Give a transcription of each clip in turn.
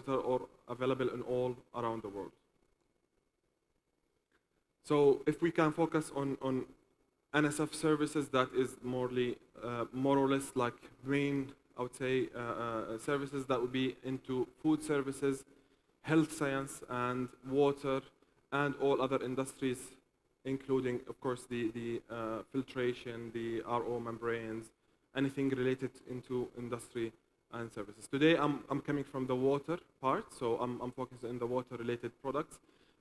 or available in all around the world. So if we can focus on NSF services, that is more or less like main, I would say, services that would be into food services, health science, and water, and all other industries, including, of course, the filtration, the RO membranes, anything related into industry and services. Today, I'm coming from the water part, so I'm focused on the water-related products,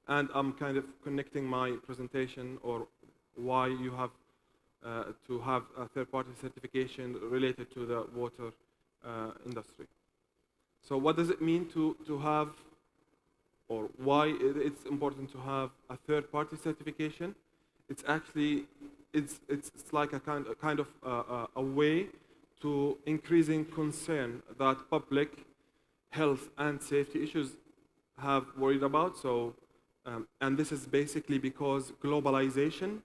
and I'm kind of connecting my presentation or why you have to have a third-party certification related to the water industry. So what does it mean to have, or why it's important to have a third-party certification? It's actually, it's like a kind of a way to increasing concern that public health and safety issues have worried about. So, and this is basically because globalization.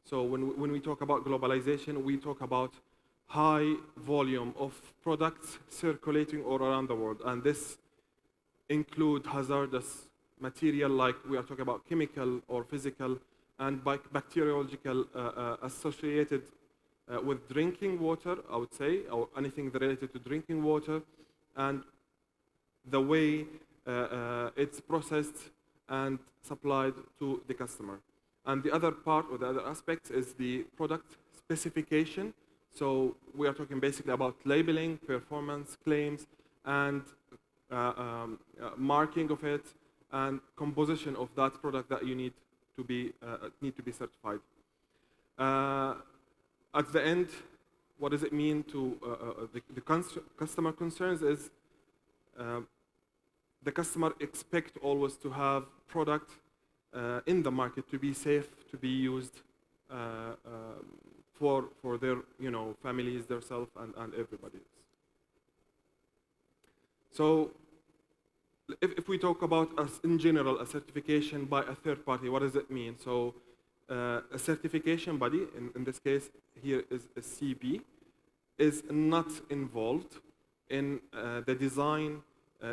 So when we talk about globalization, we talk about high volume of products circulating all around the world, and this include hazardous material like we are talking about chemical or physical and bacteriological associated with drinking water, I would say, or anything related to drinking water, and the way it's processed and supplied to the customer. And the other part or the other aspect is the product specification. So we are talking basically about labeling, performance claims, and marking of it, and composition of that product that you need to be certified. At the end, what does it mean to the customer concerns is the customer expect always to have product in the market to be safe, to be used for their families, their self, and everybody else. So if we talk about in general a certification by a third party, what does it mean? So a certification body, in this case here is a CB, is not involved in the design,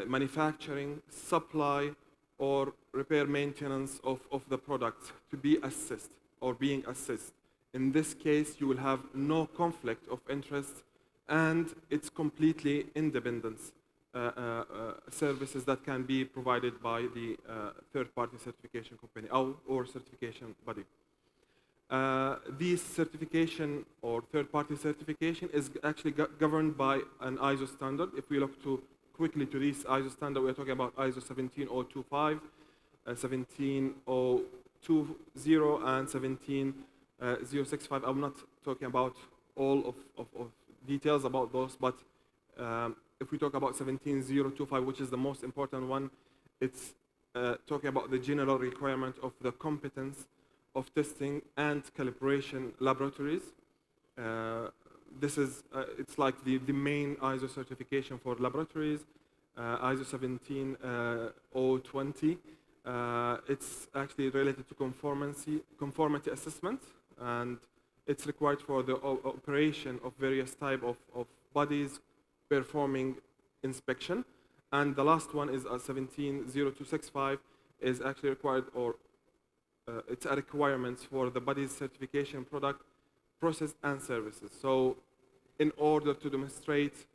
manufacturing, supply, or repair maintenance of the product to be assessed or being assessed. In this case, you will have no conflict of interest, and it's completely independent services that can be provided by the third-party certification company or certification body. This certification or third-party certification is actually governed by an ISO standard. If we look quickly to this ISO standard, we're talking about ISO 17025, 17020, and 17065. I'm not talking about all of details about those, but if we talk about 17025, which is the most important one, it's talking about the general requirement of the competence of testing and calibration laboratories. This is, it's like the main ISO certification for laboratories, ISO 17020. It's actually related to conformity assessment, and it's required for the operation of various type of bodies performing inspection. And the last one is 17065 is actually required, or it's a requirement for the body's certification product, process, and services. So in order to demonstrate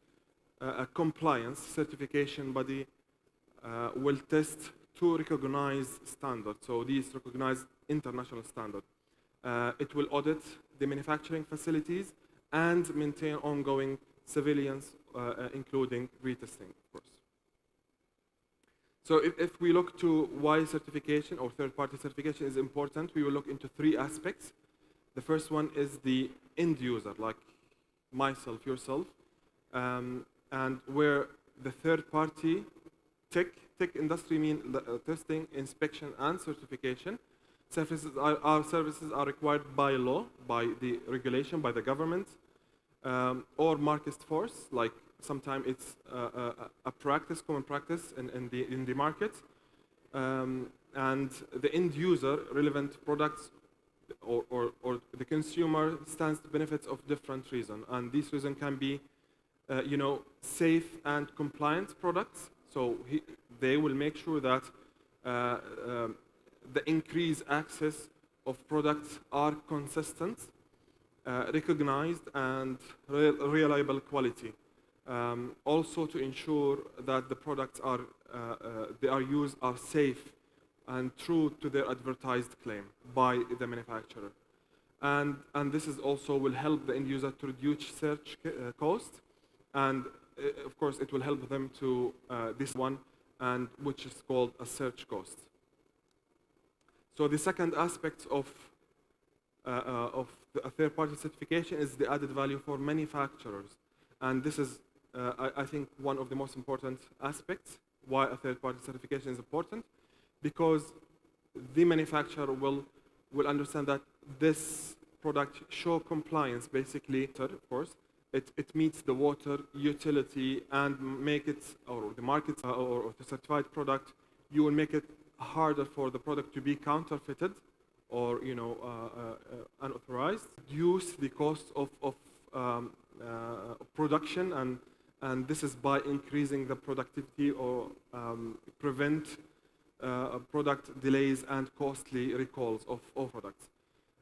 a compliance, certification body will test two recognized standards. So these recognized international standards. It will audit the manufacturing facilities and maintain ongoing surveillance, including retesting, of course. So if we look to why certification or third-party certification is important, we will look into three aspects. The first one is the end user, like myself, yourself, and where the third-party tech industry mean testing, inspection, and certification. Our services are required by law, by the regulation, by the government, or market force, like sometimes it's a practice, common practice in the market, and the end user relevant products or the consumer stands to benefits of different reasons, and these reasons can be safe and compliant products. So they will make sure that the increased access of products are consistent, recognized, and reliable quality. Also to ensure that the products they are used are safe and true to their advertised claim by the manufacturer. And this is also will help the end user to reduce search cost, and of course it will help them to this one, and which is called a search cost. So the second aspect of a third-party certification is the added value for manufacturers, and this is I think one of the most important aspects why a third-party certification is important, because the manufacturer will understand that this product show compliance, basically, of course, it meets the water utility and make it, or the market, or the certified product, you will make it harder for the product to be counterfeited or unauthorized, reduce the cost of production, and this is by increasing the productivity or prevent product delays and costly recalls of products.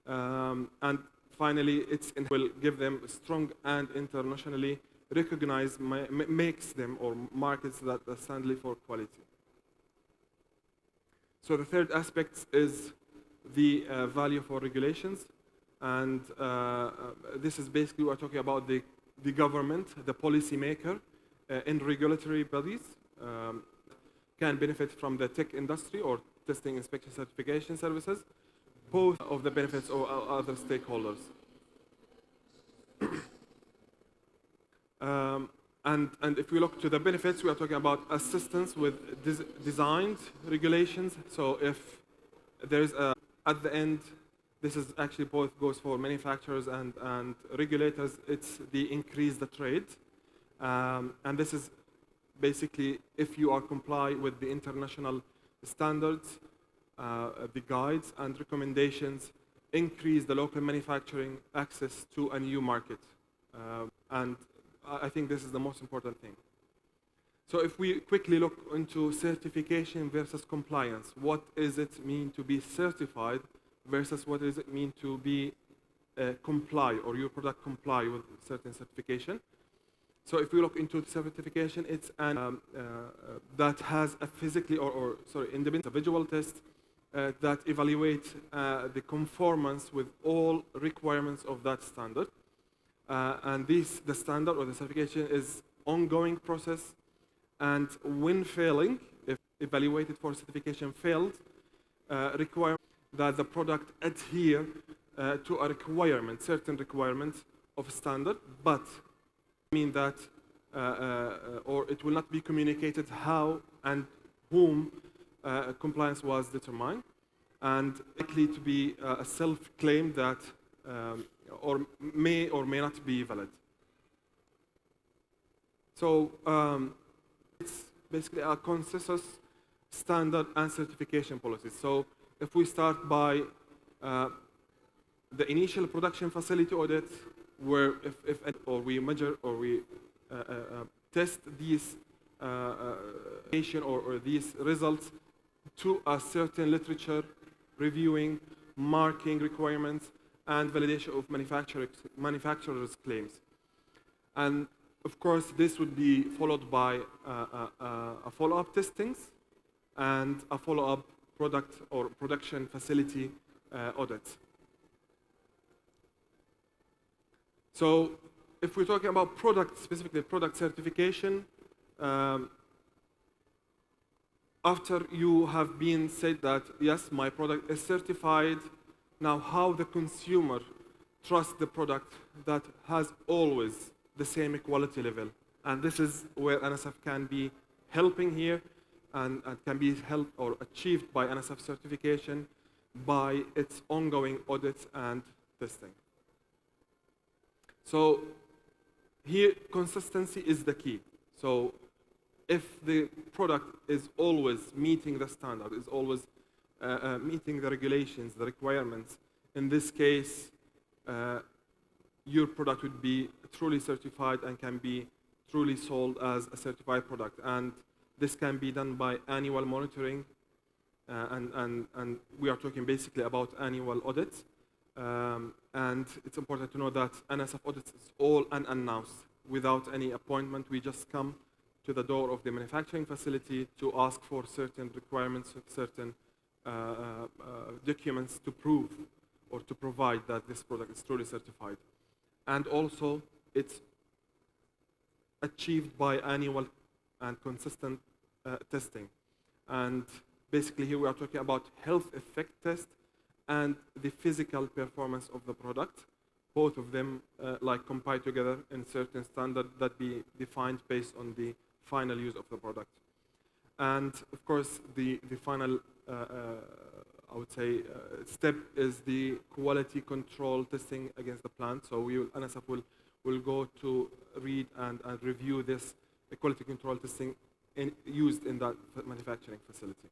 And finally, it will give them strong and internationally recognized, makes them or markets that stand for quality. So the third aspect is the value for regulations, and this is basically we're talking about the government, the policy maker, in regulatory bodies can benefit from the tech industry or testing, inspection, certification services, both of the benefits or other stakeholders. And if we look to the benefits, we are talking about assistance with designed regulations. So if there is at the end, this is actually both goes for manufacturers and regulators, it's the increase the trade. And this is basically if you are comply with the international standards, the guides and recommendations, increase the local manufacturing access to a new market. And I think this is the most important thing. So if we quickly look into certification versus compliance, what does it mean to be certified versus what does it mean to be comply, or your product comply with certain certification? So if we look into certification, it's an that has a physically independent visual test that evaluate the conformance with all requirements of that standard. And the standard or the certification is ongoing process, and when failing, if evaluated for certification failed, require that the product adhere to a requirement, certain requirements of standard, but mean that or it will not be communicated how and whom compliance was determined, and likely to be a self-claim that or may not be valid. So it's basically a consensus standard and certification policies. So if we start by the initial production facility audit, where if we measure or we test these or these results to a certain literature, reviewing, marking requirements, and validation of manufacturers' claims. And of course, this would be followed by a follow-up testings and a follow-up product or production facility audit. So if we're talking about product, specifically product certification, after you have been said that, yes, my product is certified, now how the consumer trusts the product that has always the same quality level. And this is where NSF can be helping here, and can be helped or achieved by NSF certification by its ongoing audits and testing. So here, consistency is the key. So if the product is always meeting the standard, is always meeting the regulations, the requirements, in this case, your product would be truly certified and can be truly sold as a certified product. And This can be done by annual monitoring, and we are talking basically about annual audits. And it's important to know that NSF audits is all unannounced, without any appointment. We just come to the door of the manufacturing facility to ask for certain requirements, certain documents to prove or to provide that this product is truly certified. And also, it's achieved by annual and consistent testing. And basically here we are talking about health effect test and the physical performance of the product. Both of them like compile together in certain standard that be defined based on the final use of the product. And of course, the final, I would say, step is the quality control testing against the plant. So NSF will go to read and review this quality control testing used in that manufacturing facility.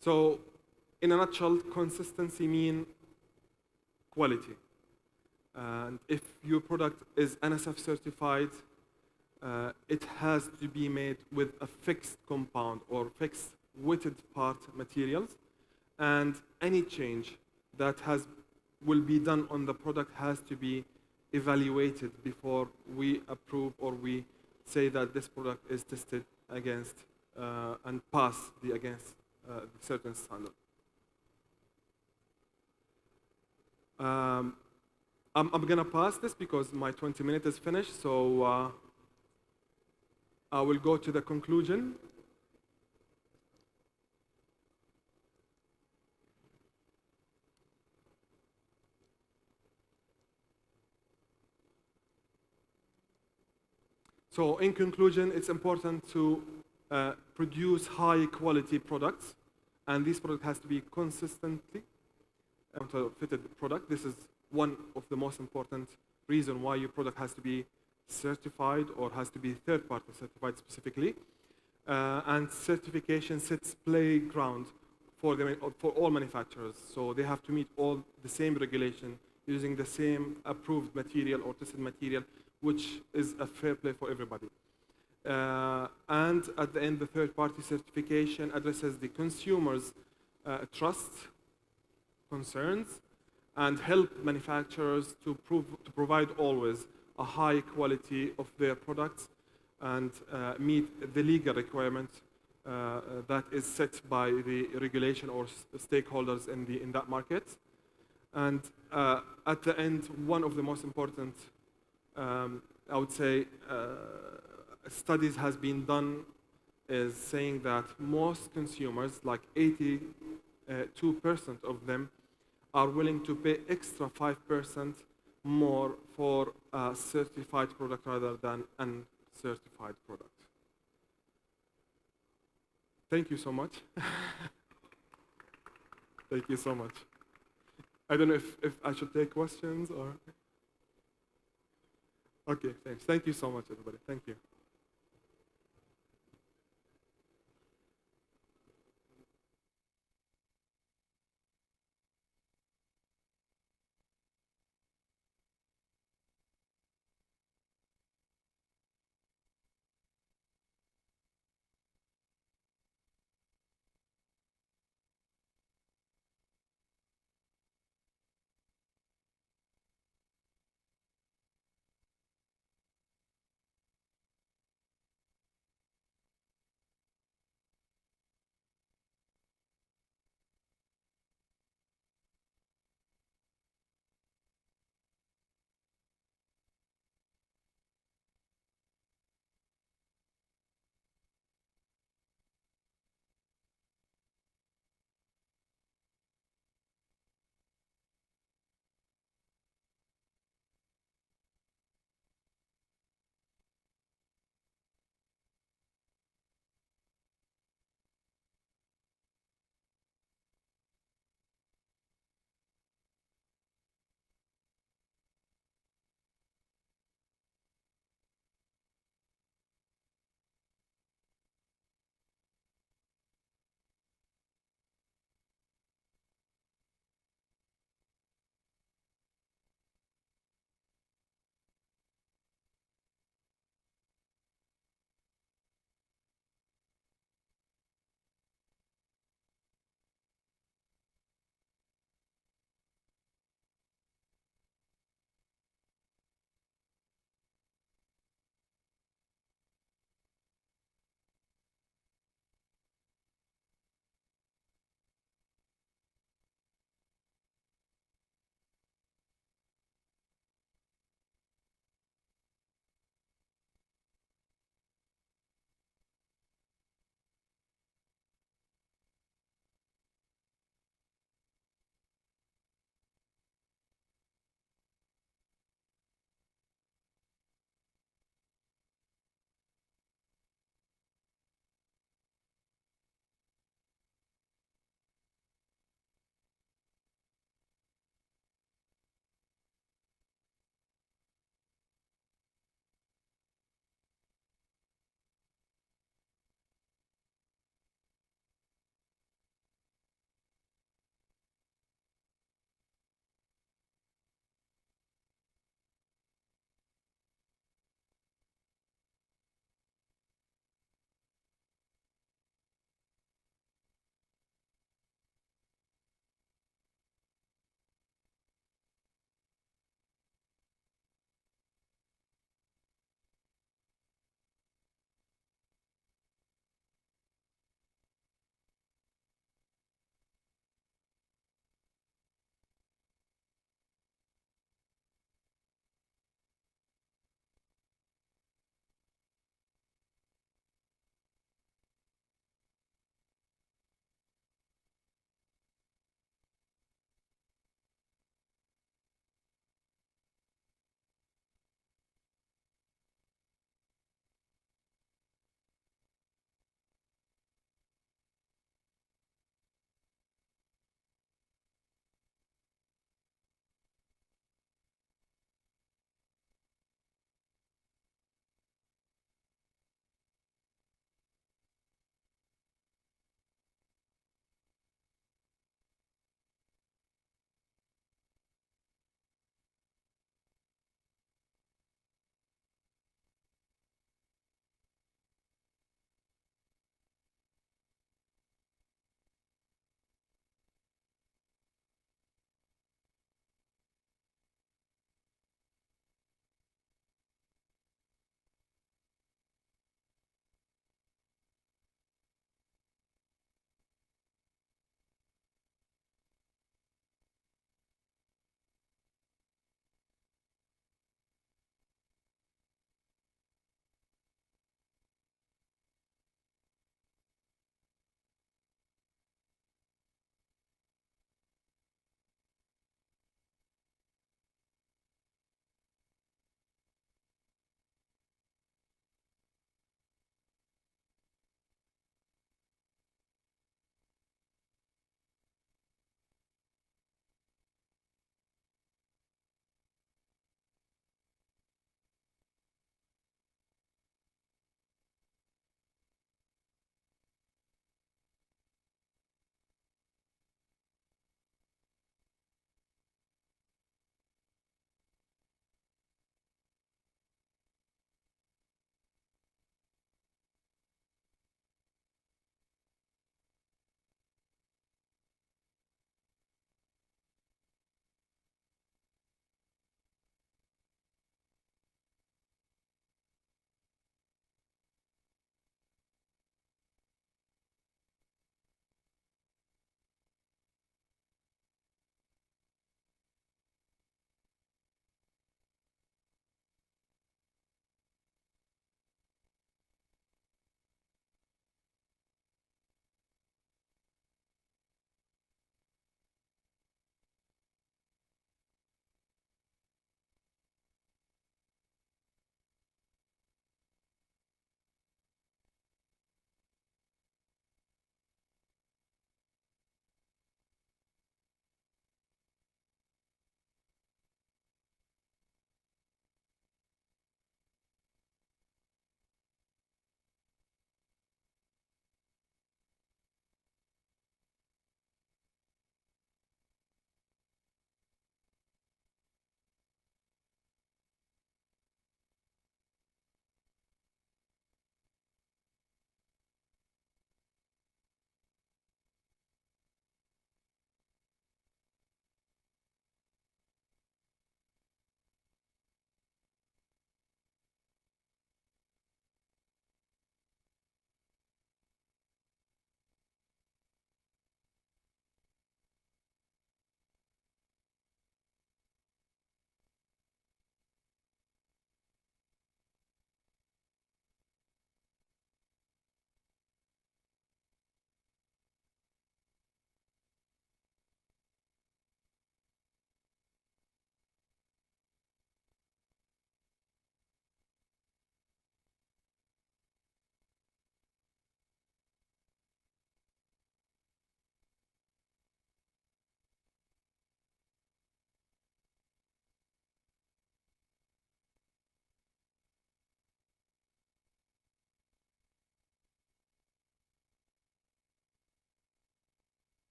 So, in a nutshell, consistency means quality. And if your product is NSF certified, it has to be made with a fixed compound or fixed wetted part materials. And any change that will be done on the product has to be evaluated before we approve or we say that this product is tested against and pass against certain standard. I'm gonna pass this because my 20 minutes is finished, so I will go to the conclusion. So in conclusion, it's important to produce high quality products, and this product has to be consistently fitted product. This is one of the most important reason why your product has to be certified or has to be third-party certified specifically. And certification sets playground for all manufacturers. So they have to meet all the same regulation using the same approved material or tested material, which is a fair play for everybody. And at the end, the third-party certification addresses the consumer's trust, concerns, and help manufacturers to provide always a high quality of their products and meet the legal requirement that is set by the regulation or stakeholders in that market. And at the end, one of the most important, I would say, studies has been done is saying that most consumers, like 82% of them, are willing to pay extra 5% more for a certified product rather than uncertified product. Thank you so much. Thank you so much. I don't know if I should take questions or... Okay, thanks. Thank you so much, everybody. Thank you.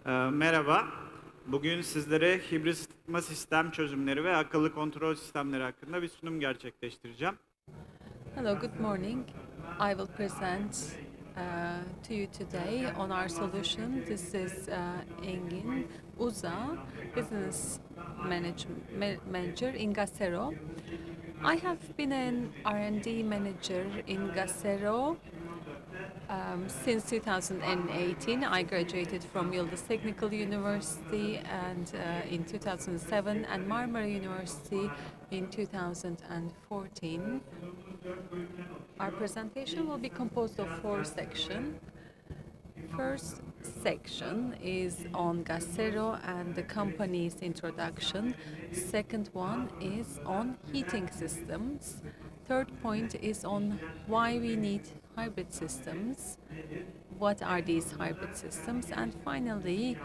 Merhaba. Bugün sizlere hibrit ısıtma sistem çözümleri ve akıllı kontrol sistemleri hakkında bir sunum gerçekleştireceğim. Hello, good morning. I will present to you today on our solution. This is Engin Uza, business manager in Gasero. I have been an R&D manager in Gasero since 2018. I graduated from Yıldız Technical University and in 2007 and Marmara University in 2014. Our presentation will be composed of 4 sections. First section is on Gasero and the company's introduction. Second one is on heating systems. Third point is on why we need hybrid systems. What are these hybrid systems? And finally,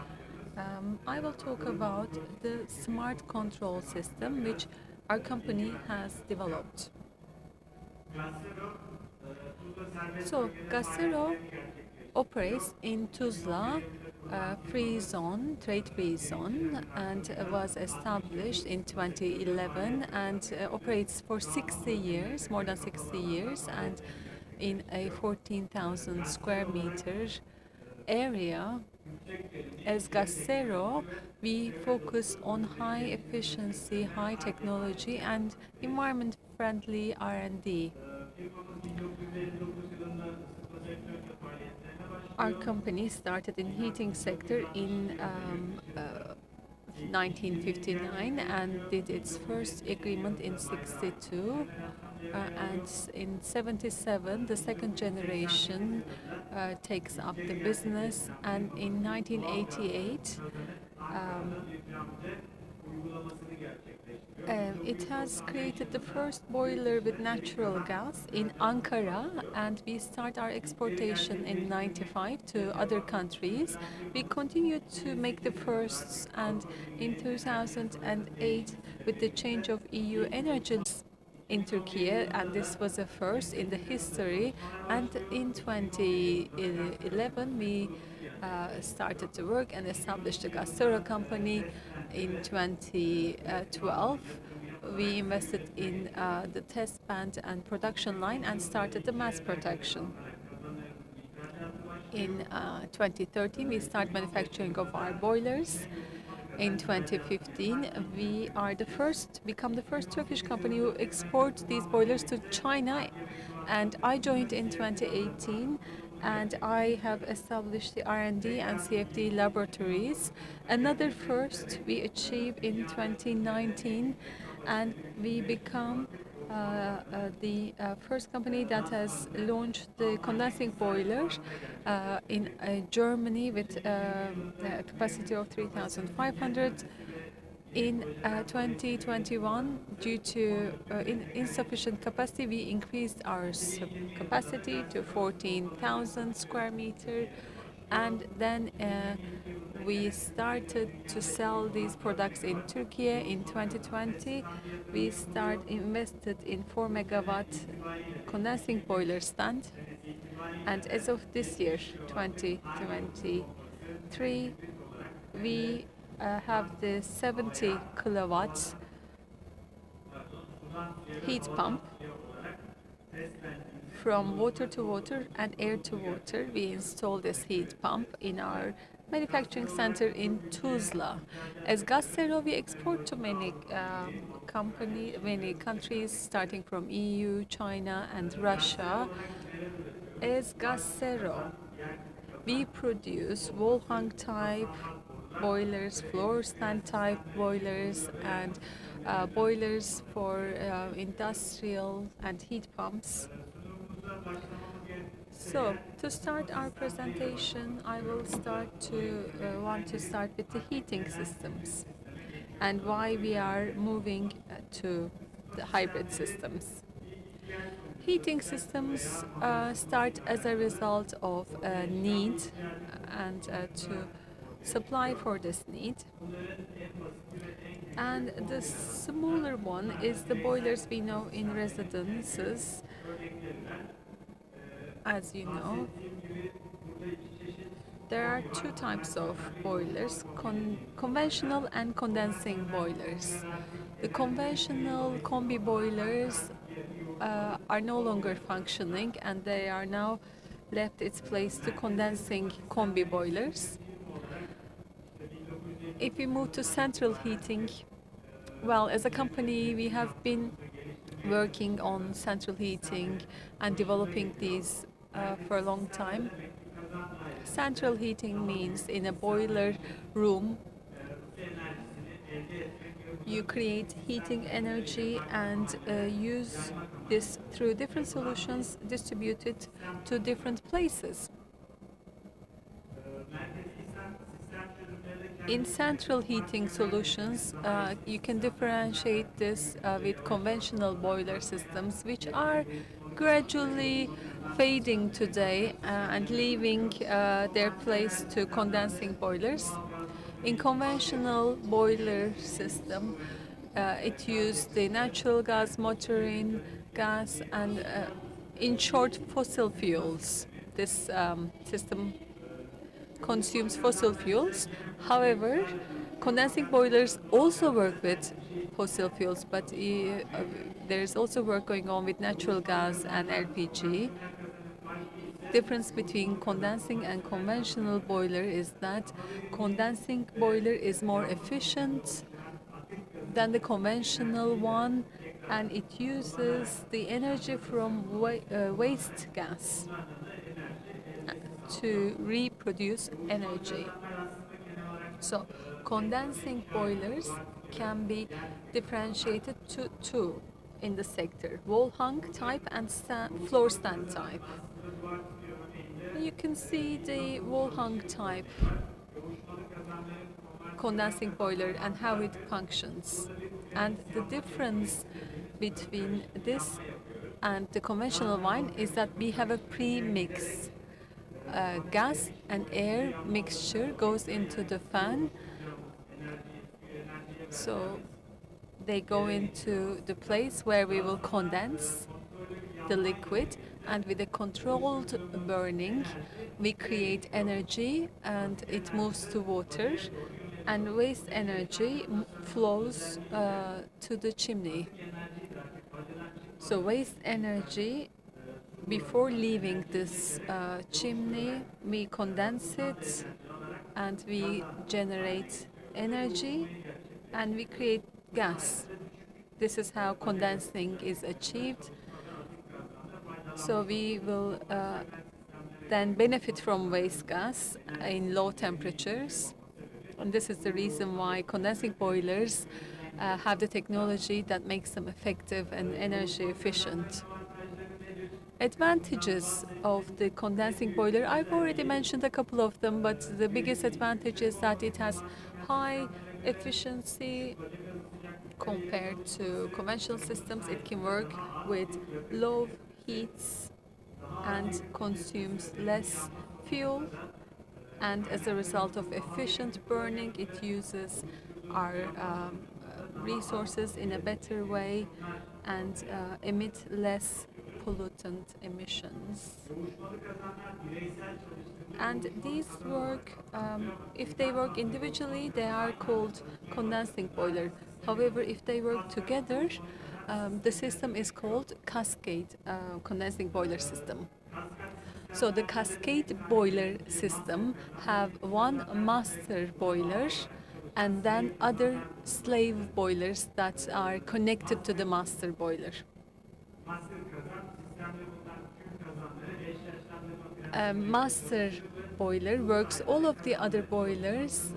I will talk about the smart control system which our company has developed. So, Gasero operates in Tuzla trade-free zone, and was established in 2011 and operates for 60 years, more than 60 years, and in a 14,000 square meter area. As Gasero, we focus on high efficiency, high technology, and environment-friendly R&D. Our company started in heating sector in 1959 and did its first agreement in 62. And in 77, the second generation takes up the business, and in 1988, it has created the first boiler with natural gas in Ankara, and we start our exportation in 95 to other countries. We continue to make the firsts, and in 2008, with the change of EU energy in Turkey, and this was a first in the history. And in 2011, we started to work and established the Gasero company. In 2012, we invested in the test band and production line and started the mass production. In 2013, we start manufacturing of our boilers. In 2015, we become the first Turkish company who export these boilers to China, and I joined in 2018, and I have established the R&D and CFD laboratories. Another first we achieved in 2019, and we become the first company that has launched the condensing boiler in Germany with a capacity of 3,500. In 2021, due to insufficient capacity, we increased our capacity to 14,000 square meter, and then we started to sell these products in Turkey. In 2020, we invested in 4 megawatt condensing boiler stand, and as of this year, 2023, we have the 70 kilowatts heat pump from water to water and air to water. We install this heat pump in our manufacturing center in Tuzla. As Gasero, we export to many countries, starting from EU, China, and Russia. As Gasero, we produce wall-hung type boilers, floor stand type boilers, and boilers for industrial and heat pumps. So, to start our presentation, I will want to start with the heating systems and why we are moving to the hybrid systems. Heating systems start as a result of a need and to supply for this need. And the smaller one is the boilers we know in residences, as you know. There are two types of boilers, conventional and condensing boilers. The conventional combi boilers are no longer functioning, and they are now left its place to condensing combi boilers. If we move to central heating, well, as a company, we have been working on central heating and developing these for a long time. Central heating means in a boiler room, you create heating energy and use this through different solutions distributed to different places. In central heating solutions, you can differentiate this with conventional boiler systems, which are gradually fading today and leaving their place to condensing boilers. In conventional boiler system, it used the natural gas, motoring gas, and in short, fossil fuels. This system consumes fossil fuels. However, condensing boilers also work with fossil fuels, but there is also work going on with natural gas and LPG. Difference between condensing and conventional boiler is that condensing boiler is more efficient than the conventional one, and it uses the energy from waste gas to reproduce energy. So condensing boilers can be differentiated to two in the sector: wall hung type and floor stand type. You can see the wall hung type condensing boiler and how it functions. And the difference between this and the conventional one is that we have a pre-mix. Gas and air mixture goes into the fan, so they go into the place where we will condense the liquid, and with a controlled burning we create energy and it moves to water, and waste energy flows to the chimney. So waste energy, before leaving this chimney, we condense it and we generate energy and we create gas. This is how condensing is achieved. So we will then benefit from waste gas in low temperatures. And this is the reason why condensing boilers have the technology that makes them effective and energy efficient. Advantages of the condensing boiler, I've already mentioned a couple of them, but the biggest advantage is that it has high efficiency compared to conventional systems. It can work with low heats and consumes less fuel, and as a result of efficient burning, it uses our resources in a better way and emit less pollutant emissions. And these work, if they work individually, they are called condensing boiler. However, if they work together, the system is called cascade condensing boiler system. So the cascade boiler system have one master boiler and then other slave boilers that are connected to the master boiler. Master boiler works all of the other boilers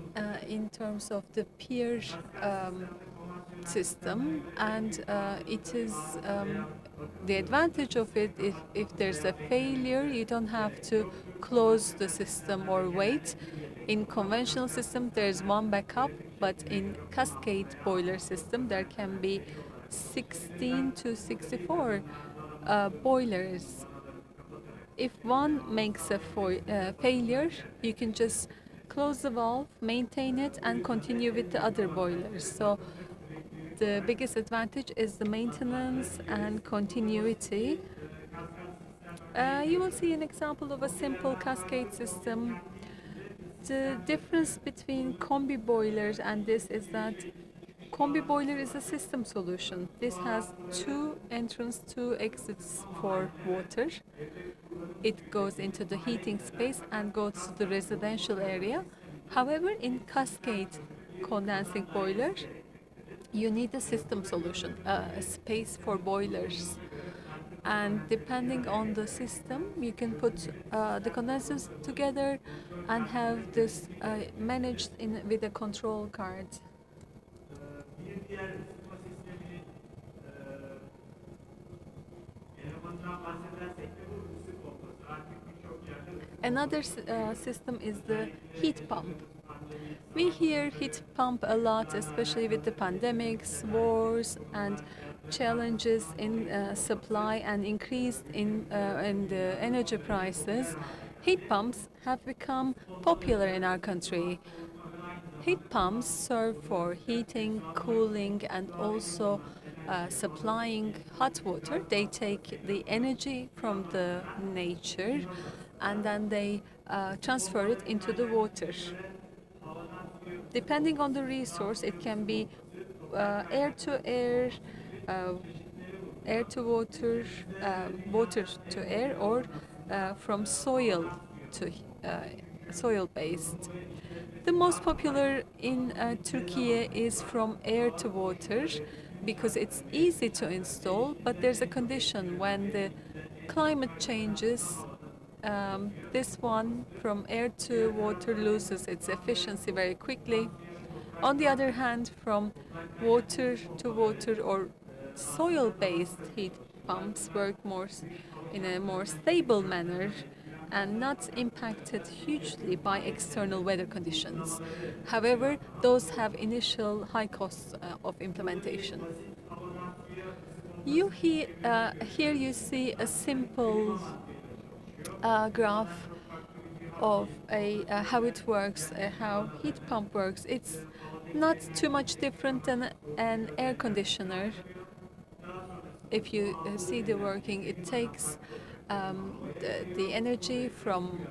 in terms of the peer system, and it is the advantage of it. If there's a failure, you don't have to close the system or wait. In conventional system, there's one backup, but in cascade boiler system, there can be 16 to 64 boilers. If one makes a failure, you can just close the valve, maintain it, and continue with the other boilers. So the biggest advantage is the maintenance and continuity. You will see an example of a simple cascade system. The difference between combi boilers and this is that combi boiler is a system solution. This has two entrance, two exits for water. It goes into the heating space and goes to the residential area. However, in cascade condensing boiler, you need a system solution, a space for boilers. And depending on the system, you can put the condensers together and have this managed with a control card. Bir diğer ısıtma sisteminin elemanından bahsedersek de bu ısı pompası. Artık birçok yerde Another system is the heat pump. We hear heat pump a lot, especially with the pandemics, wars, and challenges in supply and increase in the energy prices. Heat pumps have become popular in our country. Heat pumps serve for heating, cooling, and also supplying hot water. They take the energy from the nature and then they transfer it into the water. Depending on the resource, it can be air to air, air to water, water to air, or from soil to soil based. The most popular in Turkey is from air to water because it's easy to install, but there's a condition when the climate changes. This one from air to water loses its efficiency very quickly. On the other hand, from water to water or soil-based heat pumps work in a more stable manner and not impacted hugely by external weather conditions. However, those have initial high costs of implementation. Here you see a simple graph of how it works, how heat pump works. It's not too much different than an air conditioner. If you see the working, it takes the energy from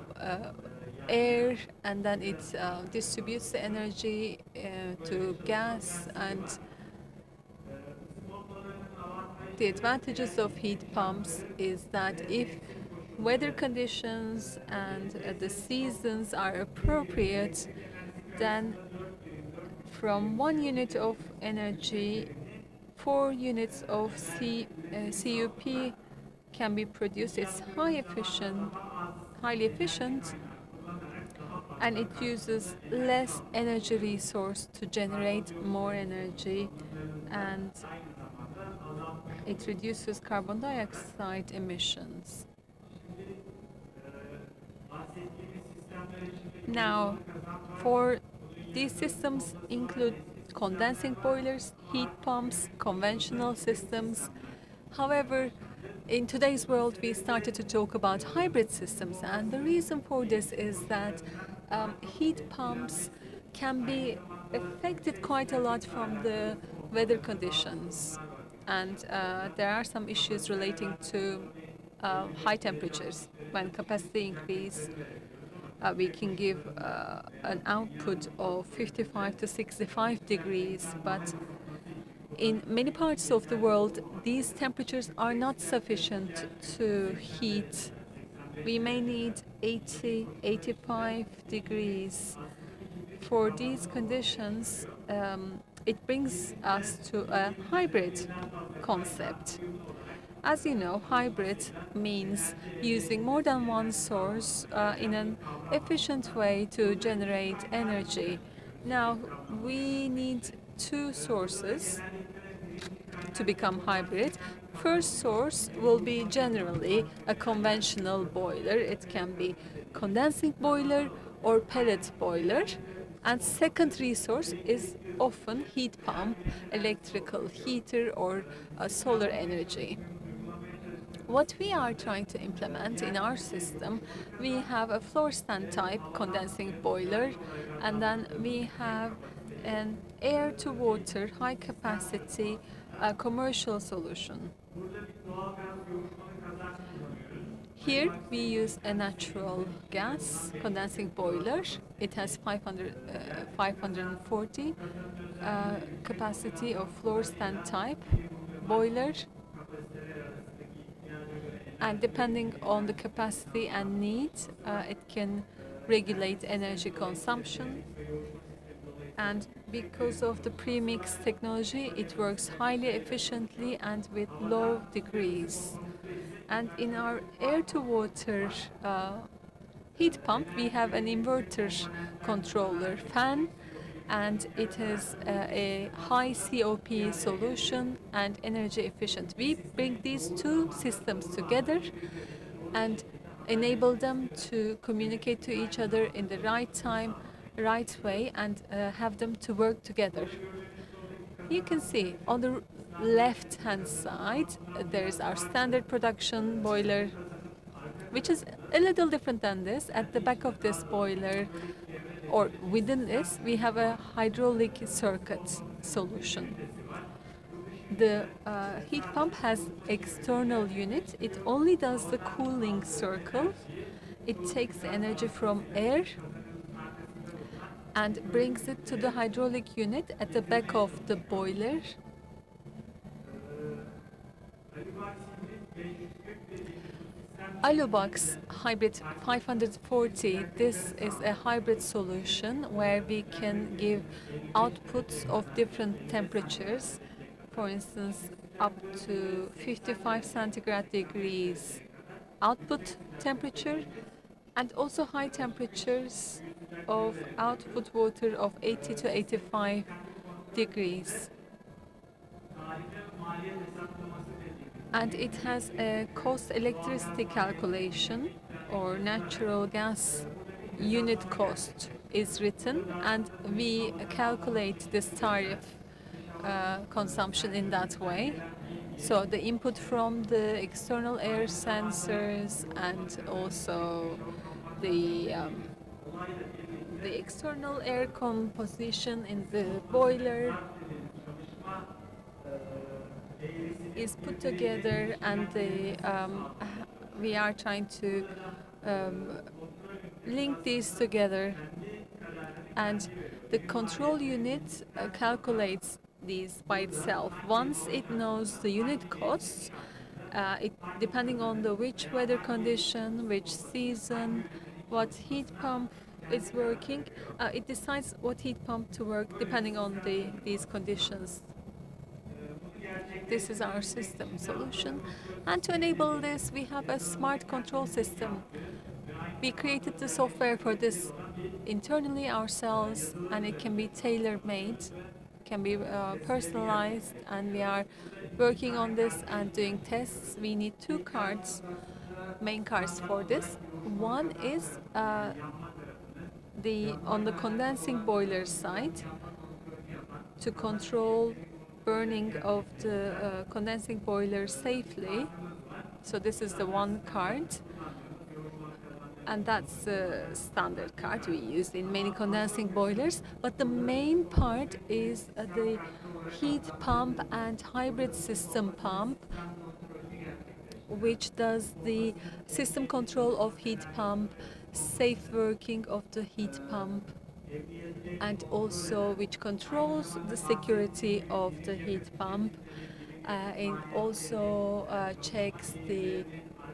air and then it distributes the energy to gas. And the advantages of heat pumps is that if weather conditions and the seasons are appropriate, then from 1 unit of energy, 4 units of CUP can be produced. It's highly efficient, and it uses less energy resource to generate more energy, and it reduces carbon dioxide emissions. Now, for these systems include condensing boilers, heat pumps, conventional systems. However, in today's world, we started to talk about hybrid systems, and the reason for this is that heat pumps can be affected quite a lot from the weather conditions, and there are some issues relating to high temperatures. When capacity increase, we can give an output of 55 to 65 degrees, but in many parts of the world, these temperatures are not sufficient to heat. We may need 80, 85 degrees. For these conditions, it brings us to a hybrid concept. As you know, hybrid means using more than one source in an efficient way to generate energy. Now, we need two sources to become hybrid. First source will be generally a conventional boiler. It can be condensing boiler or pellet boiler. And second resource is often heat pump, electrical heater, or solar energy. What we are trying to implement in our system, we have a floor stand type condensing boiler, and then we have an air to water high capacity commercial solution. Here we use a natural gas condensing boiler. It has 540 capacity of floor stand type boiler, and depending on the capacity and need, it can regulate energy consumption. And because of the premix technology, it works highly efficiently and with low degrees. And in our air-to-water heat pump, we have an inverter controller fan, and it is a high COP solution and energy efficient. We bring these two systems together and enable them to communicate to each other in the right time, right way, and have them to work together. You can see on the left hand side there is our standard production boiler, which is a little different than this. At the back of this boiler, or within this, we have a hydraulic circuit solution. The heat pump has external unit. It only does the cooling circle. It takes the energy from air and brings it to the hydraulic unit at the back of the boiler. Alubox Hybrid 540, this is a hybrid solution where we can give outputs of different temperatures, for instance up to 55 centigrade degrees output temperature, and also high temperatures of output water of 80 to 85 degrees. And it has a cost electricity calculation, or natural gas unit cost is written, and we calculate this tariff consumption in that way. So the input from the external air sensors and also the external air composition in the boiler is put together, and we are trying to link these together, and the control unit calculates these by itself. Once it knows the unit costs, depending on which weather condition, which season, what heat pump is working, it decides what heat pump to work depending on these conditions. This is our system solution, and to enable this we have a smart control system. We created the software for this internally ourselves, and it can be tailor-made, can be personalized, and we are working on this and doing tests. We need two cards, main cards for this. One is on the condensing boiler side to control burning of the condensing boiler safely. So this is the one card, and that's the standard card we use in many condensing boilers. But the main part is the heat pump and hybrid system pump, which does the system control of heat pump, safe working of the heat pump, and also which controls the security of the heat pump. It also checks the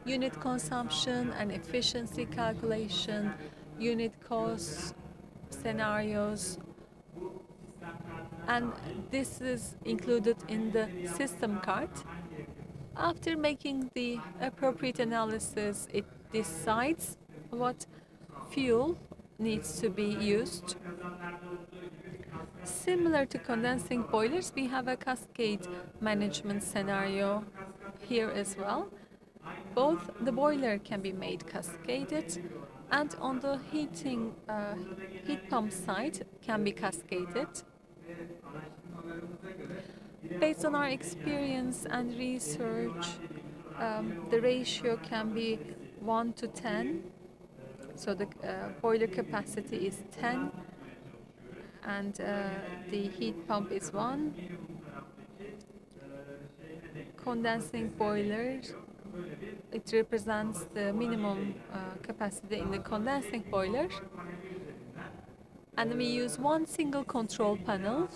unit consumption and efficiency calculation, unit costs, scenarios, and this is included in the system card. After making the appropriate analysis, it decides what fuel needs to be used. Similar to condensing boilers, we have a cascade management scenario here as well. Both the boiler can be made cascaded, and on the heat pump side can be cascaded. Based on our experience and research, the ratio can be 1 to 10. So the boiler capacity is 10, and the heat pump is 1. Condensing boiler It represents the minimum capacity in the condensing boiler. And we use one single control panel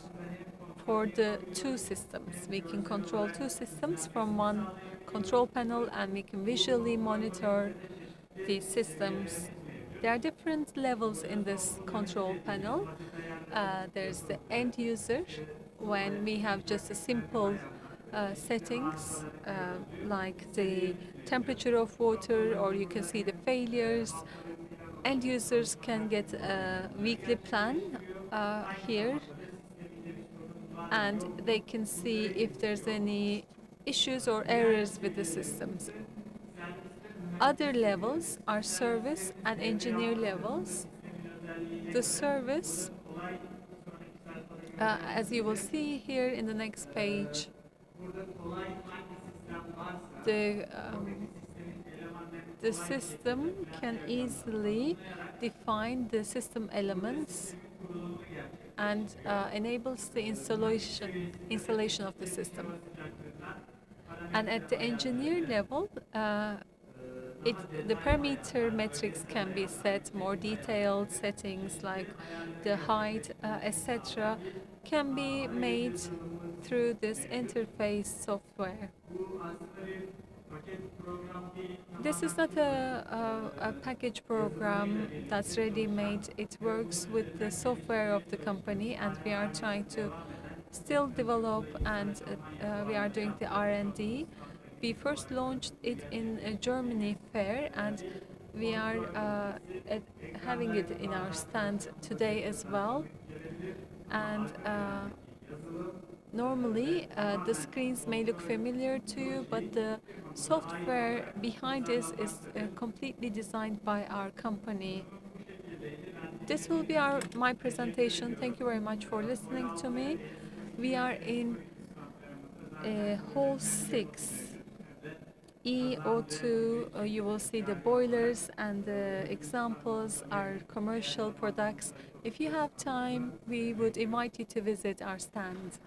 for the two systems. We can control two systems from one control panel, and we can visually monitor these systems. There are different levels in this control panel. There's the end user, when we have just a simple settings like the temperature of water, or you can see the failures. End users can get a weekly plan here, and they can see if there's any issues or errors with the systems. Other levels are service and engineer levels. The service, as you will see here in the next page, the the system can easily define the system elements and enables the installation of the system. And at the engineer level, the parameter metrics can be set. More detailed settings like the height, etc., can be made through this interface software. This is not a package program that's ready-made. It works with the software of the company, and we are trying to still develop, and we are doing the R&D. We first launched it in a Germany fair, and we are having it in our stand today as well. And normally, the screens may look familiar to you, but the software behind this is completely designed by our company. This will be my presentation. Thank you very much for listening to me. We are in hall 6, E02. You will see the boilers, and the examples are commercial products. If you have time, we would invite you to visit our stand.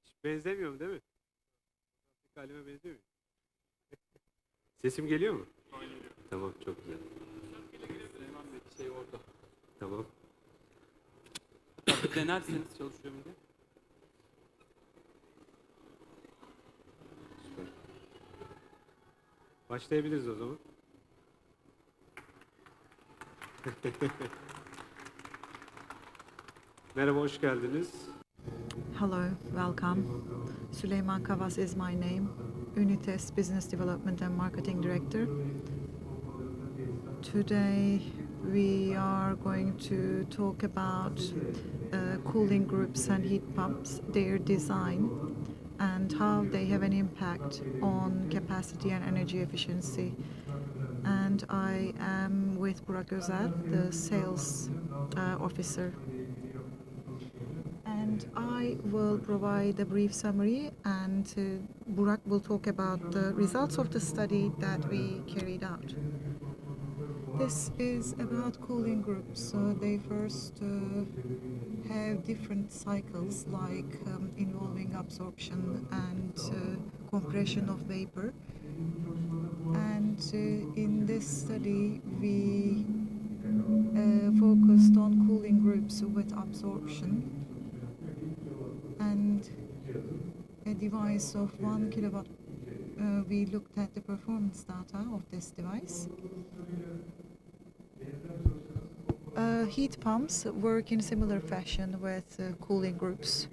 Hiç benzemiyorum değil mi? Halime benziyor mu? Sesim geliyor mu? Tamam, çok güzel. Tamam. Bir denerseniz çalışıyor mu diye. Süper. Başlayabiliriz o zaman. Merhaba, hoş geldiniz. Hello, welcome. Süleyman Kavas is my name, Unites Business Development and Marketing Director. Today we are going to talk about cooling groups and heat pumps, their design, and how they have an impact on capacity and energy efficiency. And I am with Burak Özel, the sales officer. And I will provide a brief summary, and Burak will talk about the results of the study that we carried out. This is about cooling groups. So they first have different cycles, like involving absorption and compression of vapor. And in this study, we focused on cooling groups with absorption, and a device of 1 kilowatt. We looked at the performance data of this device. Heat pumps work in similar fashion with cooling groups.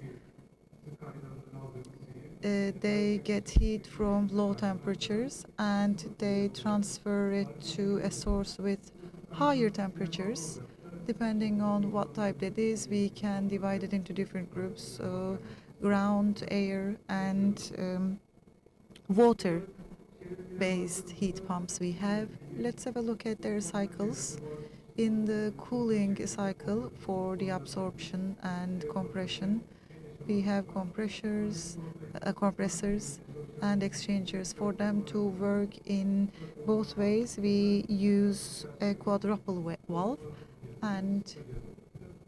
They get heat from low temperatures and they transfer it to a source with higher temperatures. Depending on what type it is, we can divide it into different groups. So ground, air, and water-based heat pumps we have. Let's have a look at their cycles. In the cooling cycle for the absorption and compression, we have compressors and exchangers. For them to work in both ways, we use a quadruple valve, and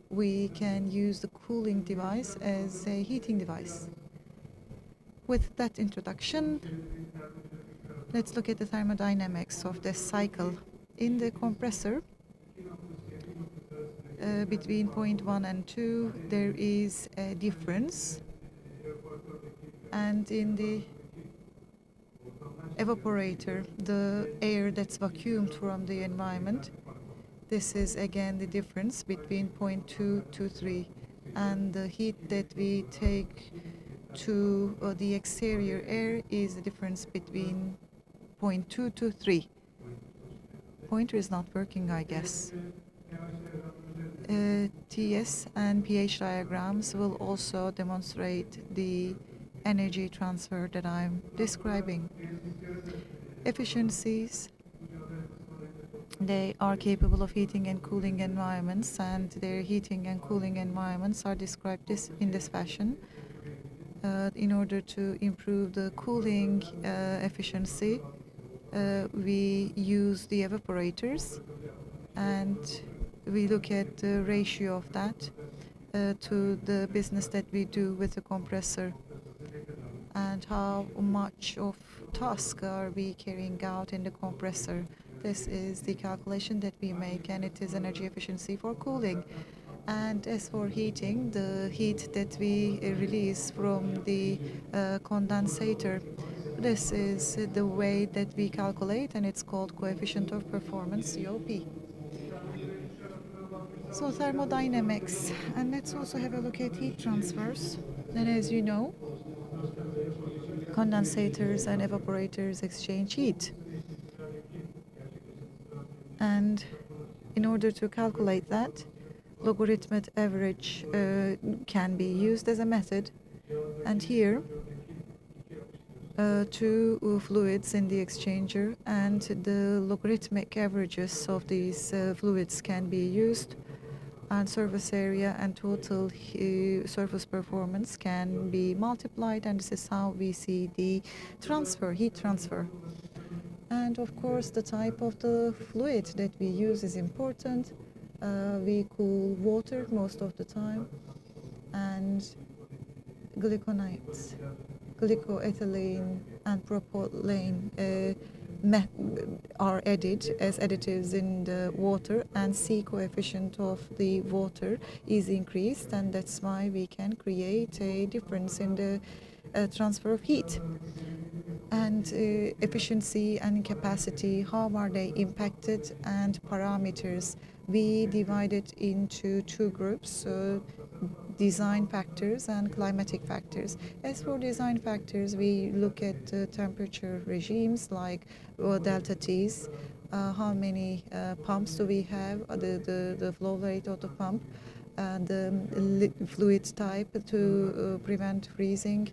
we can use the cooling device as a heating device. With that introduction, let's look at the thermodynamics of this cycle. In the compressor, between point 1 and 2, there is a difference. And in the evaporator, the air that's vacuumed from the environment, this is again the difference between point 2 to 3. And the heat that we take to the exterior air is the difference between point 2 to 3. Pointer is not working, I guess. TS and pH diagrams will also demonstrate the energy transfer that I'm describing. Efficiencies, they are capable of heating and cooling environments, and their heating and cooling environments are described in this fashion. In order to improve the cooling efficiency, we use the evaporators, and we look at the ratio of that to the business that we do with the compressor, and how much of task are we carrying out in the compressor. This is the calculation that we make, and it is energy efficiency for cooling. And as for heating, the heat that we release from the condensator, this is the way that we calculate, and it's called coefficient of performance, COP. So thermodynamics, and let's also have a look at heat transfers. And as you know, condensators and evaporators exchange heat. And in order to calculate that, logarithmic average can be used as a method. And here, two fluids in the exchanger, and the logarithmic averages of these fluids can be used, and surface area and total surface performance can be multiplied, and this is how we see the heat transfer. And of course, the type of the fluid that we use is important. We cool water most of the time, and gluconides, glycoethylene, and propylene are added as additives in the water, and C coefficient of the water is increased, and that's why we can create a difference in the transfer of heat. And efficiency and capacity, how are they impacted, and parameters. We divide it into two groups, design factors and climatic factors. As for design factors, we look at temperature regimes like delta T's, how many pumps do we have, the flow rate of the pump, the fluid type to prevent freezing.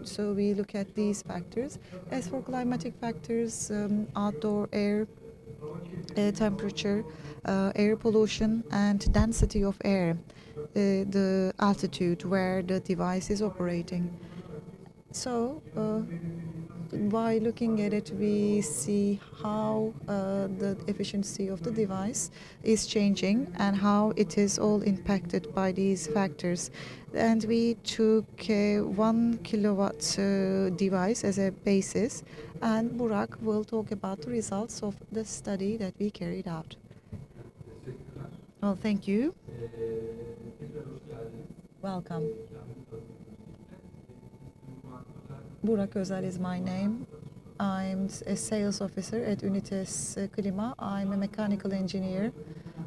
So we look at these factors. As for climatic factors, outdoor air temperature, air pollution, and density of air, the altitude where the device is operating. So by looking at it, we see how the efficiency of the device is changing and how it is all impacted by these factors. And we took a 1 kilowatt device as a basis, and Burak will talk about the results of the study that we carried out. Well, thank you. Welcome. Burak Özel is my name. I'm a sales officer at Unites Klima. I'm a mechanical engineer.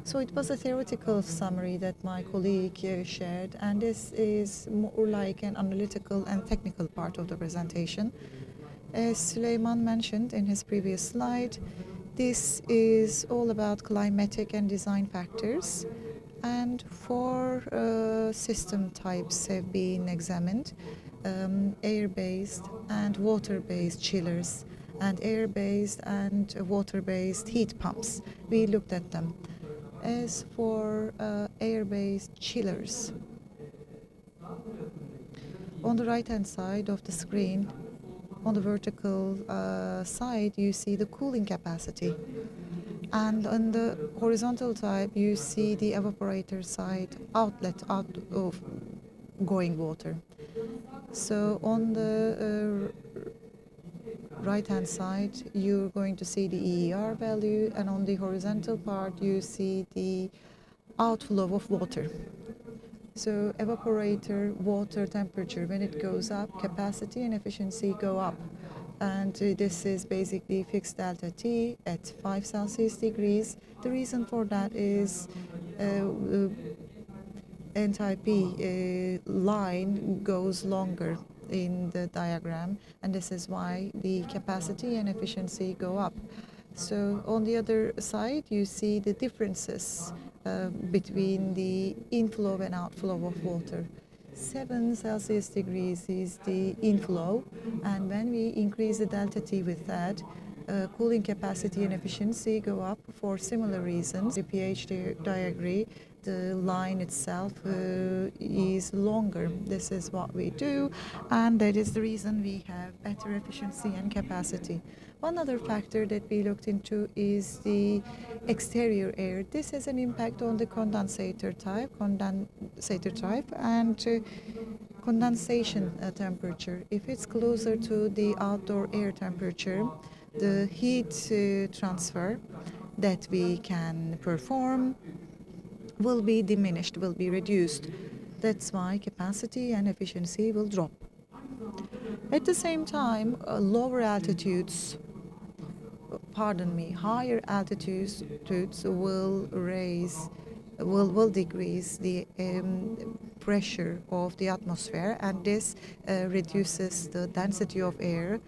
So it was a theoretical summary that my colleague shared, and this is more like an analytical and technical part of the presentation. As Süleyman mentioned in his previous slide, this is all about climatic and design factors, and four system types have been examined: air-based and water-based chillers, and air-based and water-based heat pumps. We looked at them. As for air-based chillers, on the right-hand side of the screen, on the vertical side, you see the cooling capacity. And on the horizontal type, you see the evaporator side outlet out of going water. So on the right-hand side, you're going to see the EER value, and on the horizontal part, you see the outflow of water. So evaporator water temperature, when it goes up, capacity and efficiency go up. And this is basically fixed delta T at 5 Celsius degrees. The reason for that is enthalpy line goes longer in the diagram, and this is why the capacity and efficiency go up. So on the other side, you see the differences between the inflow and outflow of water. 7 Celsius degrees is the inflow, and when we increase the delta T with that, cooling capacity and efficiency go up for similar reasons. The pH diagram, the line itself is longer. This is what we do, and that is the reason we have better efficiency and capacity. One other factor that we looked into is the exterior air. This has an impact on the condensator type, and condensation temperature. If it's closer to the outdoor air temperature, the heat transfer that we can perform will be diminished, will be reduced. That's why capacity and efficiency will drop. At the same time, higher altitudes will decrease the pressure of the atmosphere, and this reduces the density of air,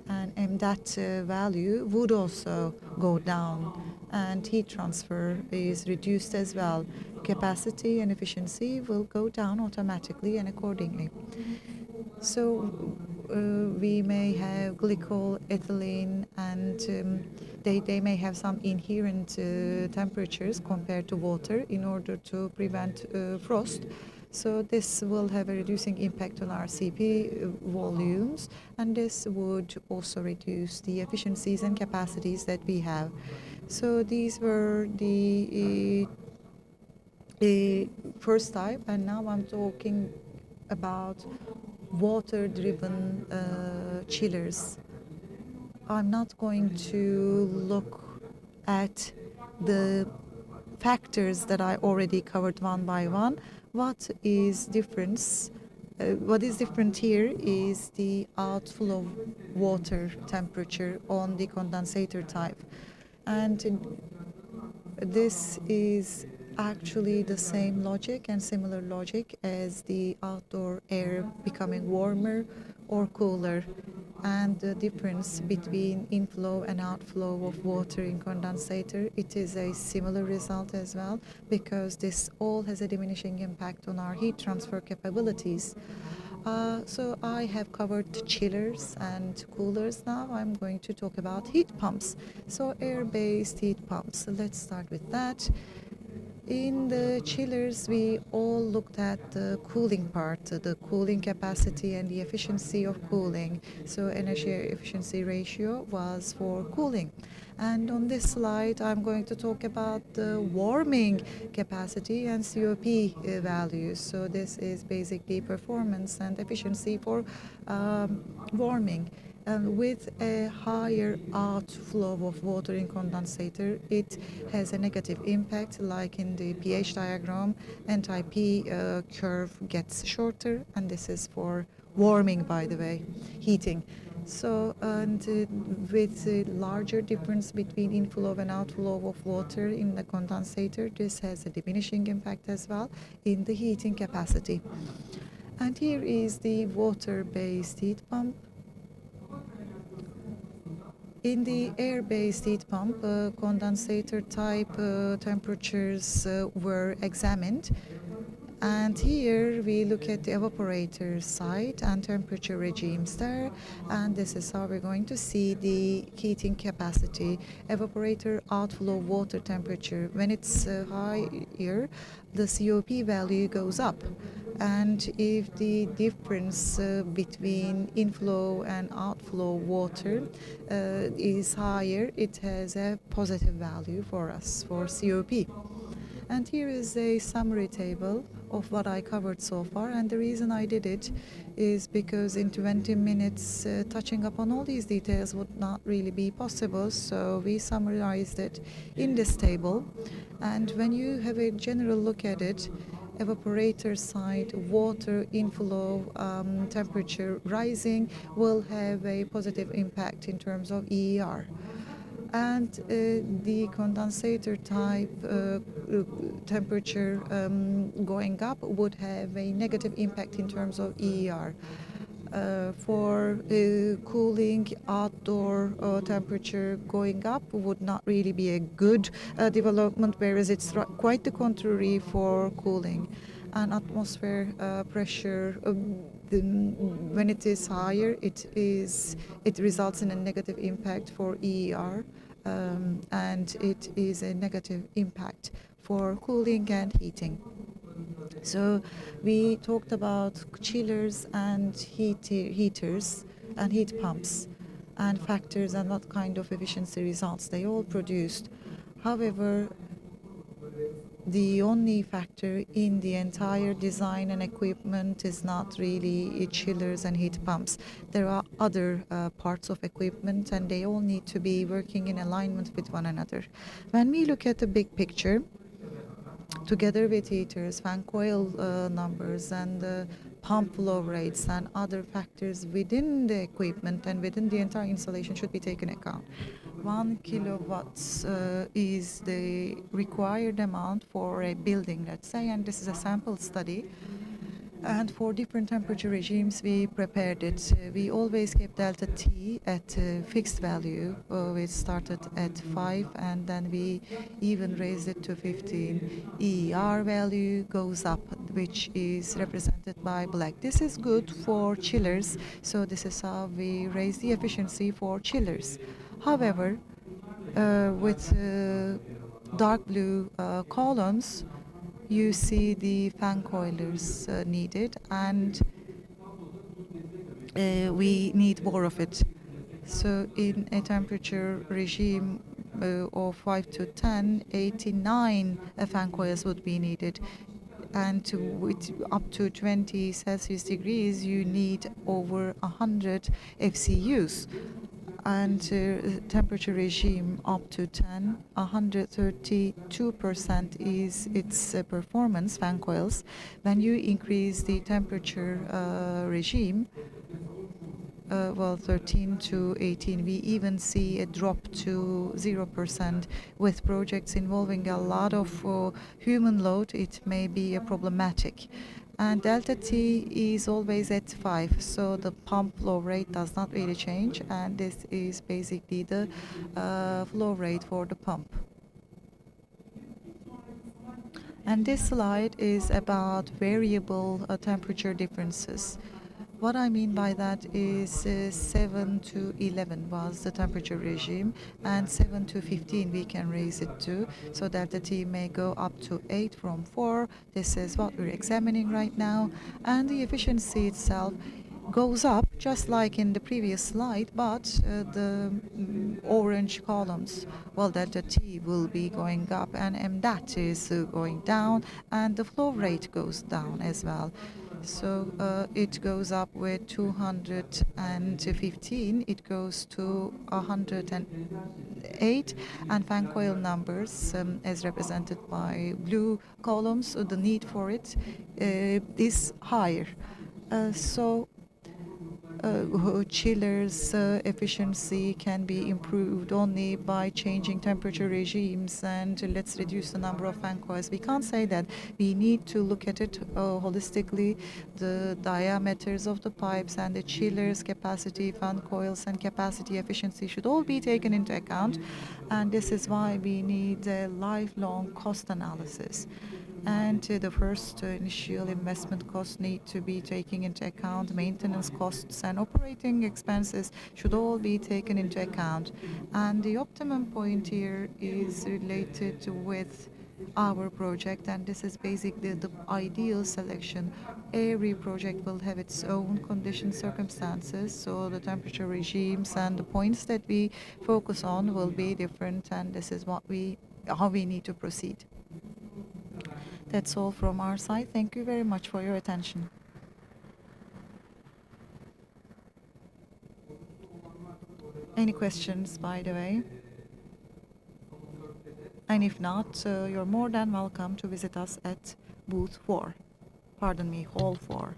and that value would also go down, and heat transfer is reduced as well. Capacity and efficiency will go down automatically and accordingly. So we may have glycol, ethylene, and they may have some inherent temperatures compared to water in order to prevent frost. So this will have a reducing impact on our CP volumes, and this would also reduce the efficiencies and capacities that we have. So these were the first type, and now I'm talking about water-driven chillers. I'm not going to look at the factors that I already covered one by one. What is different here is the outflow water temperature on the condensator type. And this is actually the same logic and similar logic as the outdoor air becoming warmer or cooler. And the difference between inflow and outflow of water in condensator, it is a similar result as well, because this all has a diminishing impact on our heat transfer capabilities. So I have covered chillers and coolers. Now I'm going to talk about heat pumps. So air-based heat pumps. So let's start with that. In the chillers, we all looked at the cooling part, the cooling capacity and the efficiency of cooling. So energy efficiency ratio was for cooling. And on this slide, I'm going to talk about the warming capacity and COP values. So this is basically performance and efficiency for warming. With a higher outflow of water in condensator, it has a negative impact, like in the pH diagram, enthalpy curve gets shorter, and this is for warming, by the way, heating. So, and with a larger difference between inflow and outflow of water in the condensator, this has a diminishing impact as well in the heating capacity. And here is the water-based heat pump. In the air-based heat pump, condensator type temperatures were examined. And here we look at the evaporator side and temperature regimes there. And this is how we're going to see the heating capacity. Evaporator outflow water temperature. When it's higher, the COP value goes up. And if the difference between inflow and outflow water is higher, it has a positive value for us, for COP. And here is a summary table of what I covered so far. And the reason I did it is because in 20 minutes, touching upon all these details would not really be possible. So we summarized it in this table. And when you have a general look at it, evaporator side water inflow temperature rising will have a positive impact in terms of EER. And the condensator type temperature going up would have a negative impact in terms of EER. For cooling, outdoor temperature going up would not really be a good development, whereas it's quite the contrary for cooling. And atmosphere pressure, when it is higher, it results in a negative impact for EER, and it is a negative impact for cooling and heating. So we talked about chillers and heaters and heat pumps and factors and what kind of efficiency results they all produced. However, the only factor in the entire design and equipment is not really chillers and heat pumps. There are other parts of equipment, and they all need to be working in alignment with one another. When we look at the big picture, together with heaters, fan coil numbers, and pump flow rates and other factors within the equipment and within the entire installation should be taken account. 1 kilowatts is the required amount for a building, let's say, and this is a sample study. And for different temperature regimes, we prepared it. We always kept delta T at a fixed value. We started at 5, and then we even raised it to 15. ER value goes up, which is represented by black. This is good for chillers, so this is how we raise the efficiency for chillers. However, with dark blue columns, you see the fan coilers needed, and we need more of it. So in a temperature regime of 5 to 10, 89 fan coils would be needed. and with up to 20 Celsius degrees, you need over 100 FCUs. And temperature regime up to 10, 132% is its performance, fan coils. When you increase the temperature regime, well, 13 to 18, we even see a drop to 0%. With projects involving a lot of human load, it may be problematic. And delta T is always at 5, so the pump flow rate does not really change, and this is basically the flow rate for the pump. And this slide is about variable temperature differences. What I mean by that is 7 to 11 was the temperature regime, and 7 to 15 we can raise it to, so that the T may go up to 8 from 4. This is what we're examining right now, and the efficiency itself goes up just like in the previous slide, but the orange columns, well, delta T will be going up and mdat is going down, and the flow rate goes down as well. So it goes up with 215, it goes to 108, and fan coil numbers, as represented by blue columns, the need for it is higher. So chillers efficiency can be improved only by changing temperature regimes, and let's reduce the number of fan coils. We can't say that. We need to look at it holistically. The diameters of the pipes and the chillers capacity, fan coils and capacity efficiency should all be taken into account, and this is why we need a lifelong cost analysis. And the first initial investment costs need to be taken into account. Maintenance costs and operating expenses should all be taken into account. And the optimum point here is related with our project, and this is basically the ideal selection. Every project will have its own condition circumstances, so the temperature regimes and the points that we focus on will be different, and this is how we need to proceed. That's all from our side. Thank you very much for your attention. Any questions, by the way? And if not, you're more than welcome to visit us at booth 4. Pardon me, hall 4.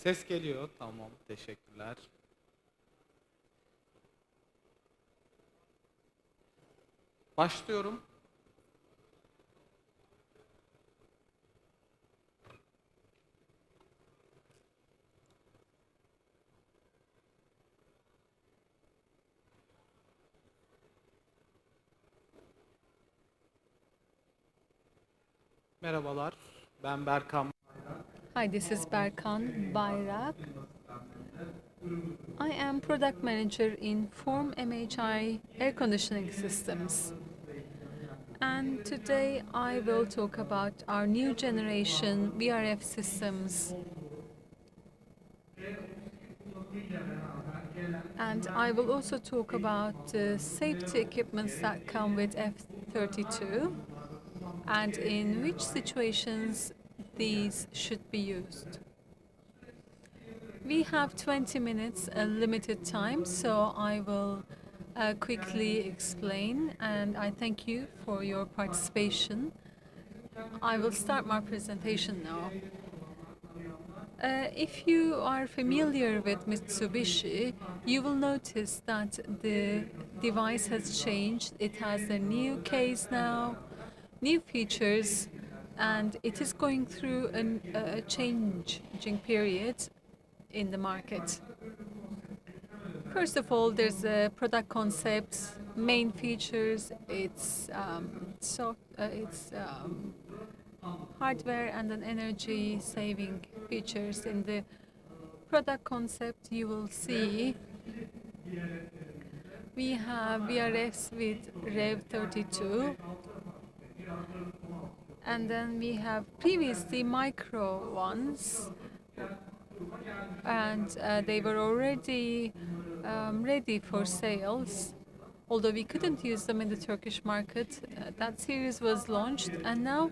Ses geliyor. Tamam, teşekkürler. Başlıyorum. Merhabalar, ben Berkan. Hi, this is Berkan Bayrak. I am product manager in Form MHI air conditioning systems. And today I will talk about our new generation VRF systems. And I will also talk about the safety equipments that come with F32 and in which situations these should be used. We have 20 minutes, a limited time, so I will quickly explain, and I thank you for your participation. I will start my presentation now. If you are familiar with Mitsubishi, you will notice that the device has changed. It has a new case now, new features, and it is going through a changing period in the market. First of all, there's a product concepts, main features, its hardware and then energy saving features. In the product concept, you will see we have VRFs with Rev 32, and then we have previously micro ones, and they were already ready for sales. Although we couldn't use them in the Turkish market, that series was launched, and now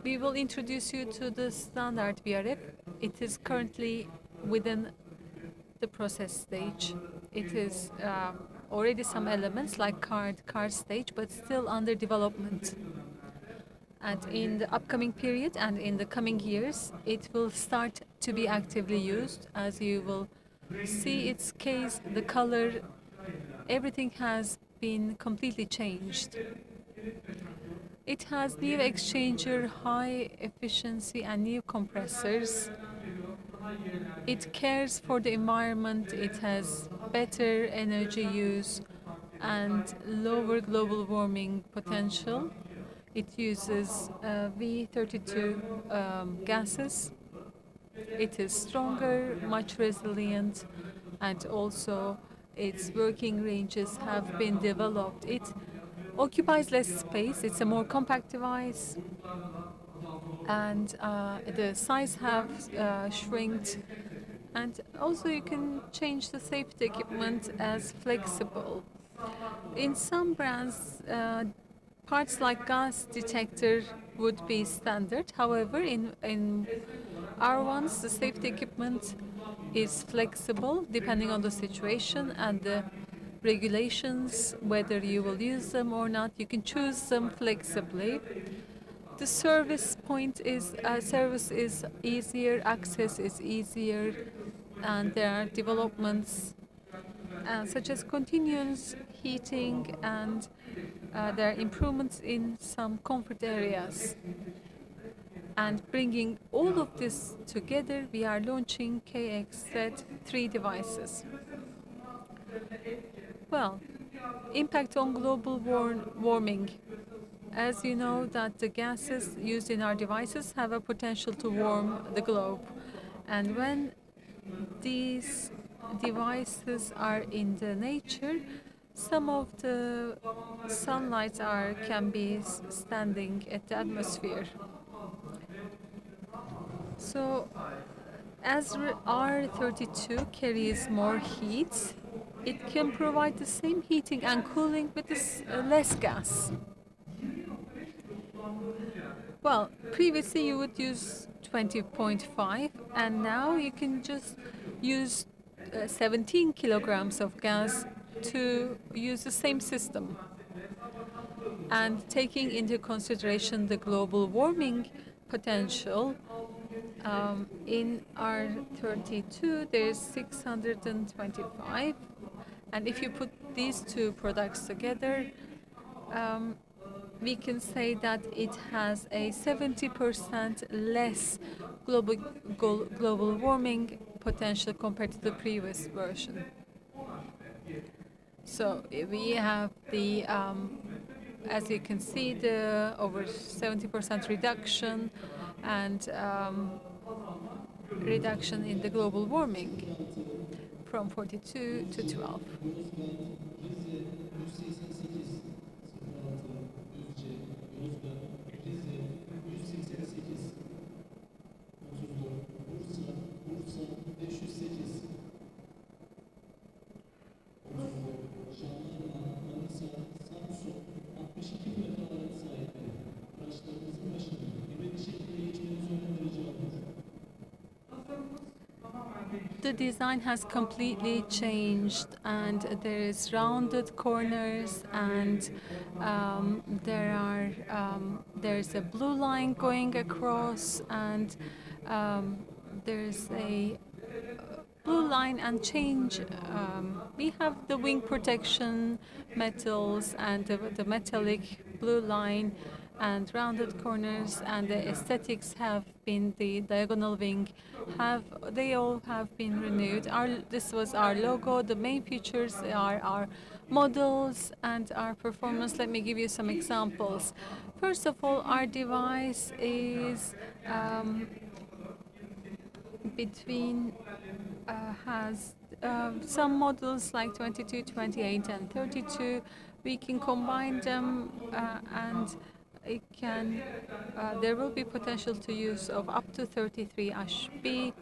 we will introduce you to the standard VRF. It is currently within the process stage. It is already some elements like card stage, but still under development. And in the upcoming period and in the coming years, it will start to be actively used. As you will see its case, the color, everything has been completely changed. It has new exchanger, high efficiency, and new compressors. It cares for the environment. It has better energy use and lower global warming potential. It uses V32 gases. It is stronger, much resilient, and also its working ranges have been developed. It occupies less space. It's a more compact device, and the size have shrinked. And also you can change the safety equipment as flexible. In some brands, parts like gas detector would be standard. However, in our ones, the safety equipment is flexible depending on the situation and the regulations, whether you will use them or not. You can choose them flexibly. The service is easier, access is easier, and there are developments such as continuous heating, and there are improvements in some comfort areas. And bringing all of this together, we are launching KXZ3 devices. Well, impact on global warming. As you know, that the gases used in our devices have a potential to warm the globe. And when these devices are in the nature, some of the sunlight can be standing at the atmosphere. So as R32 carries more heat, it can provide the same heating and cooling with less gas. Well, previously you would use 20.5, and now you can just use 17 kilograms of gas to use the same system. And taking into consideration the global warming potential, In R32, there's 625, and if you put these two products together, um, we can say that it has a 70% less global warming potential compared to the previous version. So we have the, as you can see, the over 70% reduction and reduction in the global warming from 42 to 12. The design has completely changed, and there is rounded corners, and there's a blue line going across, and there's a blue line and change. We have the wing protection metals and the metallic blue line and rounded corners, and the aesthetics have been, the diagonal wing they all have been renewed. This was our logo. The main features are our models and our performance. Let me give you some examples. First of all, our device is has some models like 22, 28, and 32. We can combine them, and it can. There will be potential to use of up to 33 HP,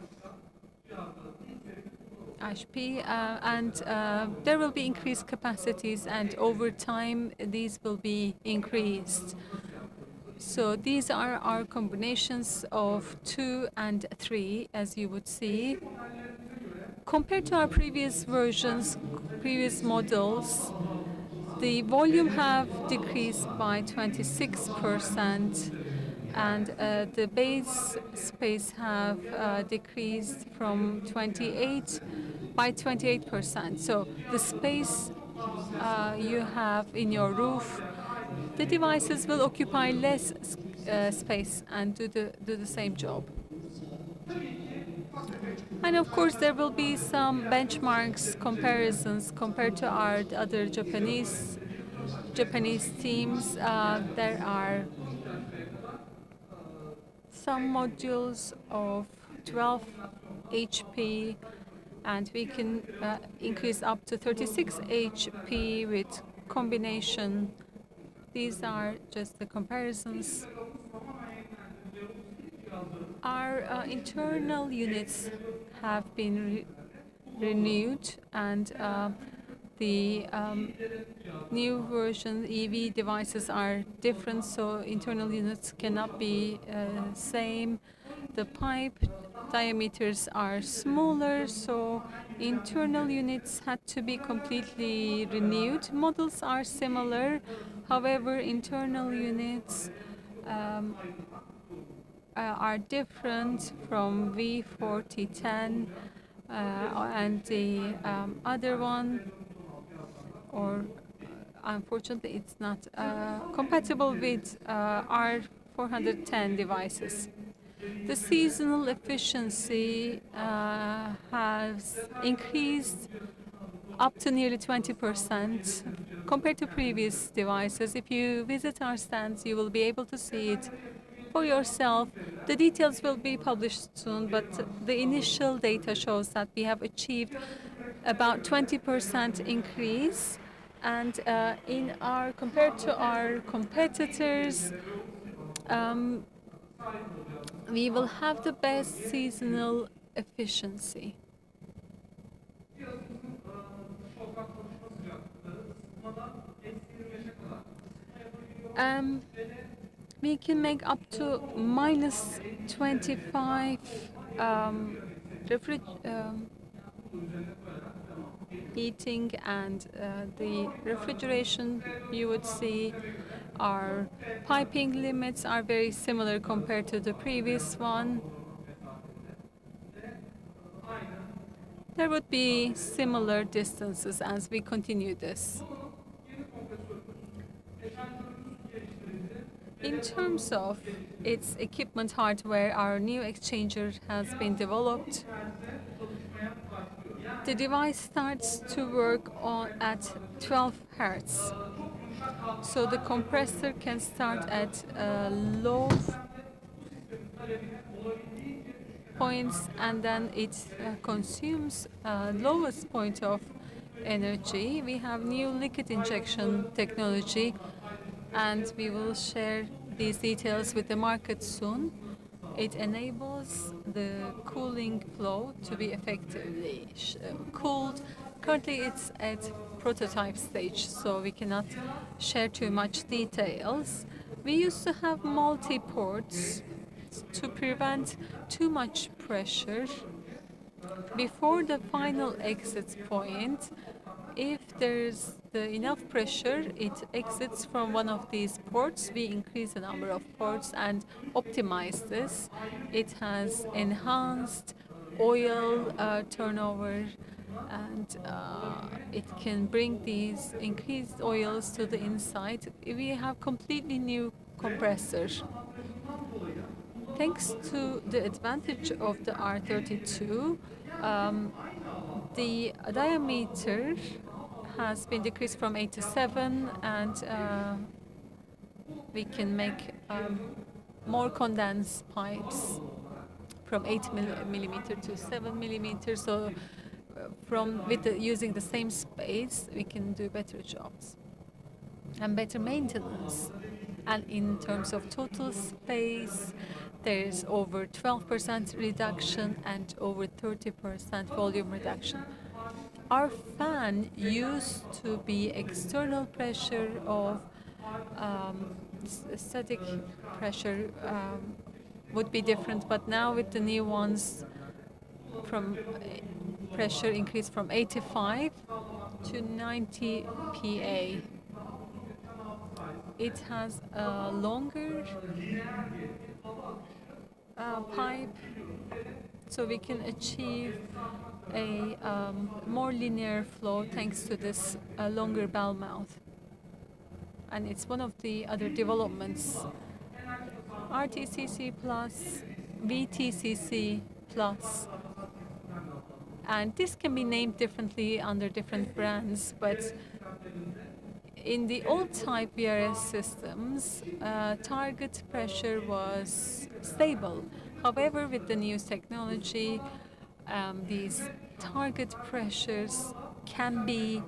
and there will be increased capacities, and over time these will be increased. So these are our combinations of 2 and 3, as you would see. Compared to our previous versions, previous models, the volume have decreased by 26%, and the base space have decreased from 28 by 28%. So the space you have in your roof, the devices will occupy less space and do the same job. And of course, there will be some benchmarks, comparisons compared to our other Japanese teams. There are some modules of 12 HP, and we can increase up to 36 HP with combination. These are just the comparisons. Our internal units have been renewed, and the new version EV devices are different, so internal units cannot be same. The pipe diameters are smaller, so internal units had to be completely renewed. Models are similar, however, internal units are different from V4010 and the other one, or unfortunately it's not compatible with R410 devices. The seasonal efficiency has increased up to nearly 20% compared to previous devices. If you visit our stands, you will be able to see it for yourself. The details will be published soon, but the initial data shows that we have achieved about 20% increase, and compared to our competitors, we will have the best seasonal efficiency. We can make up to minus 25 heating, and the refrigeration you would see. Our piping limits are very similar compared to the previous one. There would be similar distances as we continue this. In terms of its equipment hardware, our new exchanger has been developed. The device starts to work at 12 Hertz. So the compressor can start at low points, and then it consumes lowest point of energy. We have new liquid injection technology, and we will share these details with the market soon. It enables the cooling flow to be effectively cooled. Currently it's at prototype stage, so we cannot share too much details. We used to have multi-ports to prevent too much pressure before the final exit point. If there's enough pressure, it exits from one of these ports. We increase the number of ports and optimize this. It has enhanced oil turnover, and it can bring these increased oils to the inside. We have completely new compressor. Thanks to the advantage of the R32, the diameter has been decreased from 8 to 7, and we can make more condensed pipes from 8 millimeter to 7 millimeter. So using the same space, we can do better jobs and better maintenance. And in terms of total space, there's over 12% reduction and over 30% volume reduction. Our fan used to be external pressure of static pressure would be different, but now with the new ones, from pressure increased from 85 to 90 PA. It has a longer pipe, so we can achieve a more linear flow thanks to this longer bell mouth. And it's one of the other developments. RTCC plus, VTCC plus. And this can be named differently under different brands, but in the old type VRS systems, target pressure was stable. However, with the new technology, these target pressures can be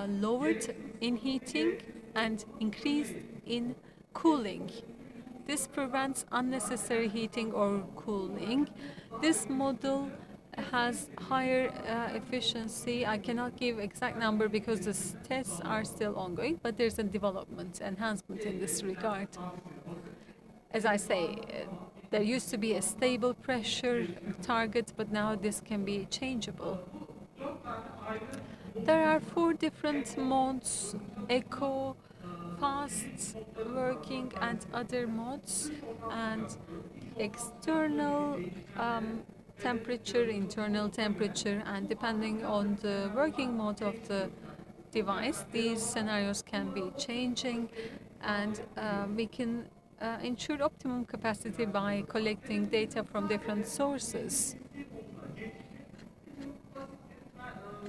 lowered in heating and increased in cooling. This prevents unnecessary heating or cooling. This model has higher efficiency. I cannot give exact number because the tests are still ongoing, but there's a development, enhancement in this regard. As I say, there used to be a stable pressure target, but now this can be changeable. There are 4 different modes: eco, fast working, and other modes, and external temperature, internal temperature, and depending on the working mode of the device, these scenarios can be changing, and we can ensure optimum capacity by collecting data from different sources.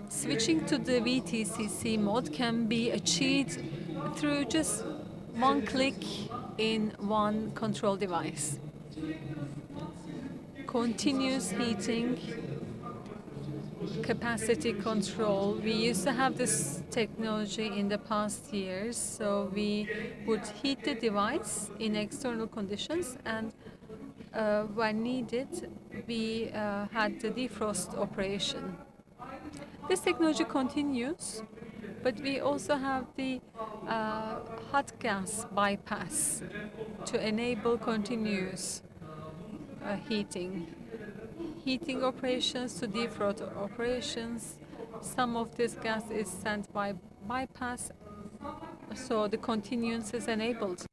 Switching to the VTCC mode can be achieved through just one click in one control device. Continuous heating, capacity control. We used to have this technology in the past years, so we would heat the device in external conditions, and when needed, we had the defrost operation. This technology continues, but we also have the hot gas bypass to enable continuous heating operations to defrost operations. Some of this gas is sent by bypass, so the continuance is enabled.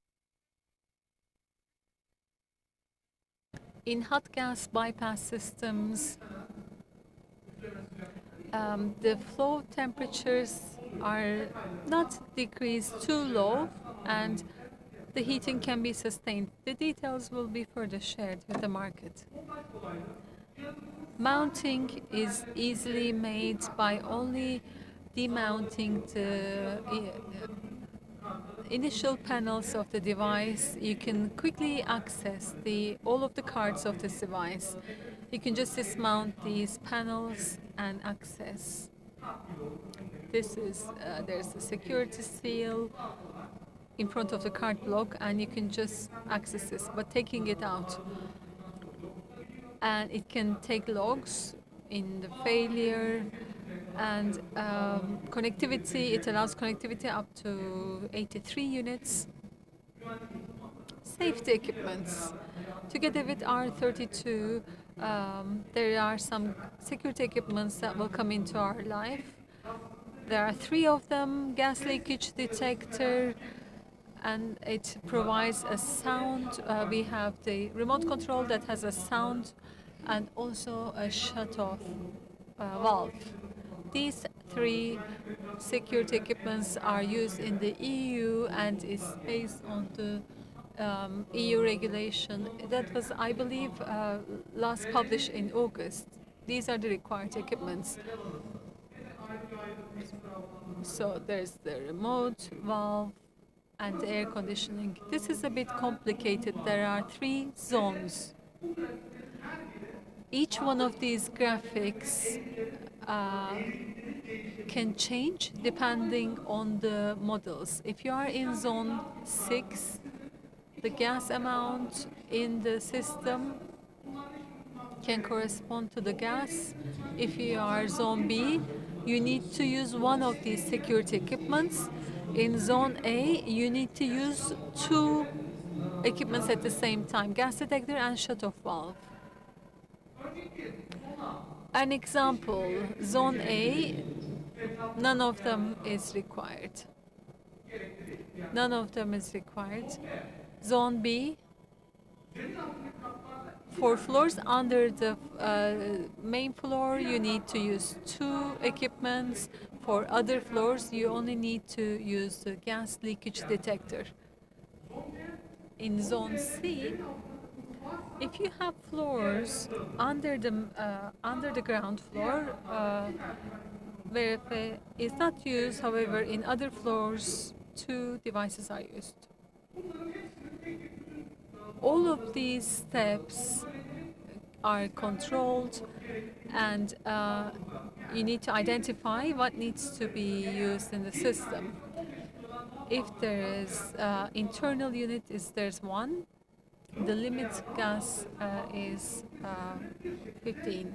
In hot gas bypass systems, The flow temperatures are not decreased too low, and the heating can be sustained. The details will be further shared with the market. Mounting is easily made by only demounting the initial panels of the device. You can quickly access all of the cards of this device. You can just dismount these panels and access. There's a security seal in front of the card block, and you can just access this, but taking it out. And it can take logs in the failure, and connectivity, it allows connectivity up to 83 units. Safety equipments. Together with R32, there are some security equipments that will come into our life. There are 3 of them: gas leakage detector, and it provides a sound. We have the remote control that has a sound and also a shut-off valve. These 3 security equipments are used in the EU and is based on the EU regulation that was, I believe, last published in August. These are the required equipments. So there's the remote valve and the air conditioning. This is a bit complicated. There are 3 zones. Each one of these graphics can change depending on the models. If you are in zone 6, the gas amount in the system can correspond to the gas. If you are zone B, you need to use one of these security equipments. In zone A, you need to use 2 equipments at the same time: gas detector and shut-off valve. An example, zone A, none of them is required. None of them is required. Zone B, for floors under the main floor, you need to use 2 equipments. For other floors, you only need to use the gas leakage detector. In zone C, if you have floors under the ground floor, where Wi-Fi is not used, however, in other floors, 2 devices are used. All of these steps are controlled, and you need to identify what needs to be used in the system. If there is internal unit, there's 1. The limit gas is 15.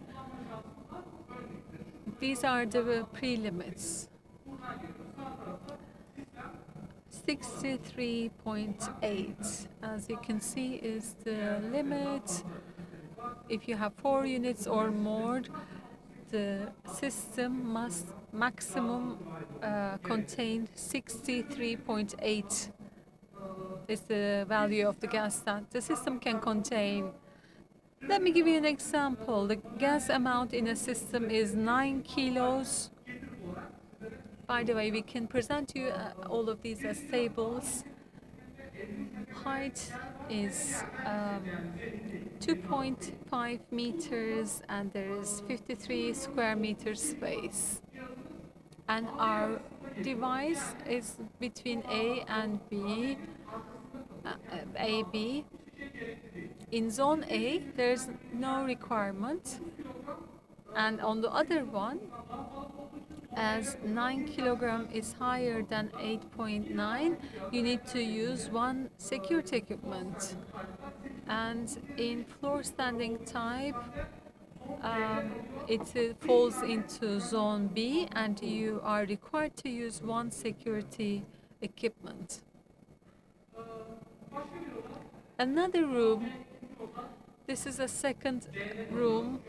These are the pre-limits. 63.8, as you can see, is the limit. If you have 4 units or more, the system must maximum contain 63.8 is the value of the gas that the system can contain. Let me give you an example. The gas amount in a system is 9 kilos. By the way, we can present you all of these as tables. Height is 2.5 meters, and there is 53 square meters space. And our device is between A and B, AB. In zone A, there's no requirement. And on the other one, as 9 kilogram is higher than 8.9, you need to use 1 security equipment. And in floor standing type, it falls into zone B, and you are required to use 1 security equipment. Another room, this is a second room.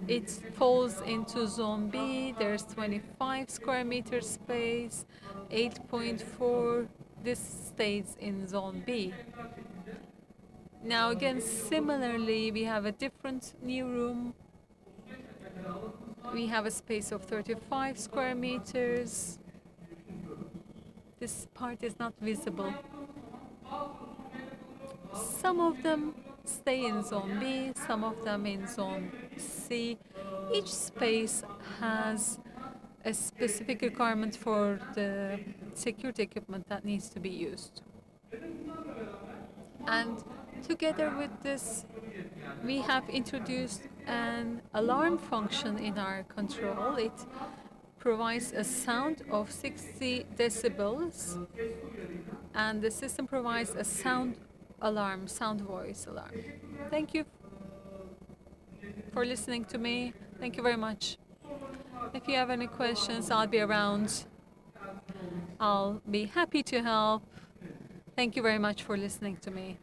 It falls into zone B. There's 25 square meter space, 8.4. This stays in zone B. Now again, similarly, we have a different new room. We have a space of 35 square meters. This part is not visible. Some of them stay in zone B, some of them in zone C. Each space has a specific requirement for the security equipment that needs to be used. And together with this, we have introduced an alarm function in our control. It provides a sound of 60 decibels, and the system provides a sound alarm, sound voice alarm. Thank you for listening to me. Thank you very much. If you have any questions, I'll be around. I'll be happy to help. Thank you very much for listening to me.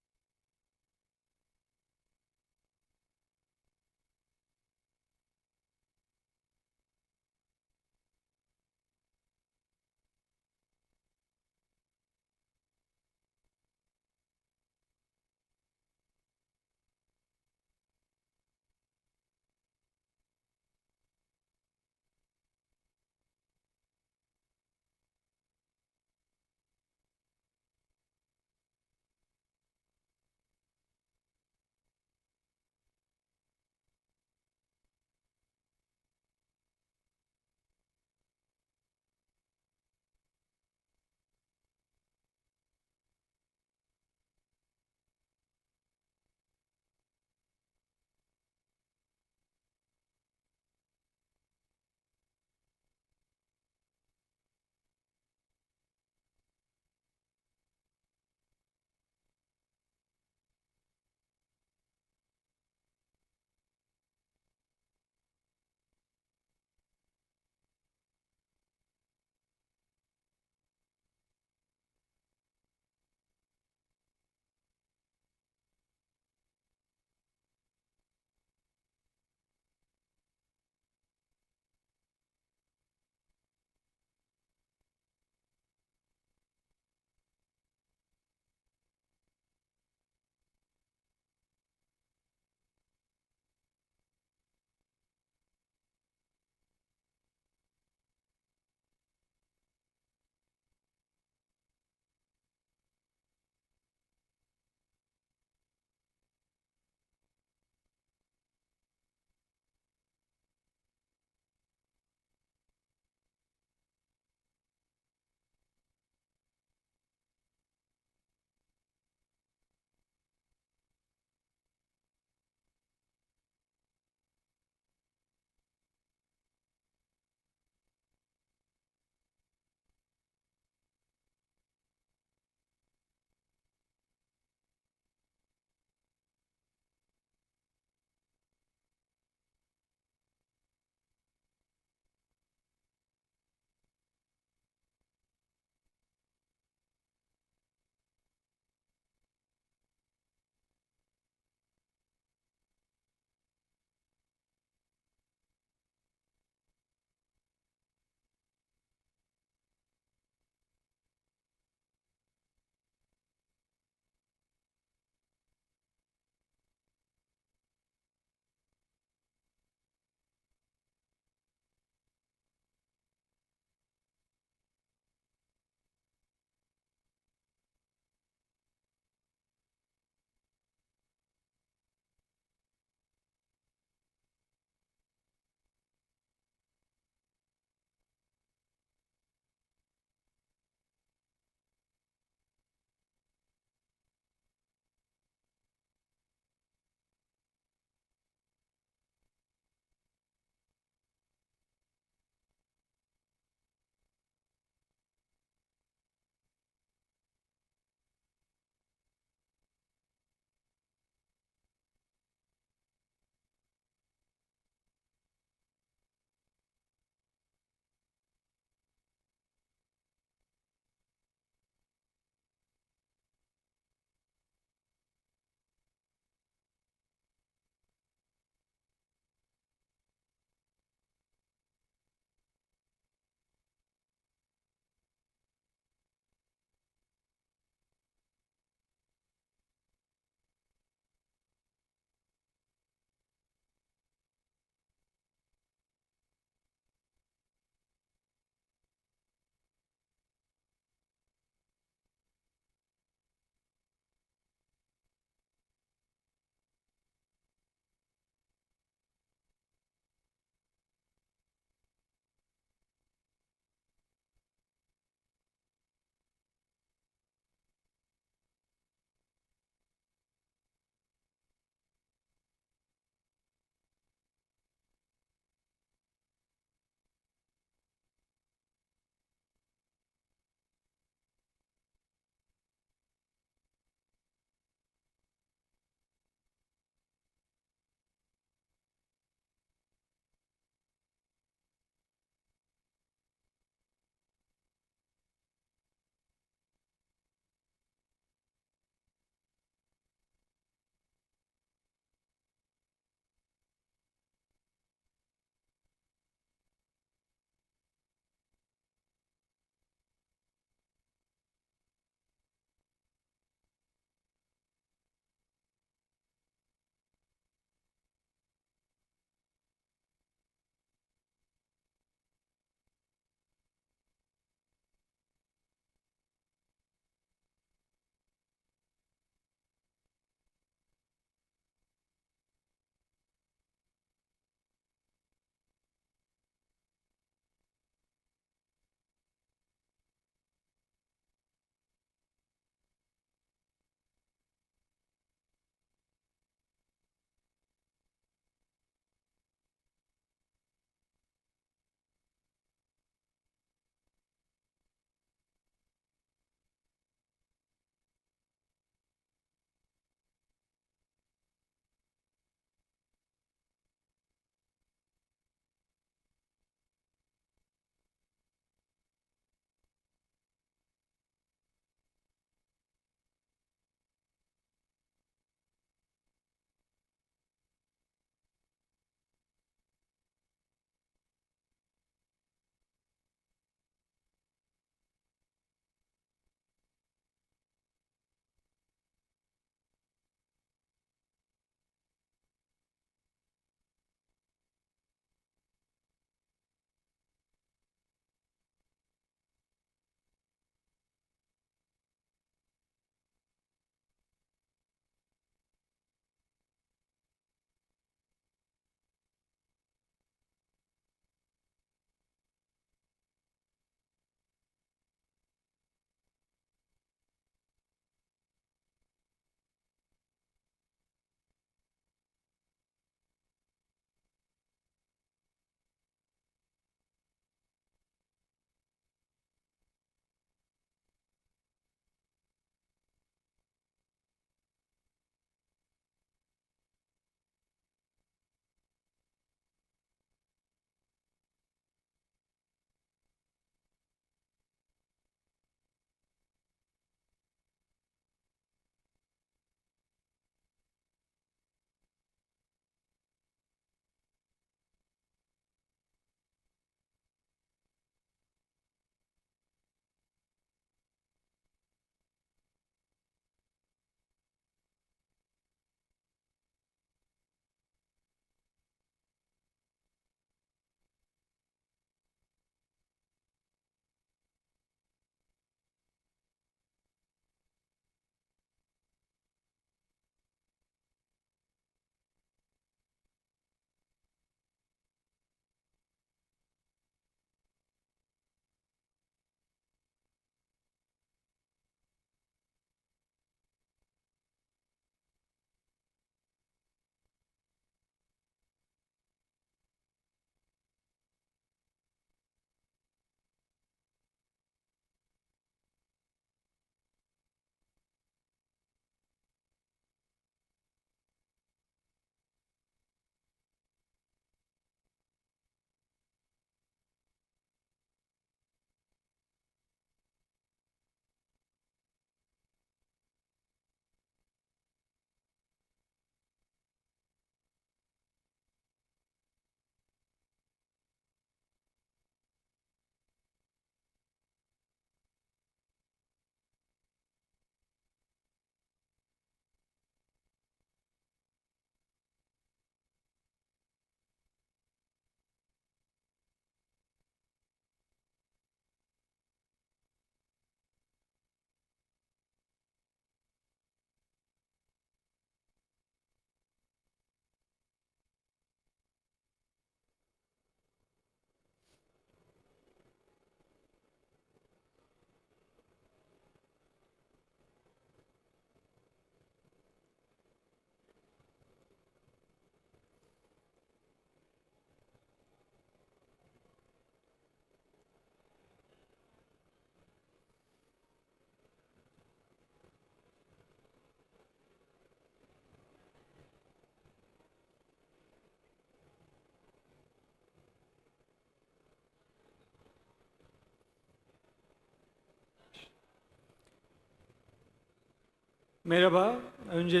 Merhaba. Önce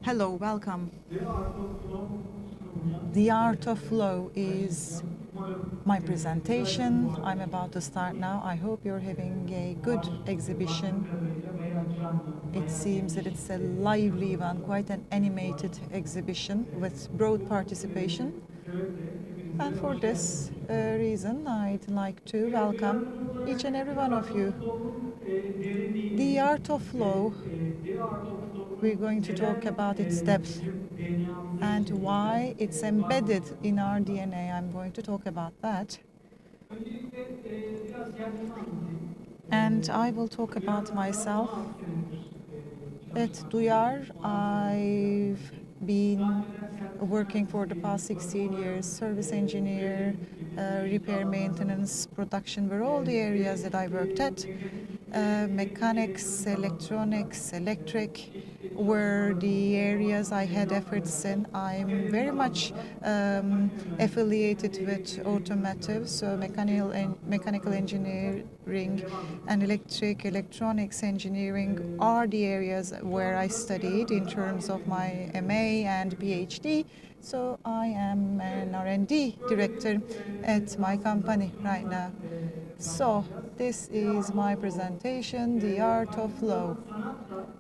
Hello, welcome. The Art of Flow is my presentation. I'm about to start now. I hope you're having a good exhibition. It seems that it's a lively one, quite an animated exhibition with broad participation. And for this reason, I'd like to welcome each and every one of you. The Art of Flow, we're going to talk about its depth and why it's embedded in our DNA. I'm going to talk about that. And I will talk about myself. At Duyar, I've been working for the past 16 years, service engineer, repair, maintenance, production were all the areas that I worked at. Mechanics, electronics, electric were the areas I had efforts in. I'm very much affiliated with automotive, so mechanical engineering and electronics engineering are the areas where I studied in terms of my MA and PhD. So I am an R&D director at my company right now. So this is my presentation, The Art of Flow.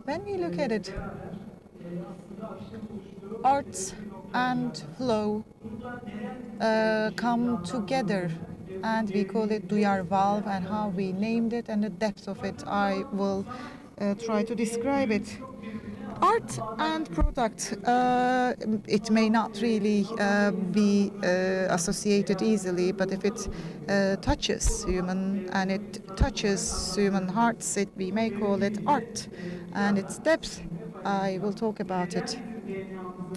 When we look at it, art and flow come together, and we call it Duyar Valve, and how we named it and the depth of it, I will try to describe it. Art and product, it may not really be associated easily, but if it touches human and it touches human hearts, we may call it art. And its depth, I will talk about it.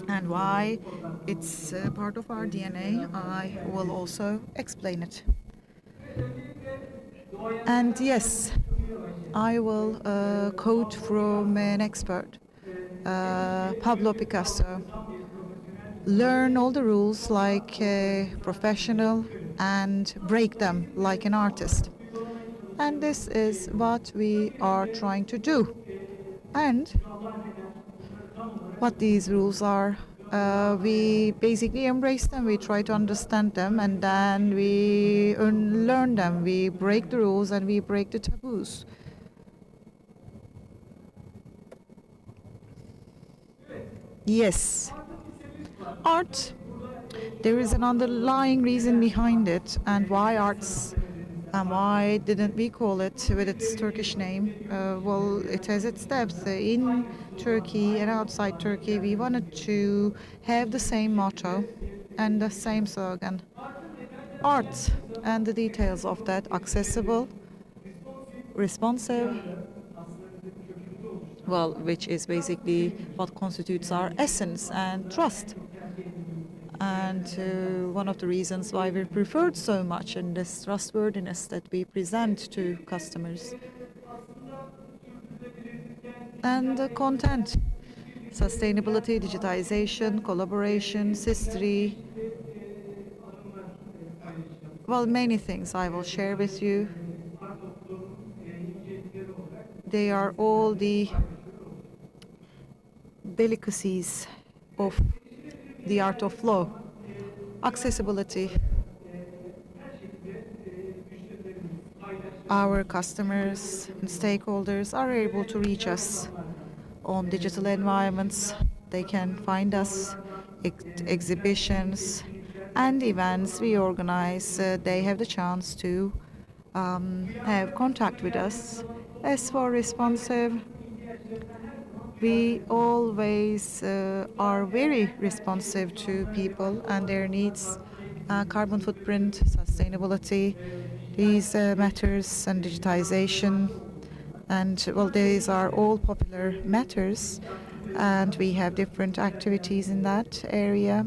And why it's part of our DNA, I will also explain it. And yes, I will quote from an expert. Pablo Picasso. Learn all the rules like a professional and break them like an artist. And this is what we are trying to do. And what these rules are, we basically embrace them, we try to understand them, and then we learn them. We break the rules and we break the taboos. Yes, art, there is an underlying reason behind it, and why arts, and why didn't we call it with its Turkish name? Well, it has its depth. In Turkey and outside Turkey, we wanted to have the same motto and the same slogan. Art and the details of that: accessible, responsive, well, which is basically what constitutes our essence, and trust. And one of the reasons why we're preferred so much in this trustworthiness that we present to customers. And the content, sustainability, digitization, collaborations, history. Well, many things I will share with you. They are all the delicacies of the art of flow. Accessibility. Our customers and stakeholders are able to reach us on digital environments. They can find us exhibitions and events we organize. They have the chance to have contact with us. As for responsive, we always are very responsive to people and their needs. Carbon footprint, sustainability, these matters, and digitization. And well, these are all popular matters, and we have different activities in that area,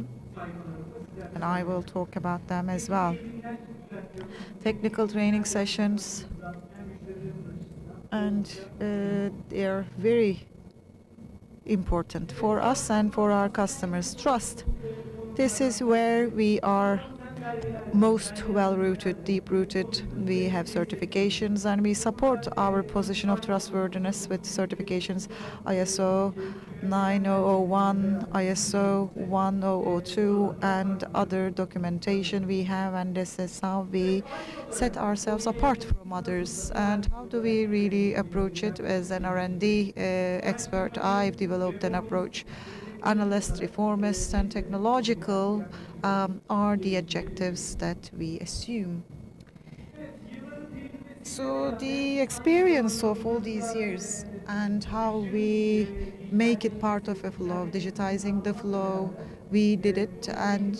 and I will talk about them as well. Technical training sessions, and they are very important for us and for our customers. Trust. This is where we are most well-rooted, deep-rooted. We have certifications, and we support our position of trustworthiness with certifications ISO 9001, ISO 1002, and other documentation we have, and this is how we set ourselves apart from others. And how do we really approach it? As an R&D expert, I've developed an approach. Analyst, reformist, and technological are the adjectives that we assume. So the experience of all these years and how we make it part of a flow, digitizing the flow, we did it, and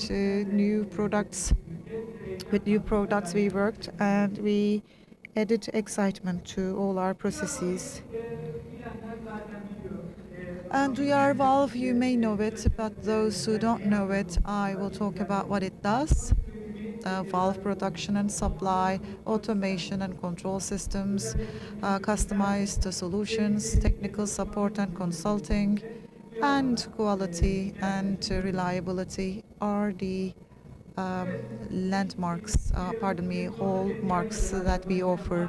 with new products we worked, and we added excitement to all our processes. And we are Valve, you may know it, but those who don't know it, I will talk about what it does. Valve production and supply, automation and control systems, customized solutions, technical support and consulting, and quality and reliability are the hallmarks that we offer.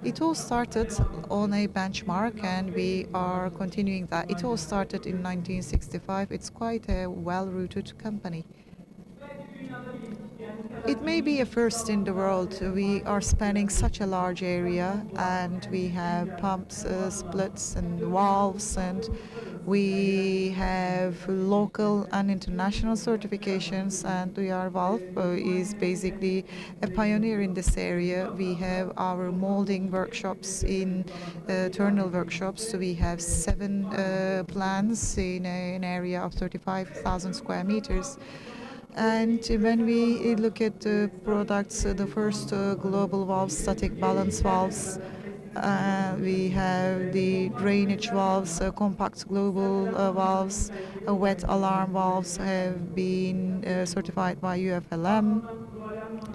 It all started on a benchmark, and we are continuing that. It all started in 1965. It's quite a well-rooted company. It may be a first in the world. We are spanning such a large area, and we have pumps, splits, and valves, and we have local and international certifications, and Valve is basically a pioneer in this area. We have our molding workshops in Ternal workshops. So we have 7 plants in an area of 35,000 square meters. And when we look at the products, the first global valves, static balance valves, we have the drainage valves, compact global valves, wet alarm valves have been certified by UFLM.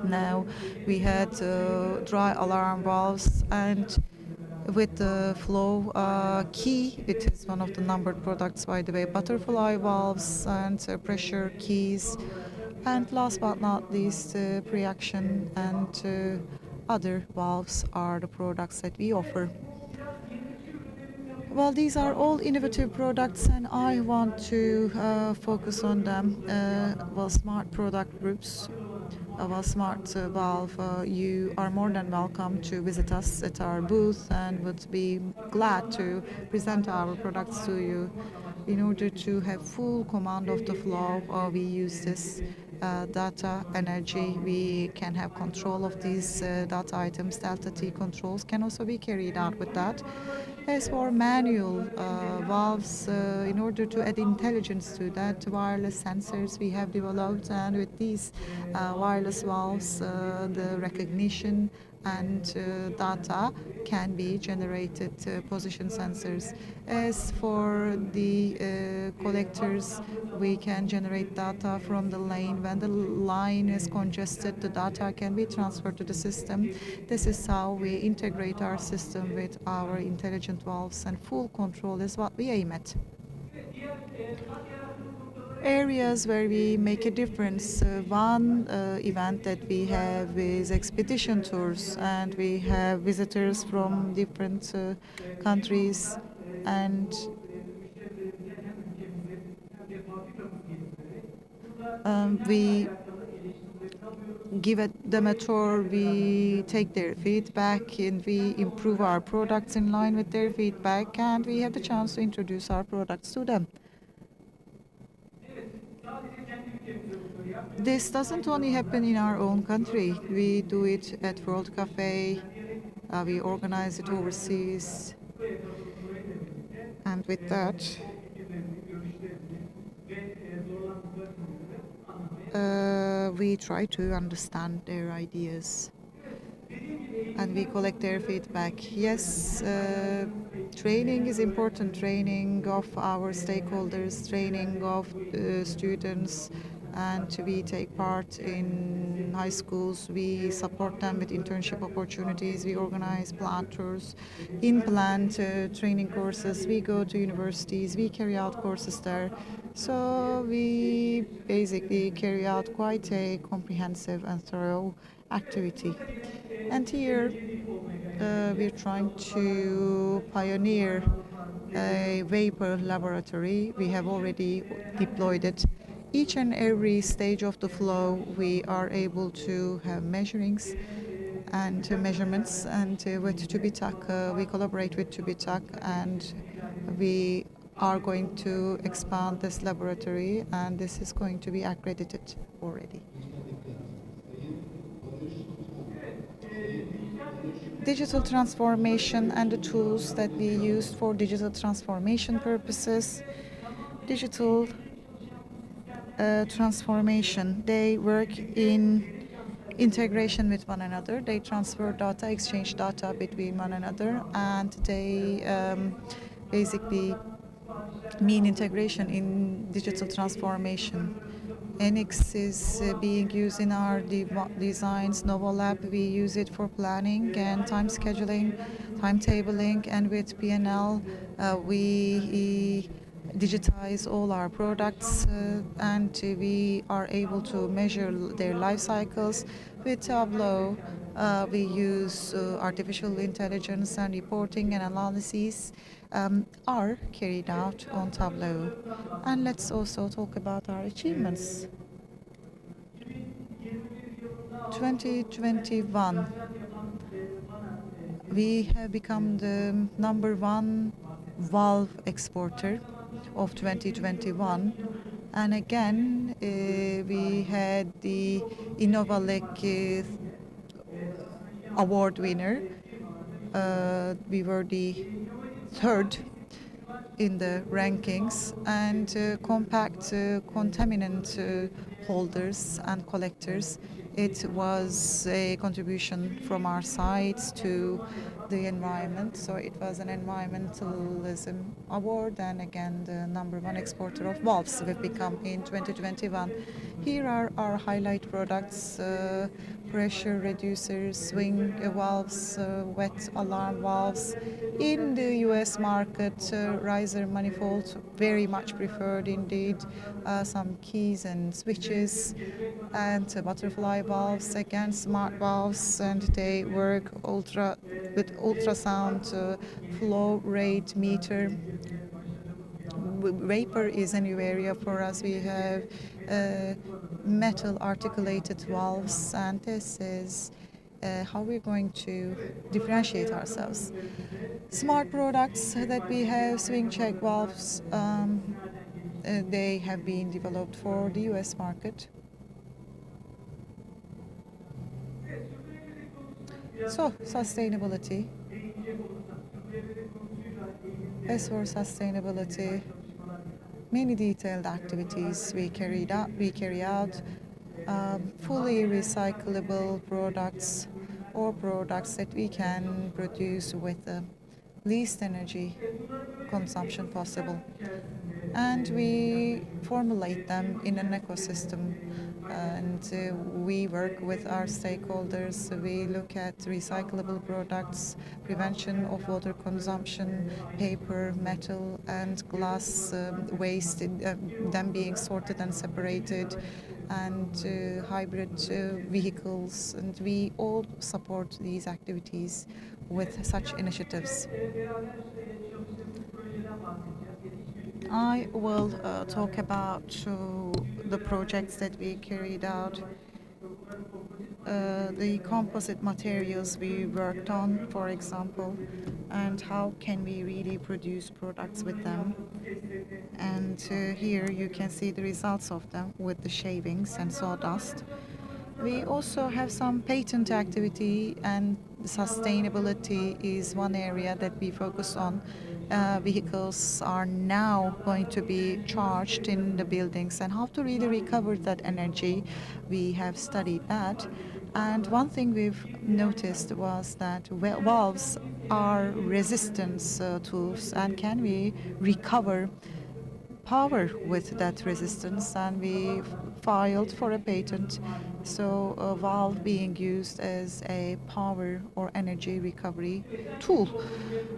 Now we had dry alarm valves, and with the flow key, it is one of the numbered products, by the way, butterfly valves and pressure keys. And last but not least, pre-action and other valves are the products that we offer. Well, these are all innovative products, and I want to focus on them. Smart product groups. Smart Valve, you are more than welcome to visit us at our booth, and would be glad to present our products to you. In order to have full command of the flow, we use this data energy. We can have control of these data items. Delta T controls can also be carried out with that. As for manual valves, in order to add intelligence to that, wireless sensors we have developed, and with these wireless valves, the recognition and data can be generated, position sensors. As for the collectors, we can generate data from the lane. When the line is congested, the data can be transferred to the system. This is how we integrate our system with our intelligent valves, and full control is what we aim at. Areas where we make a difference. One event that we have is expedition tours, and we have visitors from different countries, and we give them a tour, we take their feedback, and we improve our products in line with their feedback, and we have the chance to introduce our products to them. This doesn't only happen in our own country. We do it at World Cafe, we organize it overseas, and with that, we try to understand their ideas, and we collect their feedback. Yes, training is important, training of our stakeholders, training of students, and we take part in high schools. We support them with internship opportunities. We organize plant tours, in-plant training courses. We go to universities. We carry out courses there. So we basically carry out quite a comprehensive and thorough activity. And here we're trying to pioneer a vapor laboratory. We have already deployed it. Each and every stage of the flow, we are able to have measurings and measurements. And with TÜBİTAK, we collaborate with TÜBİTAK, and we are going to expand this laboratory, and this is going to be accredited already. Digital transformation and the tools that we use for digital transformation purposes. Digital transformation, they work in integration with one another. They transfer data, exchange data between one another, and they basically mean integration in digital transformation. NX is being used in our designs. NovoLab, we use it for planning and time scheduling, timetabling, and with PNL, we digitize all our products and we are able to measure their life cycles. With Tableau, we use artificial intelligence, and reporting and analyses are carried out on Tableau. And let's also talk about our achievements. 2021, we have become the #1 valve exporter of 2021. And again, we had the Innovalec award winner. We were the third in the rankings, and compact contaminant holders and collectors. It was a contribution from our sides to the environment, so it was an environmentalism award, and again the #1 exporter of valves we've become in 2021. Here are our highlight products: pressure reducers, swing valves, wet alarm valves. In the US market, riser manifold, very much preferred indeed. Some keys and switches, and butterfly valves, again smart valves, and they work with ultrasound flow rate meter. Vapor is a new area for us. We have metal articulated valves, and this is how we're going to differentiate ourselves. Smart products that we have, swing check valves, they have been developed for the US market. So, sustainability. As for sustainability, many detailed activities we carry out, fully recyclable products, or products that we can produce with the least energy consumption possible. And we formulate them in an ecosystem, and we work with our stakeholders. We look at recyclable products, prevention of water consumption, paper, metal, and glass waste, them being sorted and separated, and hybrid vehicles, and we all support these activities with such initiatives. I will talk about the projects that we carried out, the composite materials we worked on, for example, and how can we really produce products with them. And here you can see the results of them with the shavings and sawdust. We also have some patent activity, and sustainability is one area that we focus on. Vehicles are now going to be charged in the buildings, and how to really recover that energy. We have studied that. And one thing we've noticed was that valves are resistance tools, and can we recover power with that resistance, and we filed for a patent. So a valve being used as a power or energy recovery tool,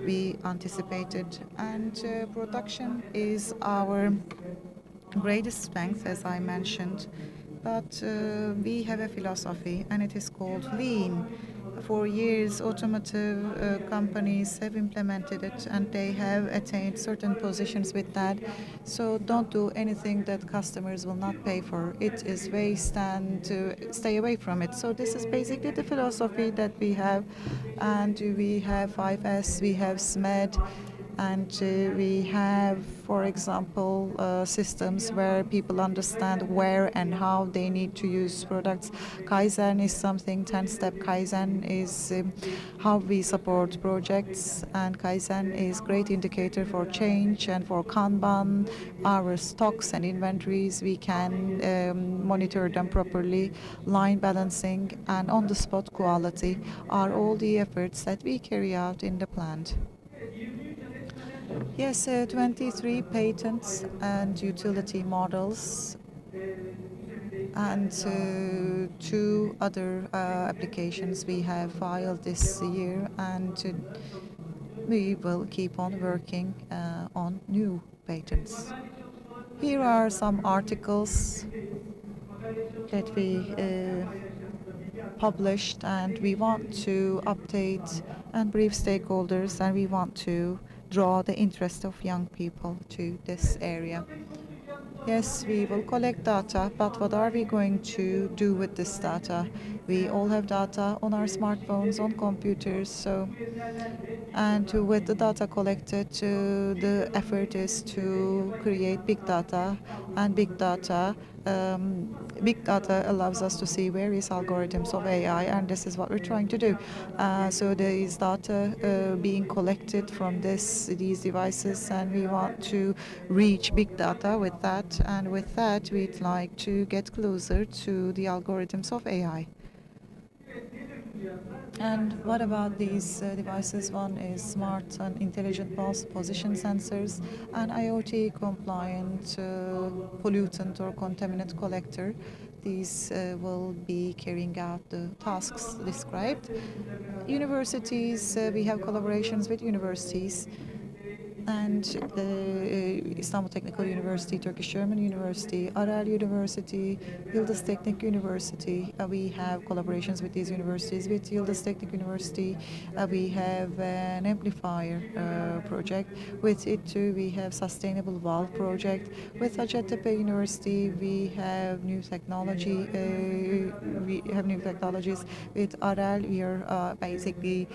we anticipated. And production is our greatest strength, as I mentioned. But we have a philosophy, and it is called lean. For years, automotive companies have implemented it, and they have attained certain positions with that. So don't do anything that customers will not pay for. It is waste, and stay away from it. So this is basically the philosophy that we have, and we have 5S, we have SMED, and we have, for example, systems where people understand where and how they need to use products. Kaizen is something, 10-step Kaizen is how we support projects, and Kaizen is great indicator for change and for Kanban, our stocks and inventories. We can monitor them properly. Line balancing and on-the-spot quality are all the efforts that we carry out in the plant. Yes, 23 patents and utility models, and two other applications we have filed this year, and we will keep on working on new patents. Here are some articles that we published, and we want to update and brief stakeholders, and we want to draw the interest of young people to this area. Yes, we will collect data, but what are we going to do with this data? We all have data on our smartphones, on computers, and with the data collected, the effort is to create big data, and big data allows us to see various algorithms of AI, and this is what we're trying to do. So there is data being collected from these devices, and we want to reach big data with that, and with that we'd like to get closer to the algorithms of AI. And what about these devices? One is smart and intelligent pulse position sensors, and IoT compliant pollutant or contaminant collector. These will be carrying out the tasks described. Universities, we have collaborations with universities, and Istanbul Technical University, Turkish German University, Aral University, Yıldız Teknik University. We have collaborations with these universities. With Yıldız Teknik University, we have an amplifier project. With it too, we have sustainable valve project. With Hacettepe University, we have new technology. We have new technologies. With Aral, we are basically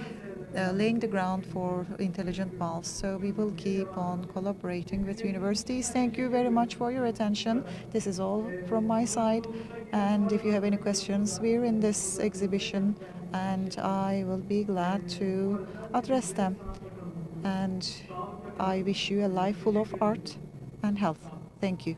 laying the ground for intelligent valves. So we will keep on collaborating with universities. Thank you very much for your attention. This is all from my side. And if you have any questions, we're in this exhibition, and I will be glad to address them. And I wish you a life full of art and health. Thank you.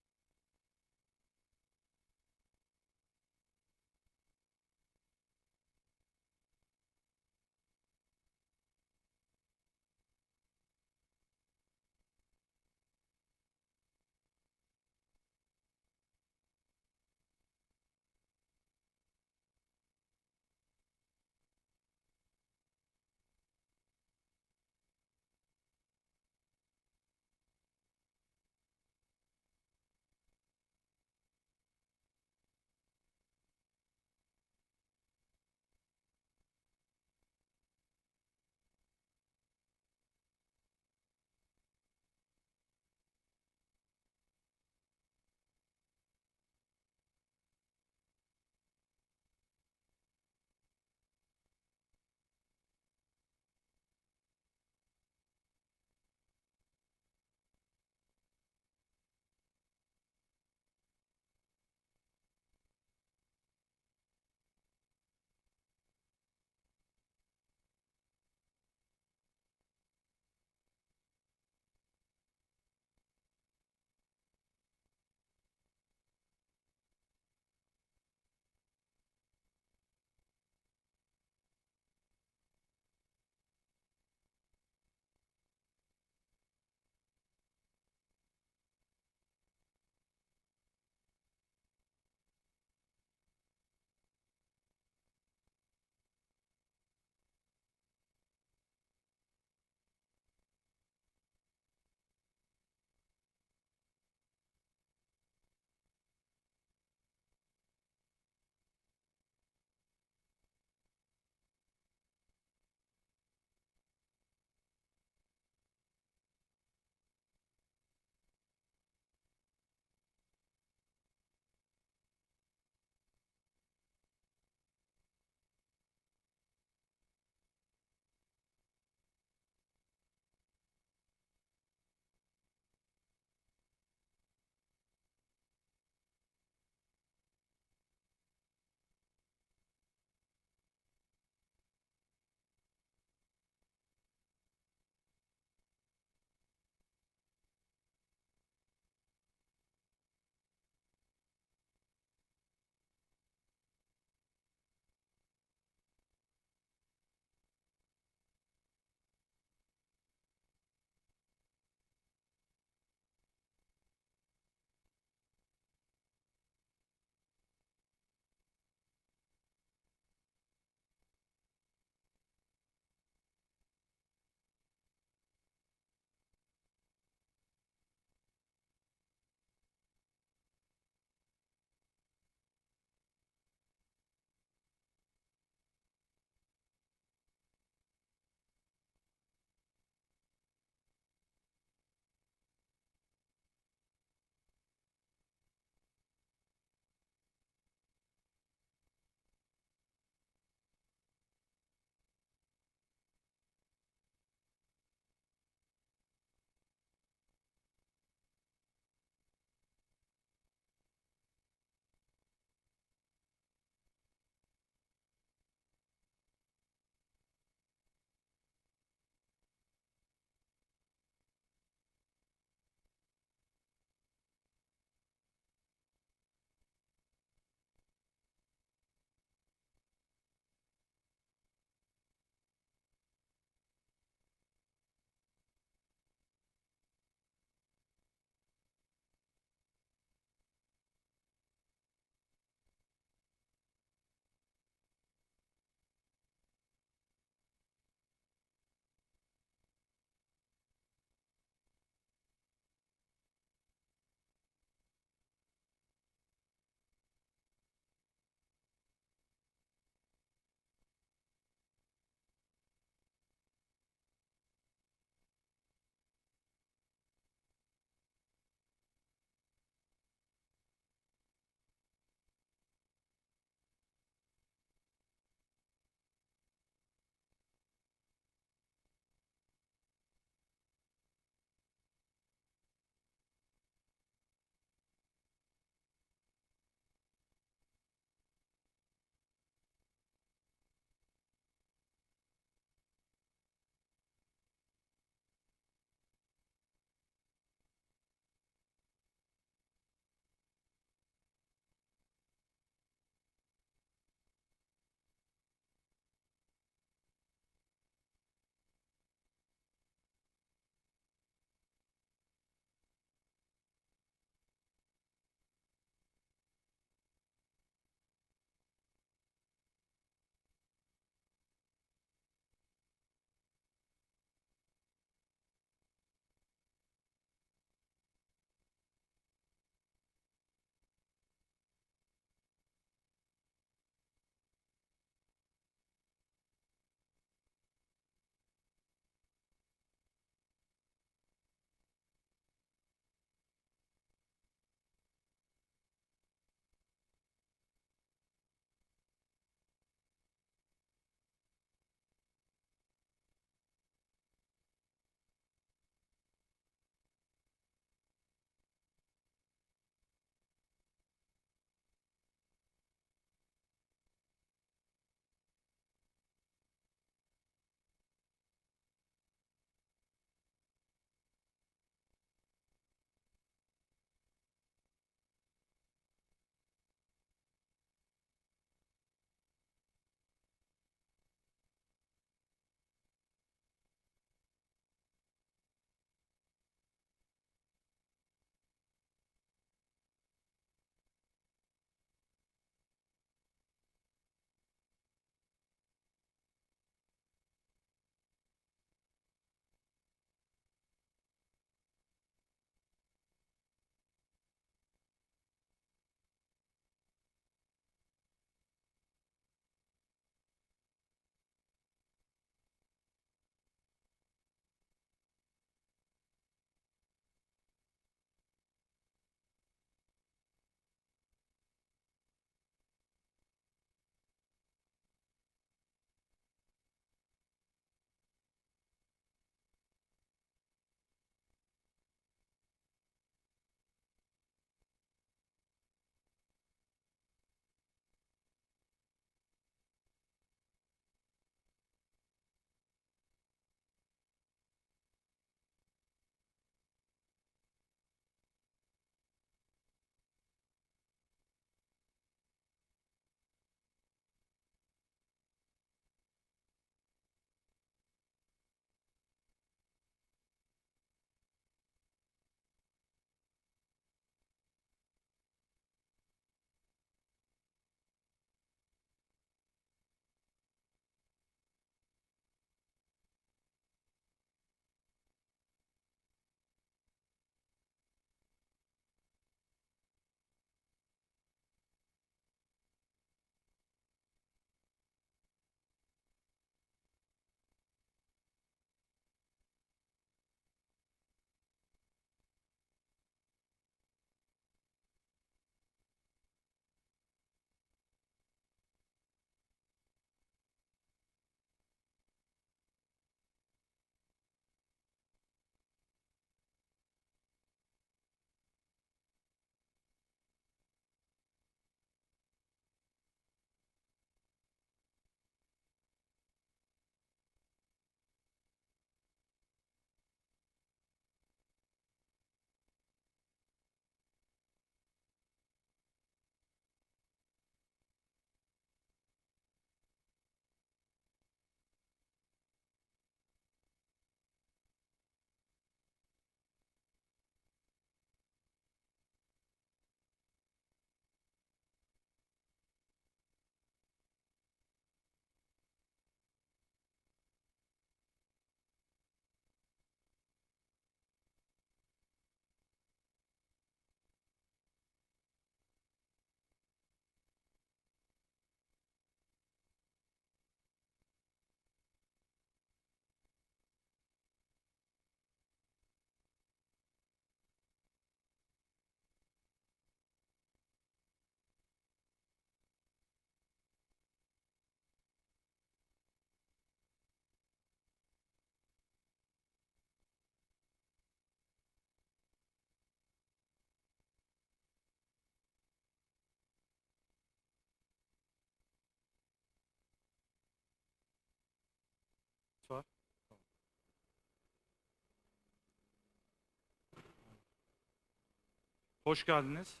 Hoş geldiniz.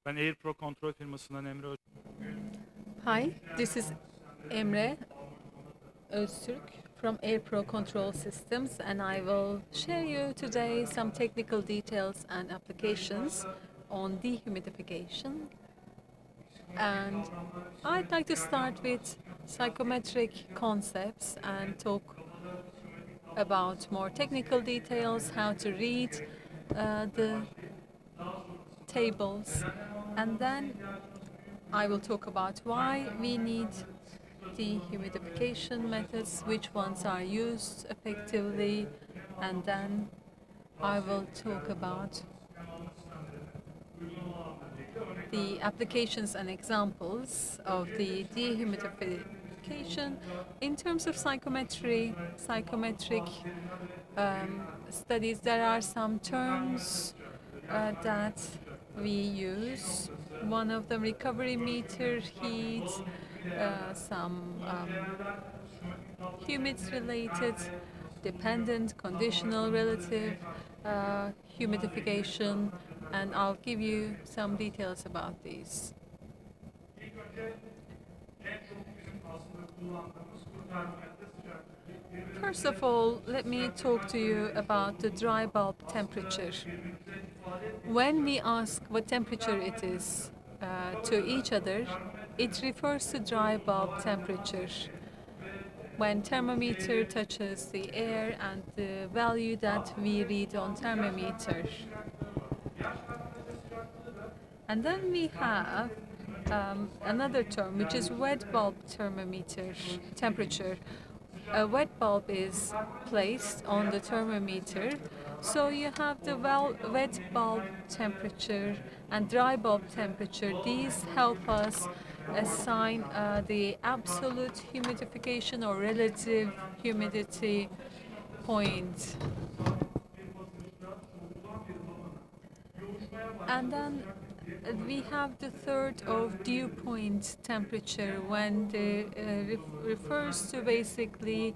Ben AirPro kontrol firmasından Emre Hi, this is Emre Öztürk from AirPro Control Systems, and I will share you today some technical details and applications on dehumidification. And I'd like to start with psychometric concepts and talk about more technical details, how to read the tables, and then I will talk about why we need dehumidification methods, which ones are used effectively, and then I will talk about the applications and examples of the dehumidification. In terms of psychometric studies, there are some terms that we use. One of them, recovery meter, heat, some humid-related, dependent, conditional, relative, humidification, and I'll give you some details about these. First of all, let me talk to you about the dry bulb temperature. When we ask what temperature it is to each other, it refers to dry bulb temperature. When thermometer touches the air and the value that we read on thermometer. And then we have another term, which is wet bulb thermometer temperature. A wet bulb is placed on the thermometer, so you have the wet bulb temperature and dry bulb temperature. These help us assign the absolute humidification or relative humidity point. And then we have the third of dew point temperature, when the refers to basically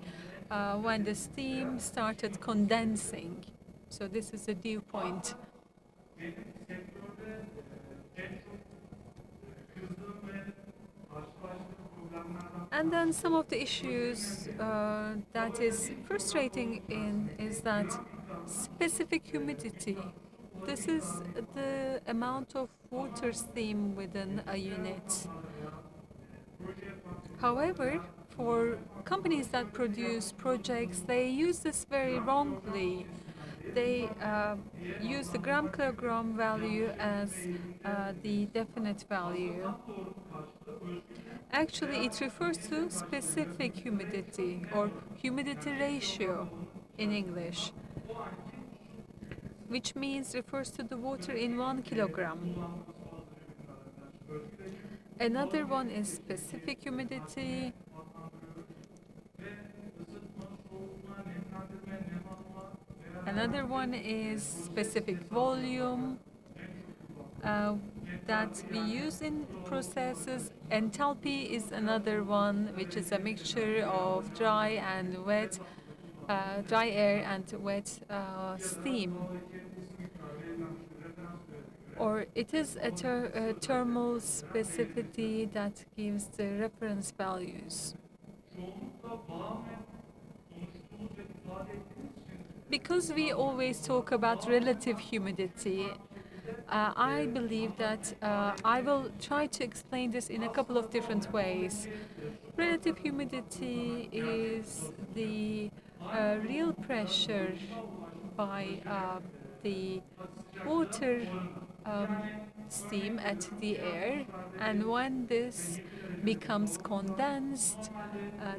when the steam started condensing. So this is the dew point. And then some of the issues that is frustrating is that specific humidity. This is the amount of water steam within a unit. However, for companies that produce projects, they use this very wrongly. They use the gram-kilogram value as the definite value. Actually, it refers to specific humidity or humidity ratio in English, which means refers to the water in 1 kilogram. Another one is specific humidity. Another one is specific volume that we use in processes. Enthalpy is another one, which is a mixture of dry and wet, dry air and wet steam. Or it is a thermal specificity that gives the reference values. Because we always talk about relative humidity, I believe that I will try to explain this in a couple of different ways. Relative humidity is the real pressure by the water steam at the air, and when this becomes condensed,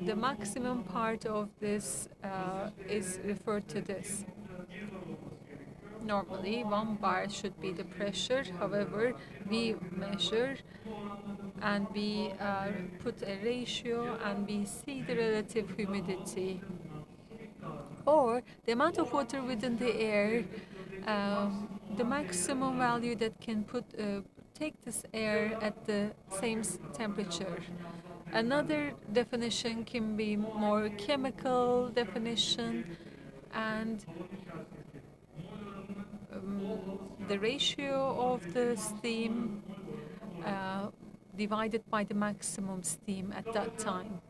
the maximum part of this is referred to this. Normally, 1 bar should be the pressure. However, we measure and we put a ratio and we see the relative humidity, or the amount of water within the air, the maximum value that can take this air at the same temperature. Another definition can be more chemical definition, and the ratio of the steam divided by the maximum steam at that time.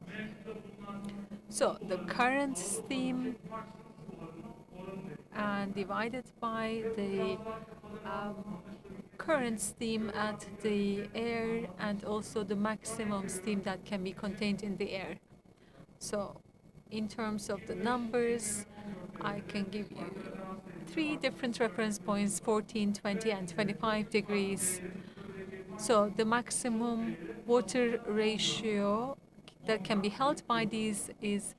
So the current steam and divided by the current steam at the air and also the maximum steam that can be contained in the air. So in terms of the numbers, I can give you 3 different reference points, 14, 20, and 25 degrees. So the maximum water ratio that can be held by these is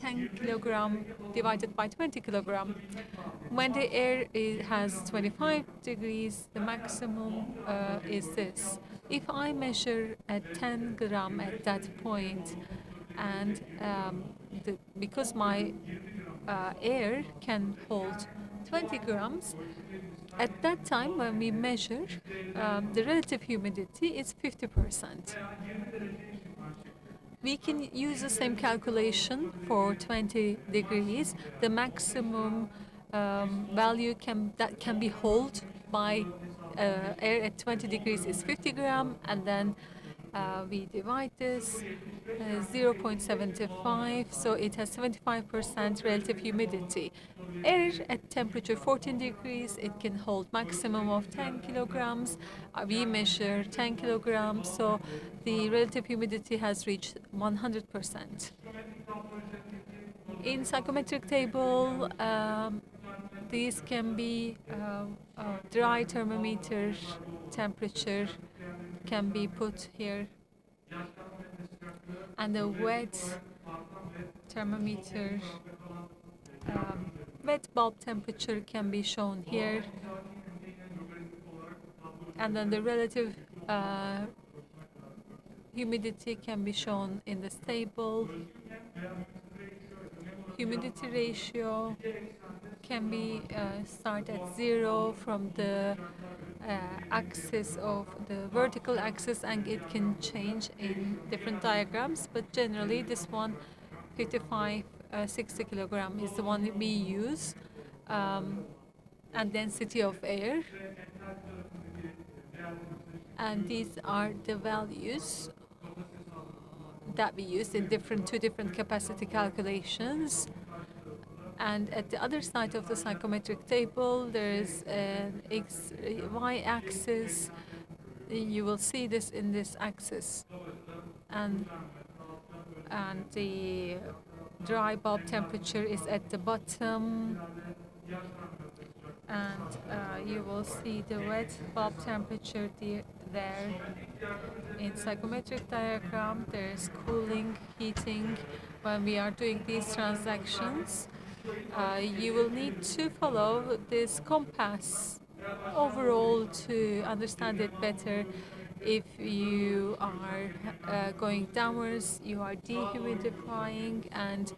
10 kilogram divided by 20 kilogram. When the air has 25 degrees, the maximum is this. If I measure at 10 gram at that point, and because my air can hold 20 grams, at that time when we measure, the relative humidity is 50%. We can use the same calculation for 20 degrees. The maximum value that can be held by air at 20 degrees is 50 gram, and then we divide this 0.75, so it has 75% relative humidity. Air at temperature 14 degrees, it can hold maximum of 10 kilograms. We measure 10 kilograms, so the relative humidity has reached 100%. In psychometric table, these can be dry thermometer temperature can be put here, and the wet thermometer, wet bulb temperature can be shown here, and then the relative humidity can be shown in this table. Humidity ratio can be start at 0 from the axis of the vertical axis, and it can change in different diagrams, but generally this one 55 60 kilogram is the one we use, and density of air, and these are the values that we use in two different capacity calculations. And at the other side of the psychometric table, there is an y-axis. You will see this in this axis. And the dry bulb temperature is at the bottom. And you will see the wet bulb temperature there. In psychometric diagram, there is cooling, heating. When we are doing these transactions, you will need to follow this compass overall to understand it better. If you are going downwards, you are dehumidifying, and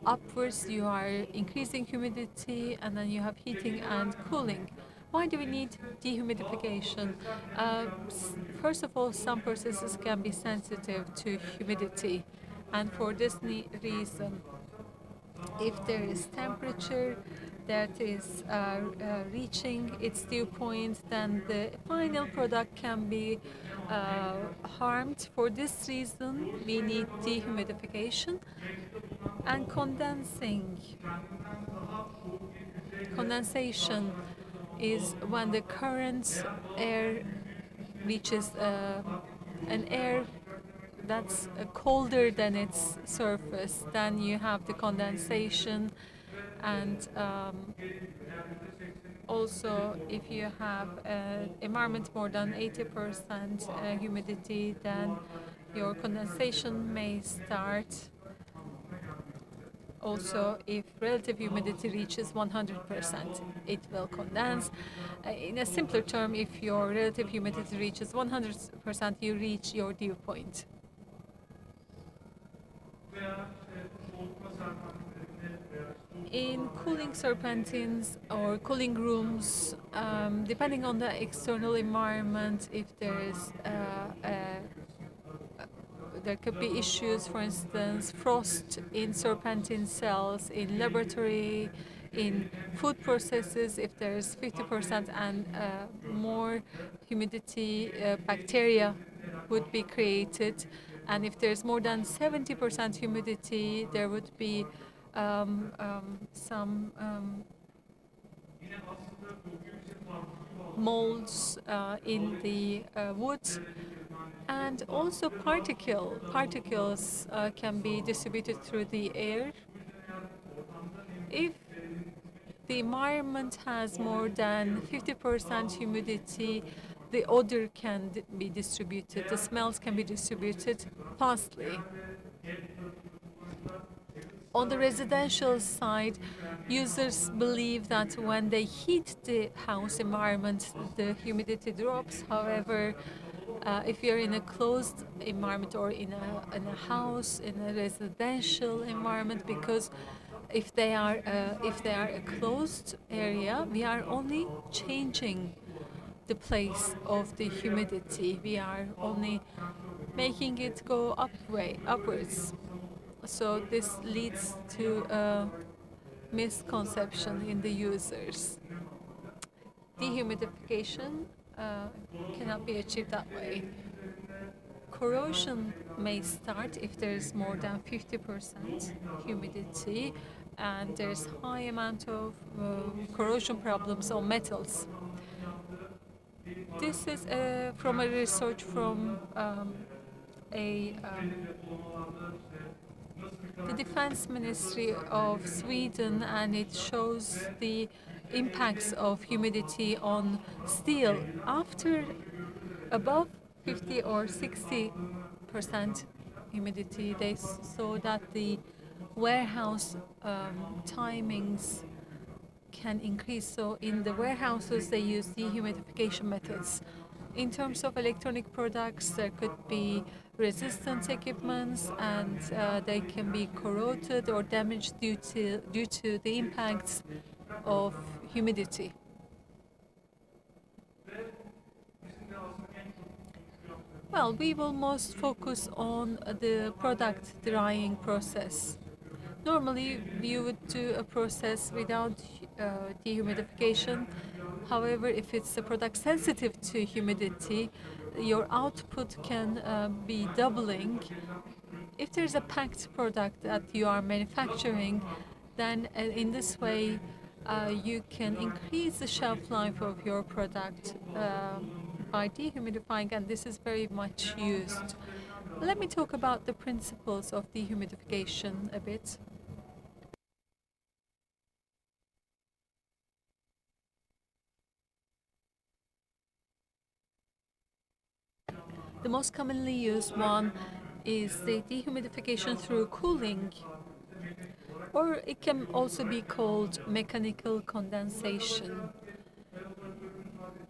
upwards you are increasing humidity, and then you have heating and cooling. Why do we need dehumidification? First of all, some processes can be sensitive to humidity, and for this reason, if there is temperature that is reaching its dew point, then the final product can be harmed. For this reason, we need dehumidification. And condensation is when the current air reaches an air that's colder than its surface. Then you have the condensation, and also if you have environment more than 80% humidity, then your condensation may start. Also, if relative humidity reaches 100%, it will condense. In a simpler term, if your relative humidity reaches 100%, you reach your dew point. In cooling serpentines or cooling rooms, depending on the external environment, if there is there could be issues, for instance, frost in serpentine cells, in laboratory in food processes, if there's 50% and more humidity, bacteria would be created. And if there's more than 70% humidity, there would be some molds in the wood, and also particles can be distributed through the air. If the environment has more than 50% humidity, the odor can be distributed, the smells can be distributed fastly. On the residential side, users believe that when they heat the house environment, the humidity drops. However, if you're in a closed environment or in a house, in a residential environment, because if they are a closed area, we are only changing the place of the humidity. We are only making it go upwards. So this leads to a misconception in the users. Dehumidification cannot be achieved that way. Corrosion may start if there's more than 50% humidity and there's high amount of corrosion problems on metals. This is from a research from the Defense Ministry of Sweden, and it shows the impacts of humidity on steel. After above 50 or 60% humidity, they saw that the warehouse timings can increase. So in the warehouses, they use dehumidification methods. In terms of electronic products, there could be resistant equipments, and they can be corroded or damaged due to the impacts of humidity. Well, we will most focus on the product drying process. Normally, you would do a process without dehumidification. However, if it's a product sensitive to humidity, your output can be doubling. If there's a packed product that you are manufacturing, then in this way, you can increase the shelf life of your product by dehumidifying, and this is very much used. Let me talk about the principles of dehumidification a bit. The most commonly used one is the dehumidification through cooling, or it can also be called mechanical condensation.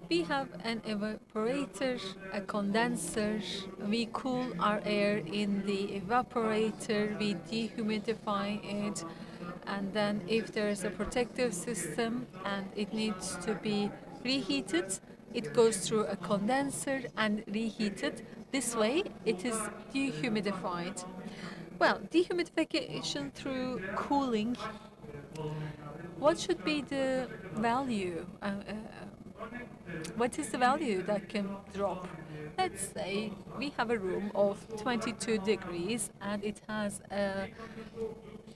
We have an evaporator, a condenser. We cool our air in the evaporator, we dehumidify it, and then if there is a protective system and it needs to be reheated, it goes through a condenser and reheated. This way, it is dehumidified. Well, dehumidification through cooling. What should be the value? What is the value that can drop? Let's say we have a room of 22 degrees and it has a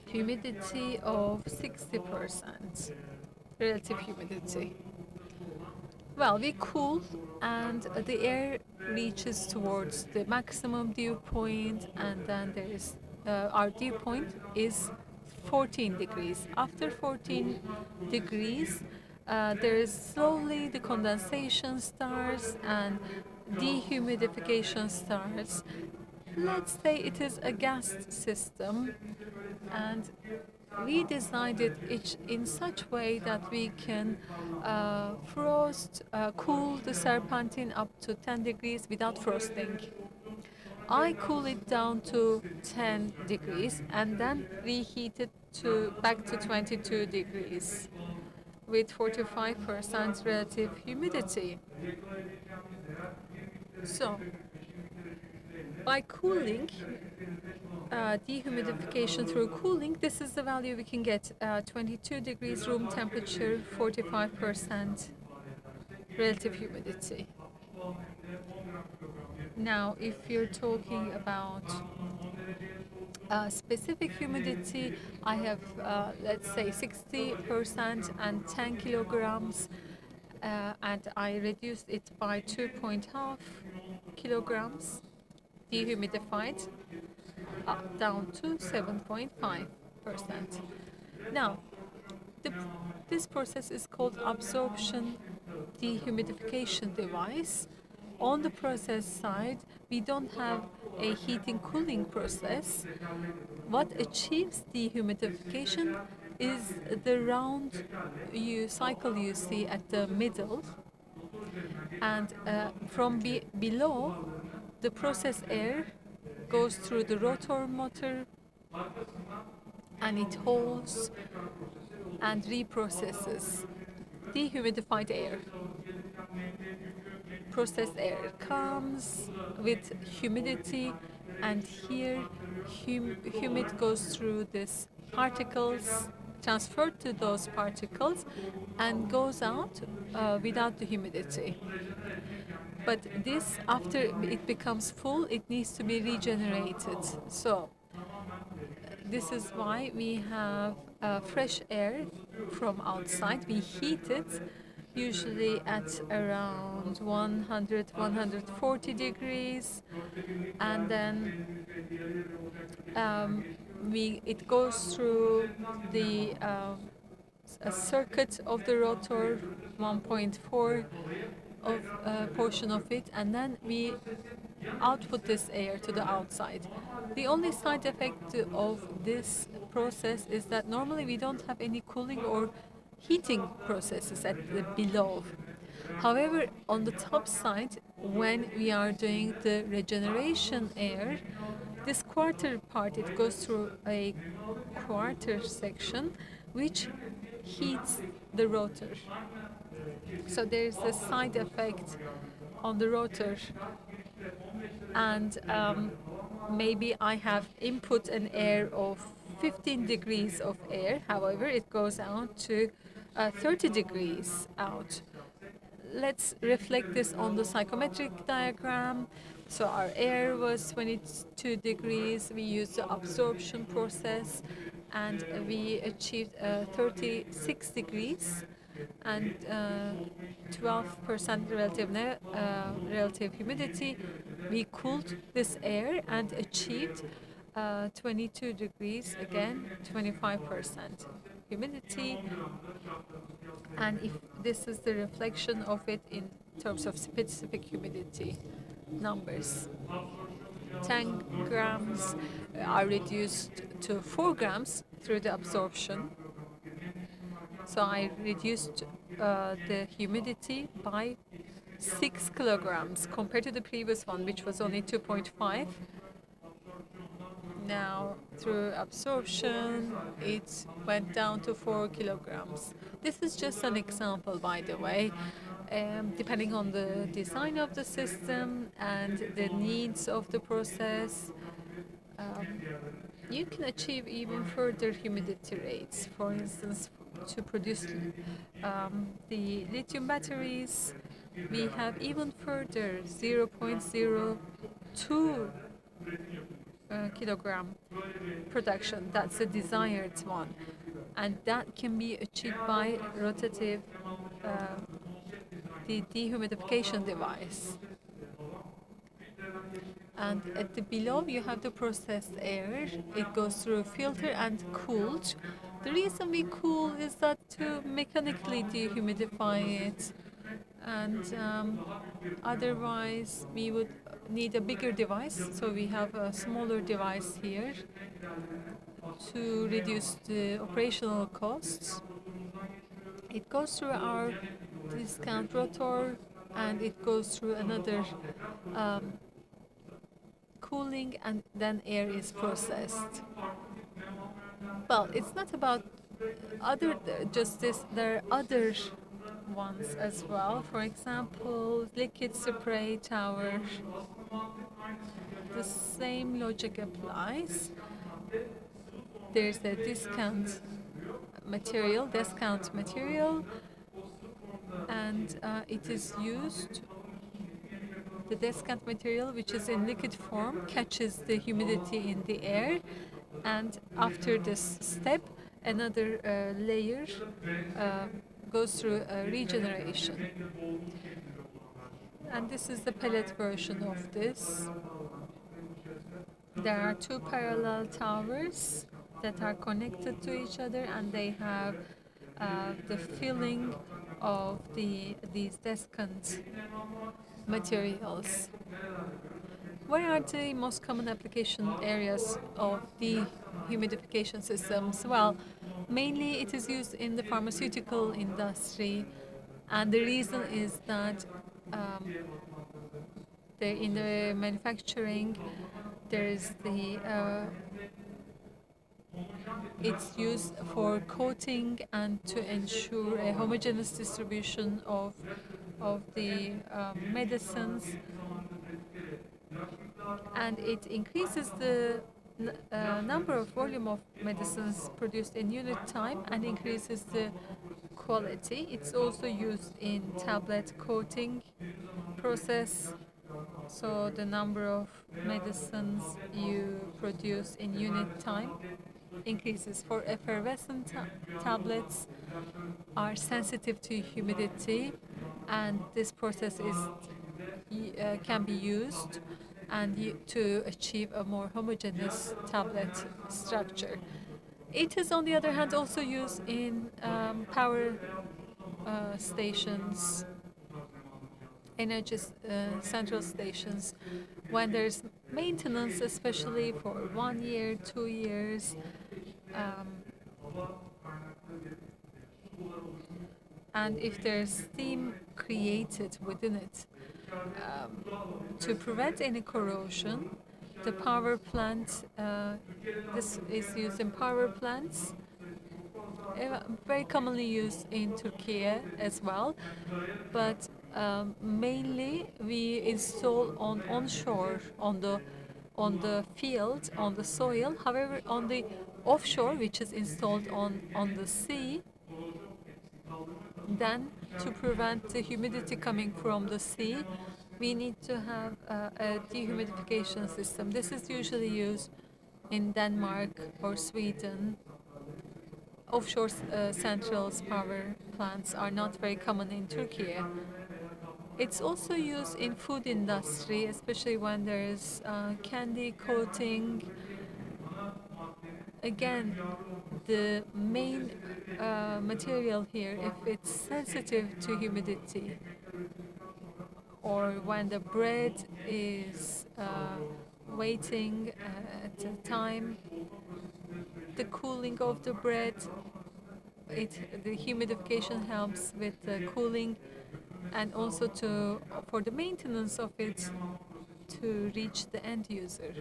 humidity of 60%, relative humidity. Well, we cool and the air reaches towards the maximum dew point, and then there is our dew point is 14 degrees. After 14 degrees, there is slowly the condensation starts and dehumidification starts. Let's say it is a gas system, and we designed it in such way that we can cool the serpentine up to 10 degrees without frosting. I cool it down to 10 degrees and then reheat it back to 22 degrees with 45% relative humidity. So, by cooling, dehumidification through cooling, this is the value we can get. 22 degrees room temperature, 45% relative humidity. Now, if you're talking about specific humidity, I have, let's say, 60% and 10 kilograms, and I reduced it by 2.5 kilograms dehumidified, down to 7.5%. Now, this process is called absorption dehumidification device. On the process side, we don't have a heating cooling process. What achieves dehumidification is the round cycle you see at the middle, and from below, the process air goes through the rotor motor and it holds and reprocesses dehumidified air. Processed air comes with humidity, and here humid goes through these particles, transferred to those particles, and goes out without the humidity. But this, after it becomes full, it needs to be regenerated. So this is why we have fresh air from outside. We heat it usually at around 100, 140 degrees, and then it goes through the a circuit of the rotor, 1.4 of portion of it, and then we output this air to the outside. The only side effect of this process is that normally we don't have any cooling or heating processes at the below. However, on the top side, when we are doing the regeneration air, this quarter part, it goes through a quarter section which heats the rotor. So there is a side effect on the rotor, and maybe I have input an air of 15 degrees of air, however it goes out to 30 degrees out. Let's reflect this on the psychometric diagram. So our air was 22 degrees, we used the absorption process, and we achieved 36 degrees and 12% relative humidity. We cooled this air and achieved 22 degrees, again 25% humidity. And if this is the reflection of it in terms of specific humidity numbers, 10 grams are reduced to 4 grams through the absorption. So I reduced the humidity by 6 kilograms compared to the previous one, which was only 2.5. Now, through absorption, it went down to 4 kilograms. This is just an example, by the way. Depending on the design of the system and the needs of the process, you can achieve even further humidity rates. For instance, to produce the lithium batteries, we have even further 0.02 kilogram production. That's the desired one, and that can be achieved by rotative the dehumidification device. And at the below you have the processed air. It goes through a filter and cooled. The reason we cool is that to mechanically dehumidify it, and otherwise we would need a bigger device, so we have a smaller device here to reduce the operational costs. It goes through our discount rotor, and it goes through another cooling, and then air is processed. Well, it's not about just this, there are other ones as well. For example, liquid spray tower. the same logic applies. There's a discount material, and it is used. The descant material, which is in liquid form, catches the humidity in the air, and after this step, another layer goes through regeneration. And this is the pellet version of this. There are two parallel towers that are connected to each other, and they have the filling of these descant materials. What are the most common application areas of dehumidification systems? Well, mainly it is used in the pharmaceutical industry, and the reason is that in the manufacturing, there is it's used for coating and to ensure a homogeneous distribution of the medicines, and it increases the number of volume of medicines produced in unit time and increases the quality. It's also used in tablet coating process, so the number of medicines you produce in unit time increases. For effervescent tablets are sensitive to humidity, and this process can be used to achieve a more homogeneous tablet structure. It is, on the other hand, also used in power stations, energy central stations, when there's maintenance, especially for 1 year, 2 years. And if there's steam created within it, to prevent any corrosion, the power plant, this is used in power plants, very commonly used in Turkey as well, but mainly we install onshore, on the field, on the soil. However, on the offshore, which is installed on the sea, then to prevent the humidity coming from the sea, we need to have a dehumidification system. This is usually used in Denmark or Sweden. Offshore central power plants are not very common in Turkey. It's also used in food industry, especially when there's candy coating. Again, the main material here, if it's sensitive to humidity, or when the bread is waiting at a time, the cooling of the bread, the humidification helps with the cooling, and also for the maintenance of it to reach the end user.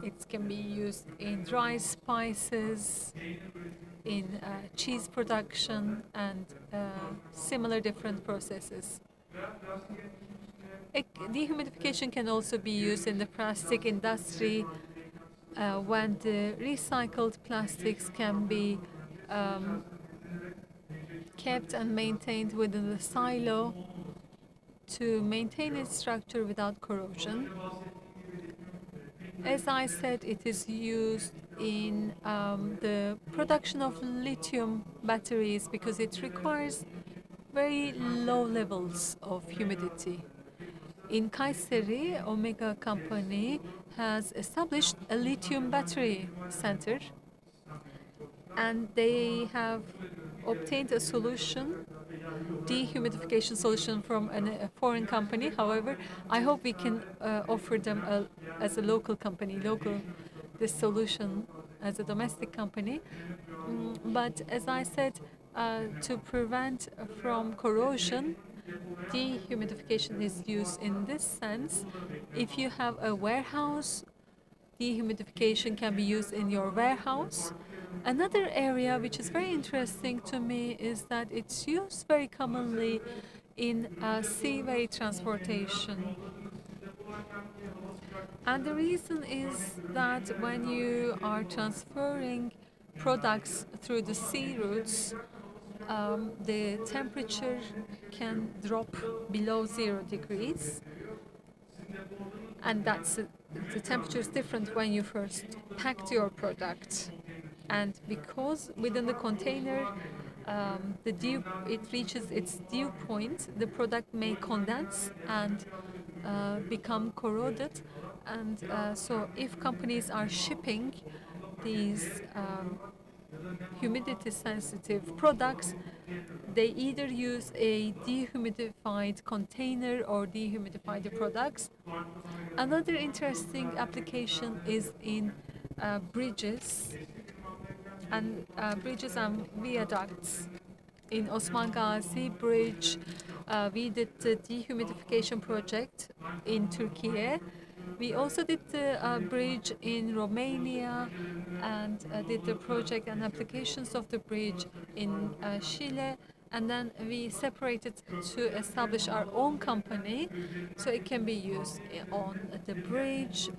It can be used in dry spices, in cheese production, and similar different processes. Dehumidification can also be used in the plastic industry, when the recycled plastics can be kept and maintained within the silo to maintain its structure without corrosion. As I said, it is used in the production of lithium batteries because it requires very low levels of humidity. In Kayseri, Omega company has established a lithium battery center, and they have obtained a solution, dehumidification solution, from a foreign company. However, I hope we can offer them as a local company, this solution as a domestic company. But as I said, to prevent from corrosion, dehumidification is used in this sense. If you have a warehouse, dehumidification can be used in your warehouse. Another area which is very interesting to me is that it's used very commonly in seaway transportation. And the reason is that when you are transferring products through the sea routes, the temperature can drop below 0 degrees, and the temperature is different when you first packed your product. And because within the container, it reaches its dew point, the product may condense and become corroded. And so if companies are shipping these humidity sensitive products, they either use a dehumidified container or dehumidify the products. Another interesting application is in bridges and viaducts. In Osman Gazi Bridge, we did the dehumidification project in Turkey. We also did the bridge in Romania and did the project and applications of the bridge in Chile. And then we separated to establish our own company so it can be used on the bridge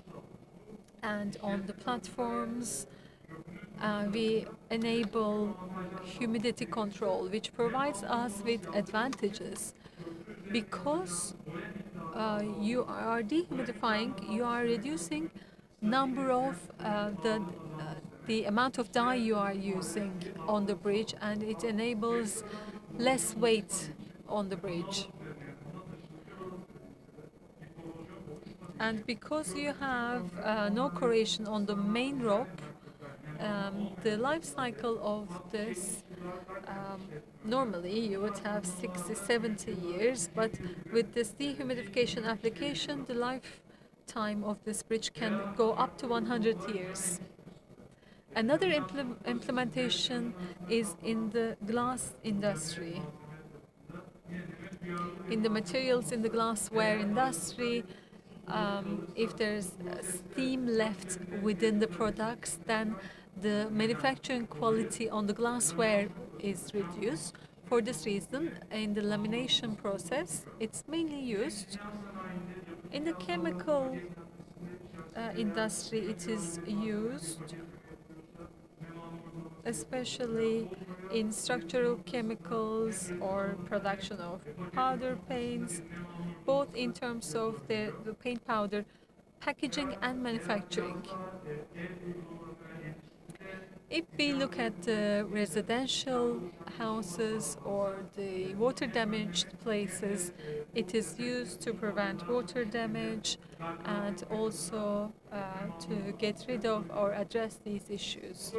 and on the platforms. We enable humidity control, which provides us with advantages because you are dehumidifying, you are reducing number of the amount of dye you are using on the bridge, and it enables less weight on the bridge. And because you have no corrosion on the main rope, the life cycle of this, normally you would have 60, 70 years, but with this dehumidification application, the lifetime of this bridge can go up to 100 years. Another implementation is in the glass industry. In the materials in the glassware industry, if there's steam left within the products, then the manufacturing quality on the glassware is reduced. For this reason, in the lamination process, it's mainly used. In the chemical industry, it is used especially in structural chemicals or production of powder paints, both in terms of the paint powder packaging and manufacturing. If we look at the residential houses or the water damaged places, it is used to prevent water damage and also to get rid of or address these issues.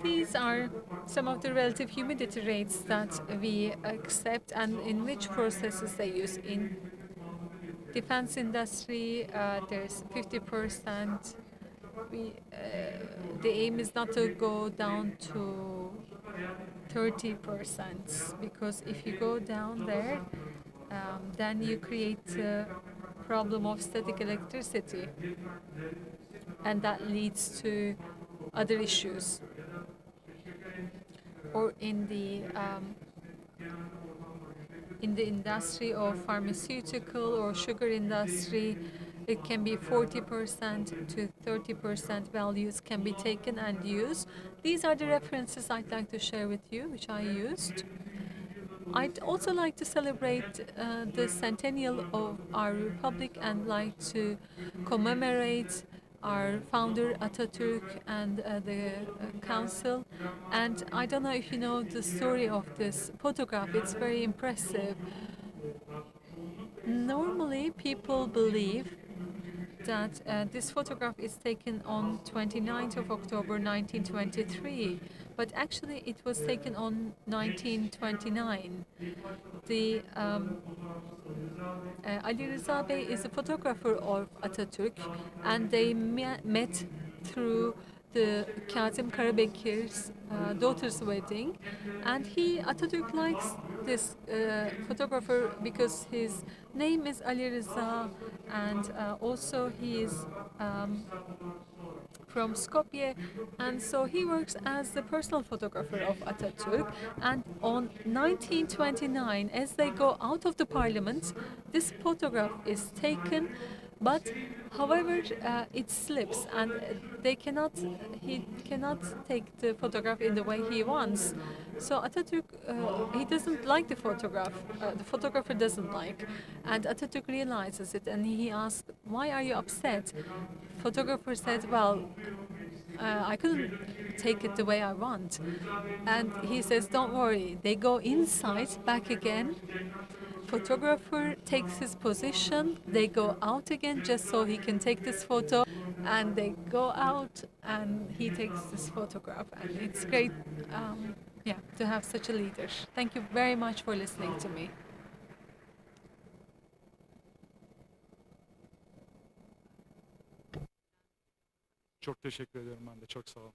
These are some of the relative humidity rates that we accept and in which processes they use. In defense industry, there's 50%. The aim is not to go down to 30%, because if you go down there, then you create a problem of static electricity, and that leads to other issues. Or in the industry of pharmaceutical or sugar industry, it can be 40% to 30% values can be taken and used. These are the references I'd like to share with you, which I used. I'd also like to celebrate the centennial of our republic and like to commemorate our founder Atatürk and the council. And I don't know if you know the story of this photograph. It's very impressive. Normally, people believe that this photograph is taken on 29th of October 1923, but actually it was taken on 1929. The Ali Rıza Bey is a photographer of Atatürk, and they met through the Kazım Karabekir's daughter's wedding, and Atatürk likes this photographer because his name is Ali Rıza, and also he is from Skopje, and so he works as the personal photographer of Atatürk. And on 1929, as they go out of the parliament, this photograph is taken, but however, it slips, and he cannot take the photograph in the way he wants. So Atatürk, he doesn't like the photographer doesn't like, and Atatürk realizes it, and he asks, "Why are you upset?" Photographer said, "Well, I couldn't take it the way I want." And he says, "Don't worry." They go inside, back again. Photographer takes his position. They go out again just so he can take this photo. And they go out and he takes this photograph. And it's great, yeah, to have such a leader. Thank you very much for listening to me. Çok teşekkür ediyorum ben de. Çok sağ olun.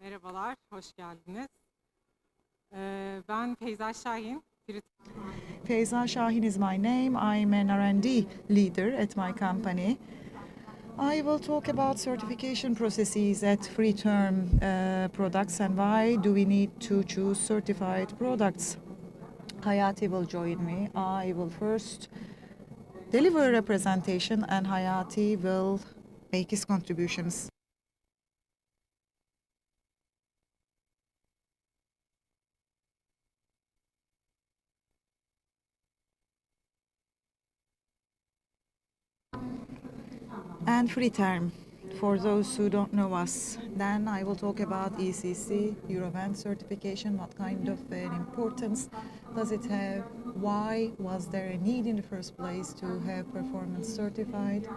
Merhabalar, hoş geldiniz. Ben Feyza Şahin. Feyza Shahin is my name. I'm an R&D leader at my company. I will talk about certification processes at free term products and why do we need to choose certified products. Hayati will join me. I will first deliver a presentation and Hayati will make his contributions. And free term, for those who don't know us. Then I will talk about ECC, Eurovent certification, what kind of an importance does it have, why was there a need in the first place to have performance certified,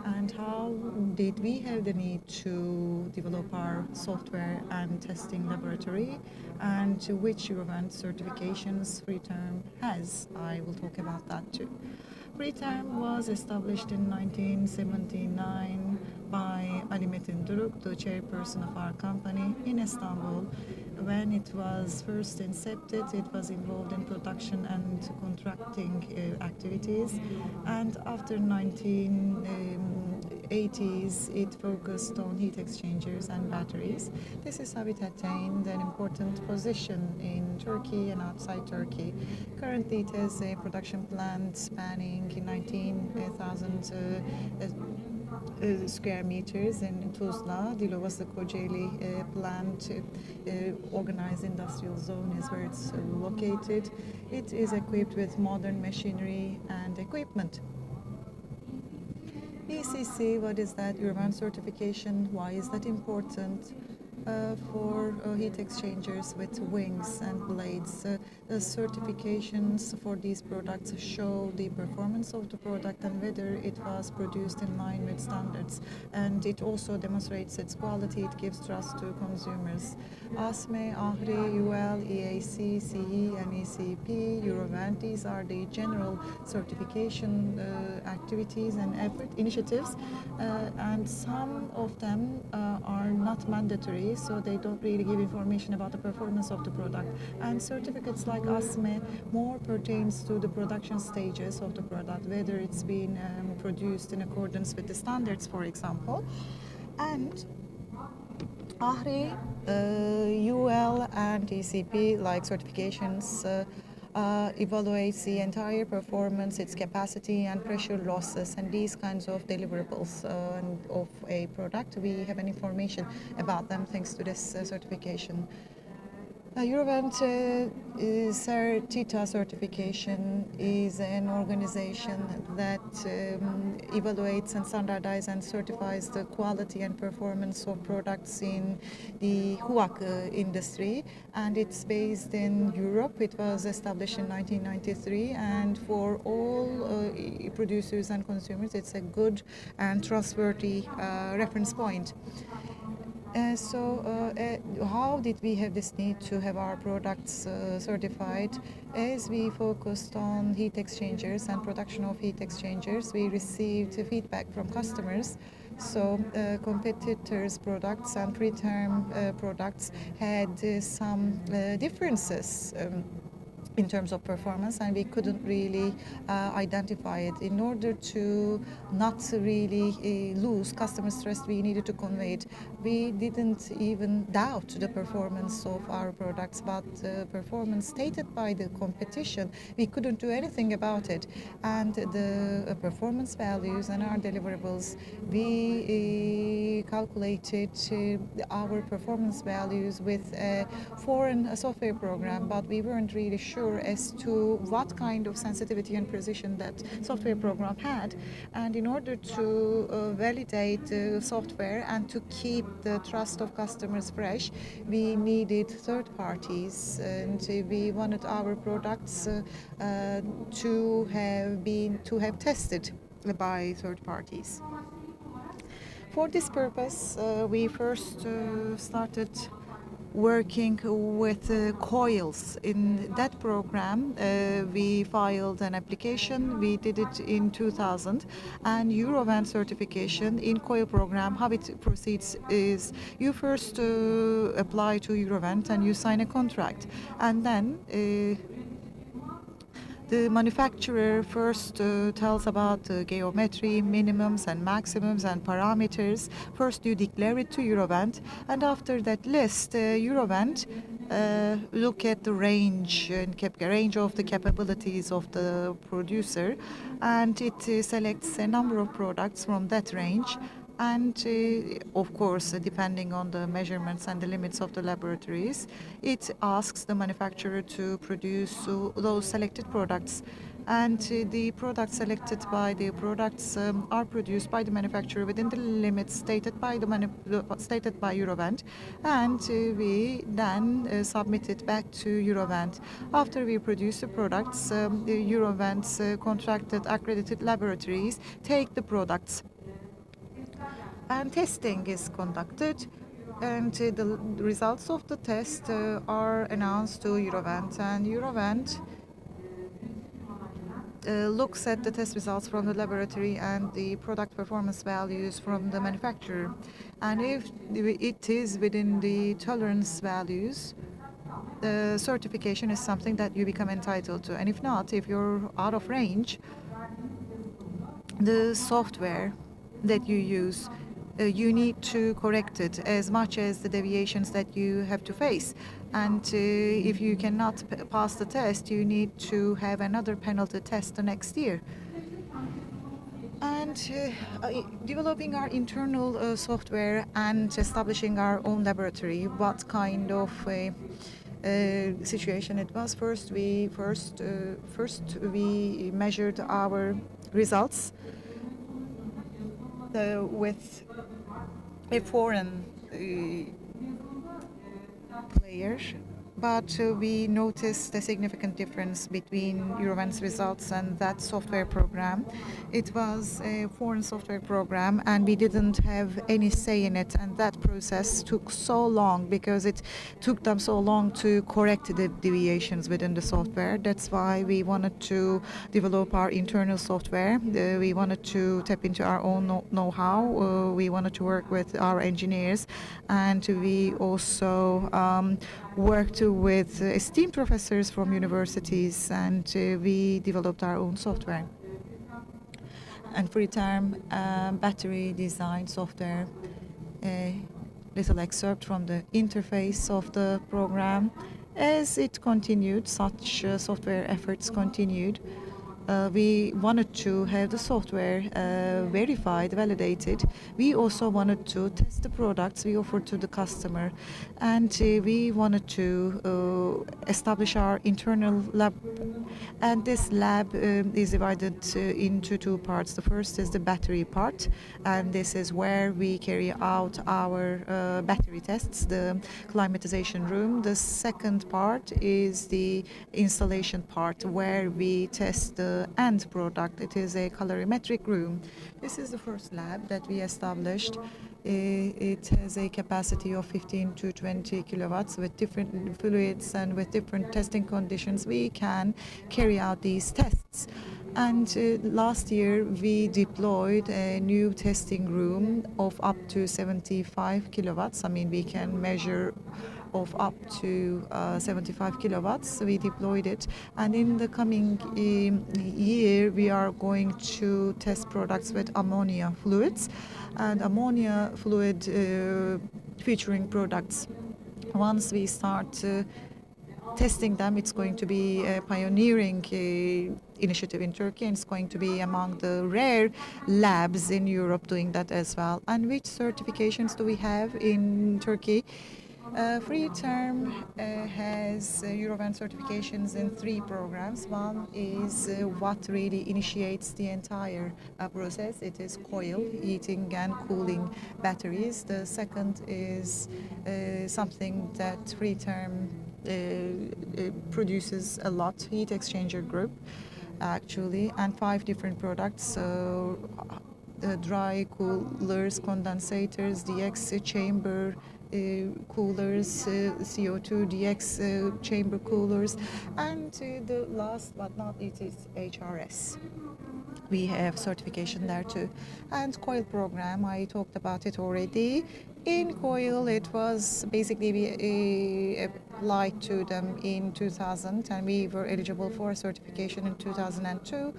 and how did we have the need to develop our software and testing laboratory, and to which Eurovent certifications free term has. I will talk about that too. Free term was established in 1979 by Ali Metin Duruk, the chairperson of our company in Istanbul. When it was first incepted, it was involved in production and contracting activities, and after 1980s, it focused on heat exchangers and batteries. This is how it attained an important position in Turkey and outside Turkey. Currently, it has a production plant spanning 19,000 square meters in Tuzla. Dilovası Kocaeli plant, organized industrial zone is where it's located. It is equipped with modern machinery and equipment. ECC, what is that? Eurovent certification. Why is that important? For heat exchangers with wings and blades. The certifications for these products show the performance of the product and whether it was produced in line with standards. And it also demonstrates its quality, it gives trust to consumers. ASME, AHRI, UL, EAC, CE, and ECP, Eurovent, these are the general certification activities and initiatives, and some of them are not mandatory, so they don't really give information about the performance of the product. And certificates like ASME more pertains to the production stages of the product, whether it's been produced in accordance with the standards, for example. And AHRI, UL, and ECP, like certifications, evaluates the entire performance, its capacity and pressure losses, and these kinds of deliverables of a product. We have an information about them thanks to this certification. Eurovent CERTITA certification is an organization that evaluates and standardizes and certifies the quality and performance of products in the HUAC industry, and it's based in Europe. It was established in 1993, and for all producers and consumers, it's a good and trustworthy reference point. How did we have this need to have our products certified? As we focused on heat exchangers and production of heat exchangers, we received feedback from customers. So competitors' products and free-term products had some differences in terms of performance, and we couldn't really identify it. In order to not really lose customers' trust, we needed to convey it. We didn't even doubt the performance of our products, but the performance stated by the competition, we couldn't do anything about it. And the performance values and our deliverables, we calculated our performance values with a foreign software program, but we weren't really sure as to what kind of sensitivity and precision that software program had. And in order to validate the software and to keep the trust of customers fresh, we needed third parties, and we wanted our products to have tested by third parties. For this purpose, we first started working with coils. In that program, we filed an application. We did it in 2000. And Eurovent certification in coil program, how it proceeds is you first apply to Eurovent and you sign a contract. And then the manufacturer first tells about geometry, minimums and maximums and parameters. First you declare it to Eurovent, and after that list, Eurovent look at the range of the capabilities of the producer, and it selects a number of products from that range. And of course, depending on the measurements and the limits of the laboratories, it asks the manufacturer to produce those selected products. And the products selected by the products are produced by the manufacturer within the limits stated by Eurovent, and we then submit it back to Eurovent. After we produce the products, the Eurovent's contracted accredited laboratories take the products, and testing is conducted, and the results of the test are announced to Eurovent, and Eurovent looks at the test results from the laboratory and the product performance values from the manufacturer, and if it is within the tolerance values, the certification is something that you become entitled to, and if not, if you're out of range, the software that you use, you need to correct it as much as the deviations that you have to face. And if you cannot pass the test, you need to have another penalty test the next year. And developing our internal software and establishing our own laboratory, what kind of situation it was? First we measured our results with a foreign player, but we noticed a significant difference between Eurovent's results and that software program. It was a foreign software program, and we didn't have any say in it, and that process took so long because it took them so long to correct the deviations within the software. That's why we wanted to develop our internal software. We wanted to tap into our own know-how. We wanted to work with our engineers, and we also worked with esteemed professors from universities, and we developed our own software. And free term battery design software, a little excerpt from the interface of the program. As it continued, such software efforts continued. We wanted to have the software verified, validated. We also wanted to test the products we offered to the customer, and we wanted to establish our internal lab. And this lab is divided into two parts. The first is the battery part, and this is where we carry out our battery tests, the climatization room. The second part is the installation part, where we test the end product. It is a colorimetric room. This is the first lab that we established. It has a capacity of 15 to 20 kilowatts with different fluids and with different testing conditions. We can carry out these tests. And last year we deployed a new testing room of up to 75 kilowatts. I mean, we can measure of up to 75 kilowatts. We deployed it, and in the coming year we are going to test products with ammonia fluids, and ammonia fluid featuring products. Once we start testing them, it's going to be a pioneering initiative in Turkey, and it's going to be among the rare labs in Europe doing that as well. And which certifications do we have in Turkey? Free Term has Eurovent certifications in 3 programs. One is what really initiates the entire process. It is coil, heating and cooling batteries. The second is something that Free Term produces a lot, heat exchanger group actually, and 5 different products. Dry coolers, condensators, DX chamber, coolers, CO2 DX chamber coolers, and the last but not least is HRS. We have certification there too. And COIL program, I talked about it already. In COIL, it was basically we applied to them in 2000, and we were eligible for certification in 2002.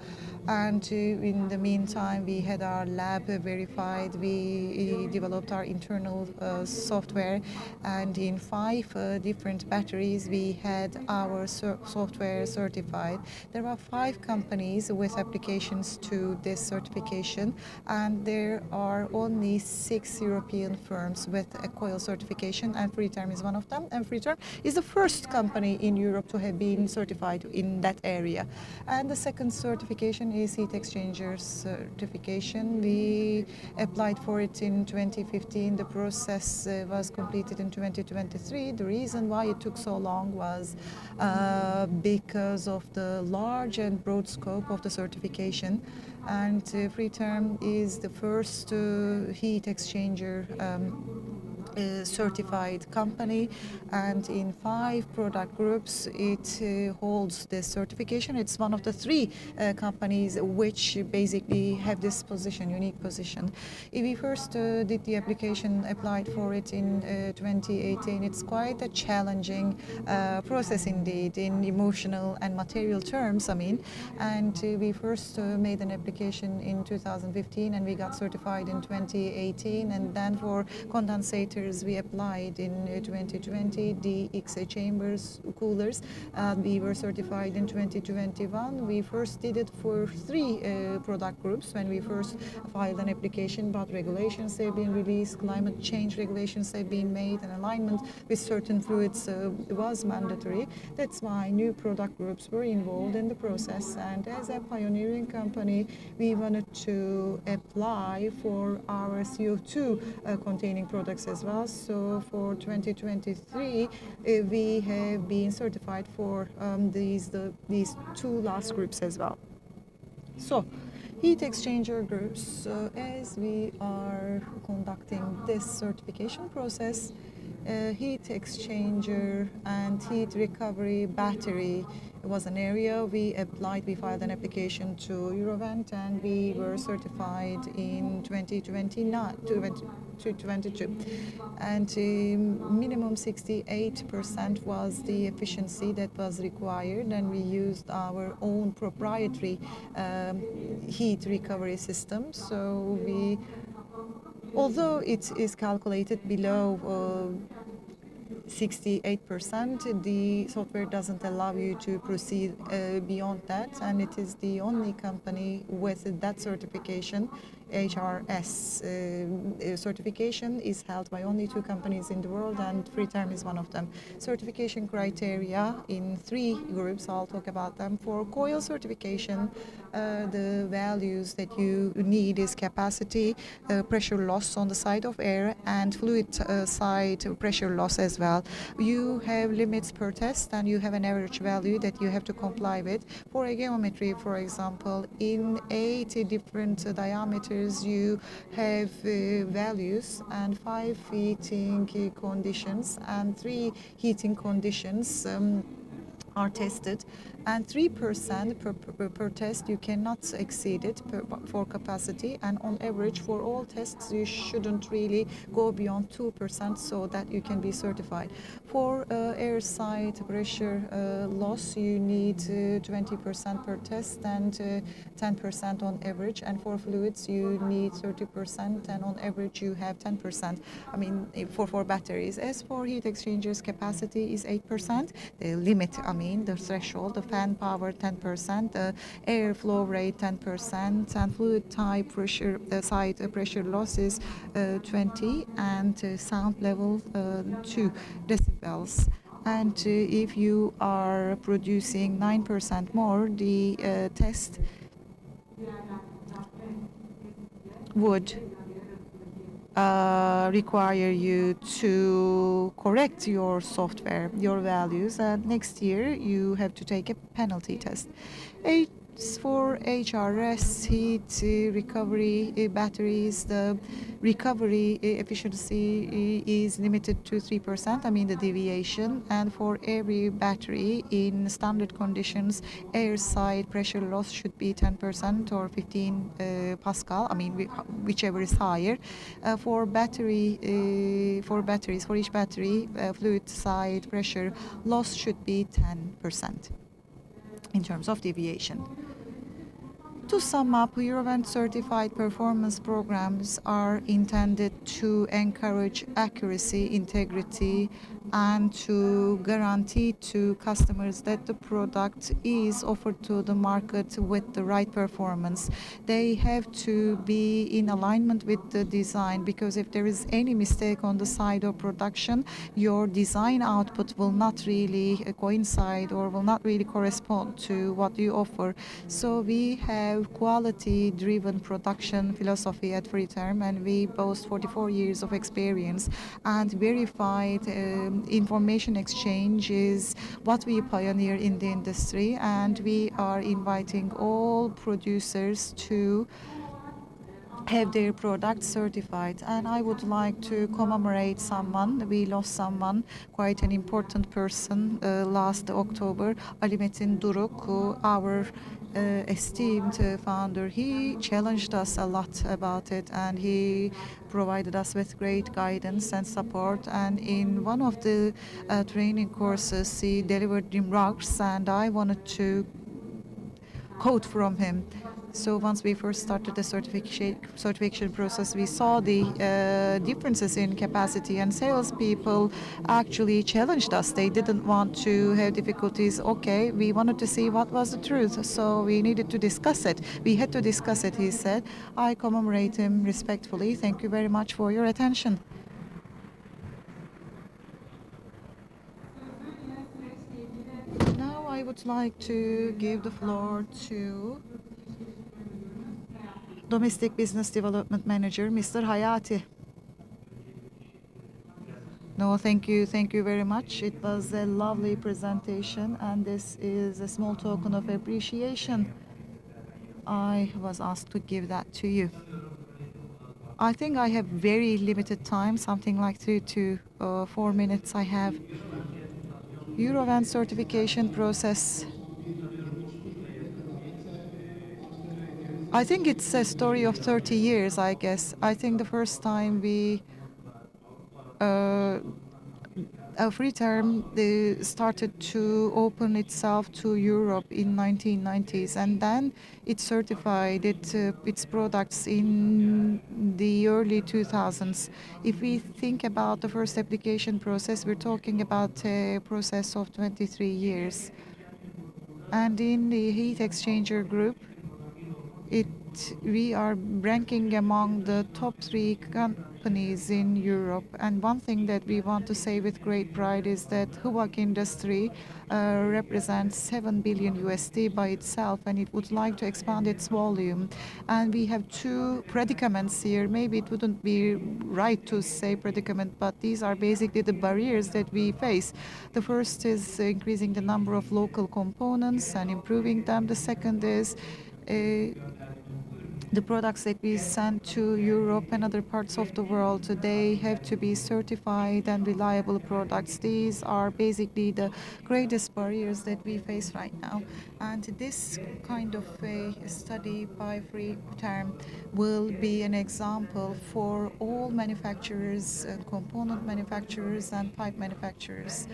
And in the meantime, we had our lab verified. We developed our internal software, and in 5 different batteries, we had our software certified. There are 5 companies with applications to this certification, and there are only 6 European firms with a COIL certification, and Freeterm is one of them. And Freeterm is the first company in Europe to have been certified in that area. And the second certification is heat exchanger certification. We applied for it in 2015. The process was completed in 2023. The reason why it took so long was because of the large and broad scope of the certification. And Freeterm is the first heat exchanger certified company, and in 5 product groups it holds this certification. It's one of the 3 companies which basically have this position, unique position. We first did the application, applied for it in 2018. It's quite a challenging process indeed, in emotional and material terms, I mean. And we first made an application in 2015, and we got certified in 2018. And then for condensators, we applied in 2020, the XA chambers, coolers. We were certified in 2021. We first did it for 3 product groups when we first filed an application, but regulations have been released, climate change regulations have been made, and alignment with certain fluids was mandatory. That's why new product groups were involved in the process. And as a pioneering company, we wanted to apply for our CO2 containing products as well. So for 2023, we have been certified for these 2 last groups as well. So, heat exchanger groups, as we are conducting this certification process, heat exchanger and heat recovery battery was an area we applied. We filed an application to Eurovent, and we were certified in 2022. And minimum 68% was the efficiency that was required, and we used our own proprietary heat recovery system. So we, although it is calculated below 68%, the software doesn't allow you to proceed beyond that, and it is the only company with that certification. HRS certification is held by only 2 companies in the world, and Freeterm is one of them. Certification criteria in 3 groups, I'll talk about them. For COIL certification, the values that you need is capacity, pressure loss on the side of air, and fluid side pressure loss as well. You have limits per test, and you have an average value that you have to comply with. For a geometry, for example, in 8 different diameters, you have values, and 5 heating conditions and 3 heating conditions are tested, and 3% per test. You cannot exceed it for capacity, and on average for all tests you shouldn't really go beyond 2% so that you can be certified. For air side pressure loss, you need 20% per test and 10% on average, and for fluids you need 30%, and on average you have 10%. I mean, for batteries. As for heat exchangers, capacity is 8%. The limit, I mean, the threshold, the fan power 10%, the air flow rate 10%, and fluid type pressure, side pressure loss is 20, and sound level 2 decibels. And if you are producing 9% more, the test would require you to correct your software, your values, and next year you have to take a penalty test. for HRS, heat recovery batteries, the recovery efficiency is limited to 3%, I mean the deviation, and for every battery in standard conditions, air side pressure loss should be 10% or 15 Pascal, I mean whichever is higher. For batteries, for each battery, fluid side pressure loss should be 10% in terms of deviation. To sum up, Eurovent certified performance programs are intended to encourage accuracy, integrity, and to guarantee to customers that the product is offered to the market with the right performance. They have to be in alignment with the design, because if there is any mistake on the side of production, your design output will not really coincide or will not really correspond to what you offer. So we have quality-driven production philosophy at Freeterm, and we boast 44 years of experience, and verified information exchange is what we pioneer in the industry, and we are inviting all producers to have their products certified. And I would like to commemorate someone. We lost someone, quite an important person, last October, Ali Metin Duruk, our esteemed founder. He challenged us a lot about it, and he provided us with great guidance and support. And in one of the training courses, he delivered remarks, and I wanted to quote from him. So once we first started the certification process, we saw the differences in capacity, and salespeople actually challenged us. They didn't want to have difficulties. Okay, we wanted to see what was the truth, so we needed to discuss it. We had to discuss it, he said. I commemorate him respectfully. Thank you very much for your attention. Now I would like to give the floor to Domestic Business Development Manager, Mr. Hayati. No, thank you very much. It was a lovely presentation, and this is a small token of appreciation. I was asked to give that to you. I think I have very limited time, something like 3 to 4 minutes I have. Eurovent certification process. I think it's a story of 30 years, I guess. I think the first time Freeterm started to open itself to Europe in 1990s, and then it certified its products in the early 2000s. If we think about the first application process, we're talking about a process of 23 years. And in the heat exchanger group, we are ranking among the top 3 companies in Europe. And one thing that we want to say with great pride is that HVAC industry represents $7 billion by itself, and it would like to expand its volume. And we have 2 predicaments here. Maybe it wouldn't be right to say predicament, but these are basically the barriers that we face. The first is increasing the number of local components and improving them. The second is the products that we send to Europe and other parts of the world, they have to be certified and reliable products. These are basically the greatest barriers that we face right now. And this kind of a study by Freeterm will be an example for all manufacturers, component manufacturers and pipe manufacturers.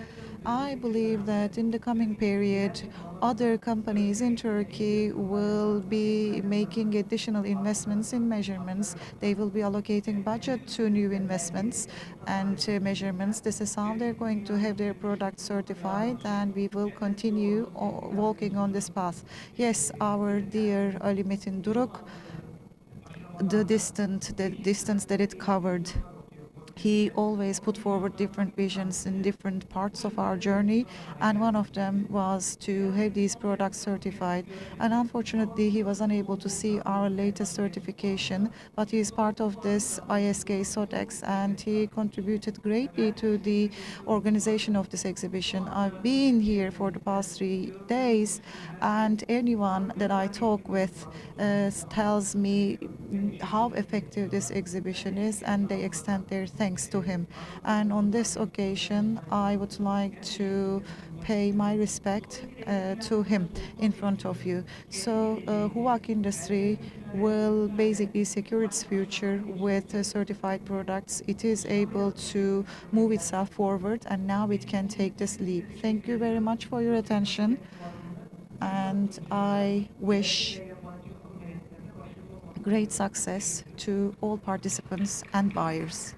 I believe that in the coming period, other companies in Turkey will be making additional investments in measurements. They will be allocating budget to new investments and measurements. This is how they're going to have their products certified, and we will continue walking on this path. Yes, our dear Ali Metin Duruk, the distance that it covered He always put forward different visions in different parts of our journey, and one of them was to have these products certified. And unfortunately, he was unable to see our latest certification, but he is part of this ISK-SODEX, and he contributed greatly to the organization of this exhibition. I've been here for the past 3 days, and anyone that I talk with tells me how effective this exhibition is, and they extend their thanks to him. And on this occasion, I would like to pay my respect to him in front of you. So HUAC industry will basically secure its future with certified products. It is able to move itself forward, and now it can take this leap. Thank you very much for your attention, and I wish great success to all participants and buyers.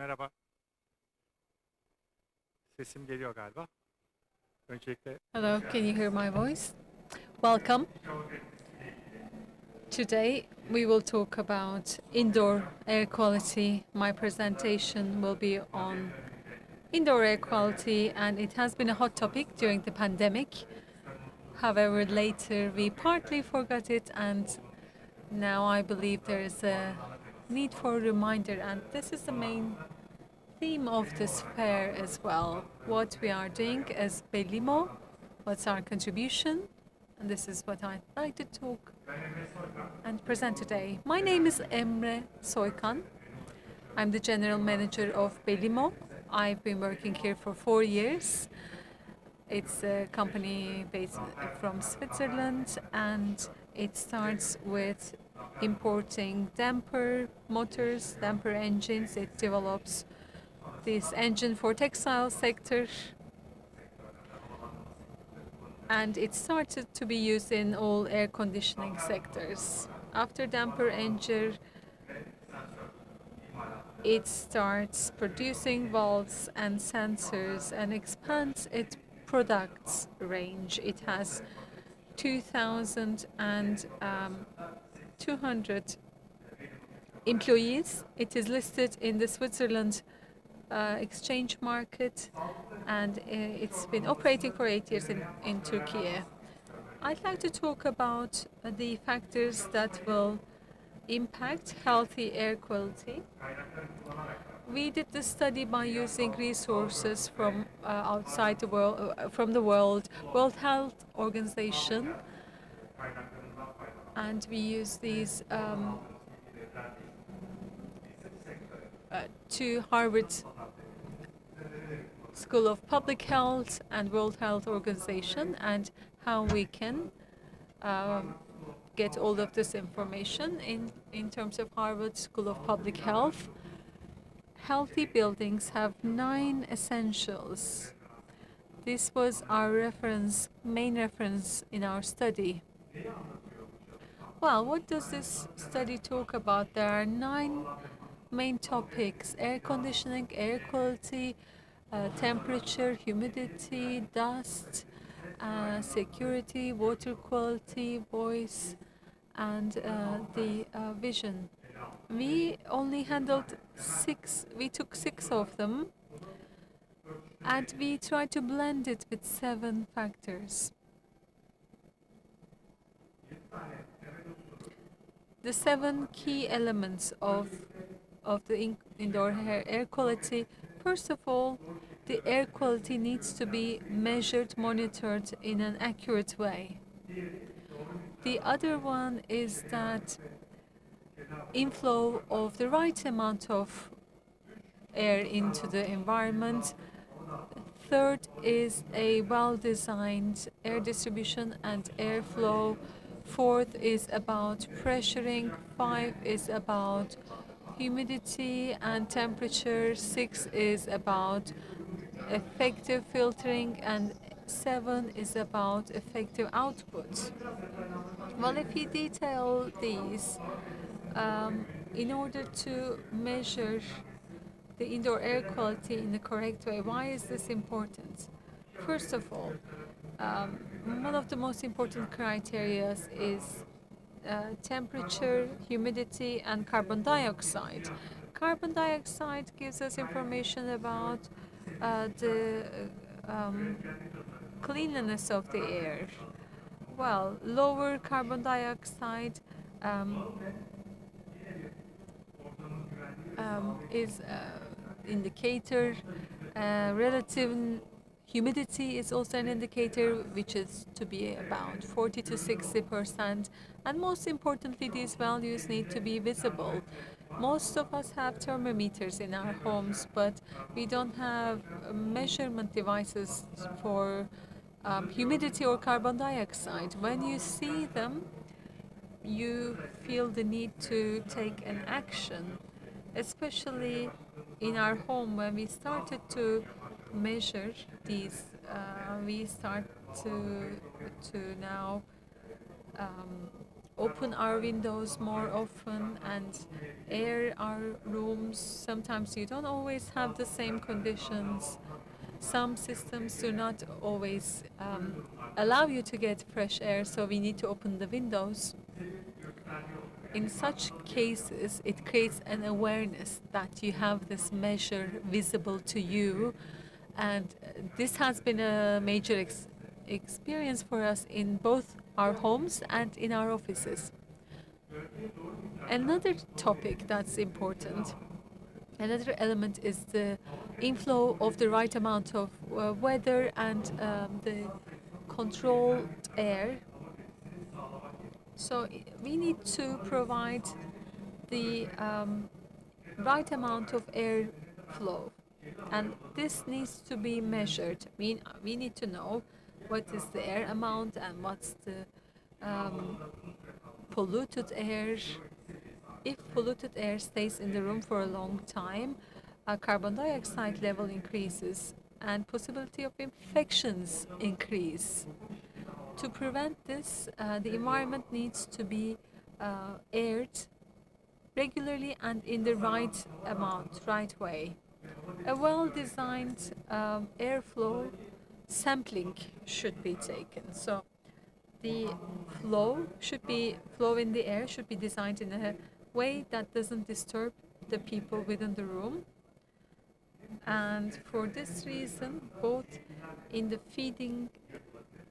Merhaba. Sesim geliyor galiba. Öncelikle Hello, can you hear my voice? Welcome. Today we will talk about indoor air quality. My presentation will be on indoor air quality, and it has been a hot topic during the pandemic. However, later we partly forgot it, and now I believe there is a need for a reminder, and this is the main theme of this fair as well. What we are doing as Belimo, what's our contribution, and this is what I'd like to talk and present today. My name is Emre Soykan. I'm the general manager of Belimo. I've been working here for 4 years. It's a company based from Switzerland, and it starts with importing damper motors, damper engines. It develops this engine for textile sector, and it started to be used in all air conditioning sectors. After damper engine, it starts producing valves and sensors and expands its products range. It has 2,200 employees. It is listed in the Switzerland exchange market, and it's been operating for 8 years in Turkey. I'd like to talk about the factors that will impact healthy air quality. We did this study by using resources from outside the world, from the World Health Organization, and we use these to Harvard School of Public Health and World Health Organization, and how we can get all of this information in terms of Harvard School of Public Health. Healthy buildings have 9 essentials. This was our main reference in our study. Well, what does this study talk about? There are 9 main topics: air conditioning, air quality, temperature, humidity, dust, security, water quality, voice, and the vision. We only handled 6, we took 6 of them, and we tried to blend it with 7 factors. The 7 key elements of the indoor air quality. First of all, the air quality needs to be measured, monitored in an accurate way. The other one is that inflow of the right amount of air into the environment. Third is a well-designed air distribution and airflow. Fourth is about pressuring. 5 is about humidity and temperature. 6 is about effective filtering, and 7 is about effective output. Well, if you detail these, in order to measure the indoor air quality in the correct way, why is this important? First of all, one of the most important criteria is temperature, humidity, and carbon dioxide. Carbon dioxide gives us information about the cleanliness of the air. Well, lower carbon dioxide is indicator. Relative humidity is also an indicator, which is to be about 40 to 60%. And most importantly, these values need to be visible. Most of us have thermometers in our homes, but we don't have measurement devices for humidity or carbon dioxide. When you see them, you feel the need to take an action, especially in our home. When we started to measure these, we start to now open our windows more often and air our rooms. Sometimes you don't always have the same conditions. Some systems do not always allow you to get fresh air, so we need to open the windows. In such cases, it creates an awareness that you have this measure visible to you, and this has been a major experience for us in both our homes and in our offices. Another topic that's important, another element is the inflow of the right amount of weather and the controlled air. So we need to provide the right amount of air flow, and this needs to be measured. We need to know what is the air amount and what's the polluted air. If polluted air stays in the room for a long time, carbon dioxide level increases and possibility of infections increase. To prevent this, the environment needs to be aired regularly and in the right amount, right way. A well-designed airflow sampling should be taken. So the flow in the air should be designed in a way that doesn't disturb the people within the room. And for this reason, both in the feeding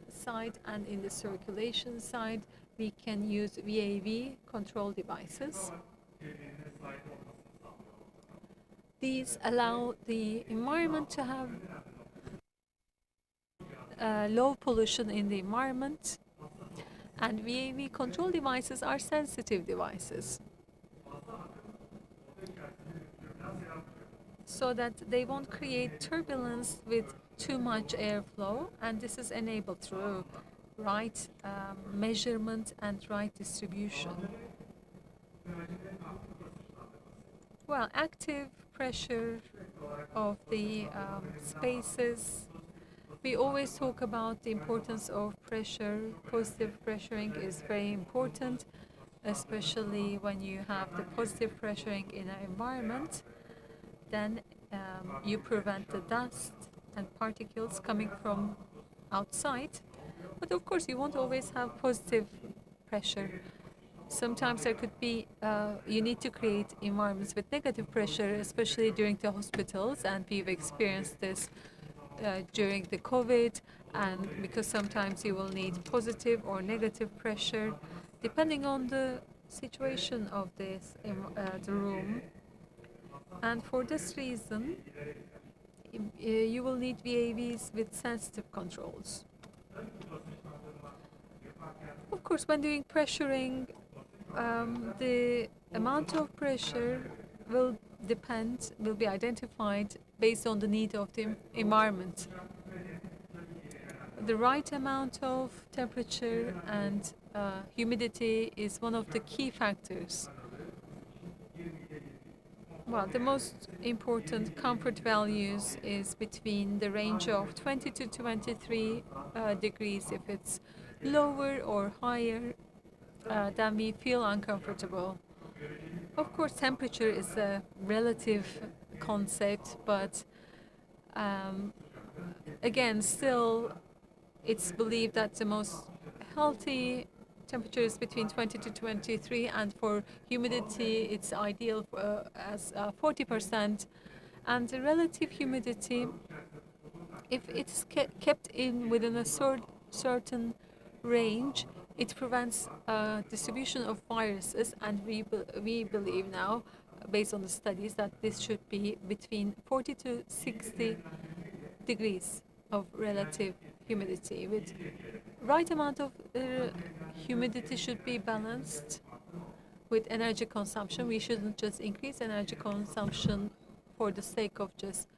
side and in the circulation side, we can use VAV control devices. These allow the environment to have low pollution in the environment, and VAV control devices are sensitive devices, so that they won't create turbulence with too much airflow, and this is enabled through right measurement and right distribution. Well, active pressure of the spaces. We always talk about the importance of pressure. Positive pressuring is very important, especially when you have the positive pressuring in an environment. Then you prevent the dust and particles coming from outside. But of course, you won't always have positive pressure. Sometimes there could be, you need to create environments with negative pressure, especially during the hospitals, and we've experienced this during the COVID, and because sometimes you will need positive or negative pressure, depending on the situation of this the room. And for this reason, you will need VAVs with sensitive controls. Of course, when doing pressuring, the amount of pressure will be identified based on the need of the environment. The right amount of temperature and humidity is one of the key factors. Well, the most important comfort values is between the range of 20 to 23 degrees. If it's lower or higher, then we feel uncomfortable. Of course, temperature is a relative concept, but again, still, it's believed that the most healthy temperature is between 20 to 23, and for humidity, it's ideal as 40%. And the relative humidity, if it's kept within a certain range, it prevents distribution of viruses, and we believe now, based on the studies, that this should be between 40 to 60 degrees of relative humidity. With right amount of humidity should be balanced with energy consumption. We shouldn't just increase energy consumption for the sake of just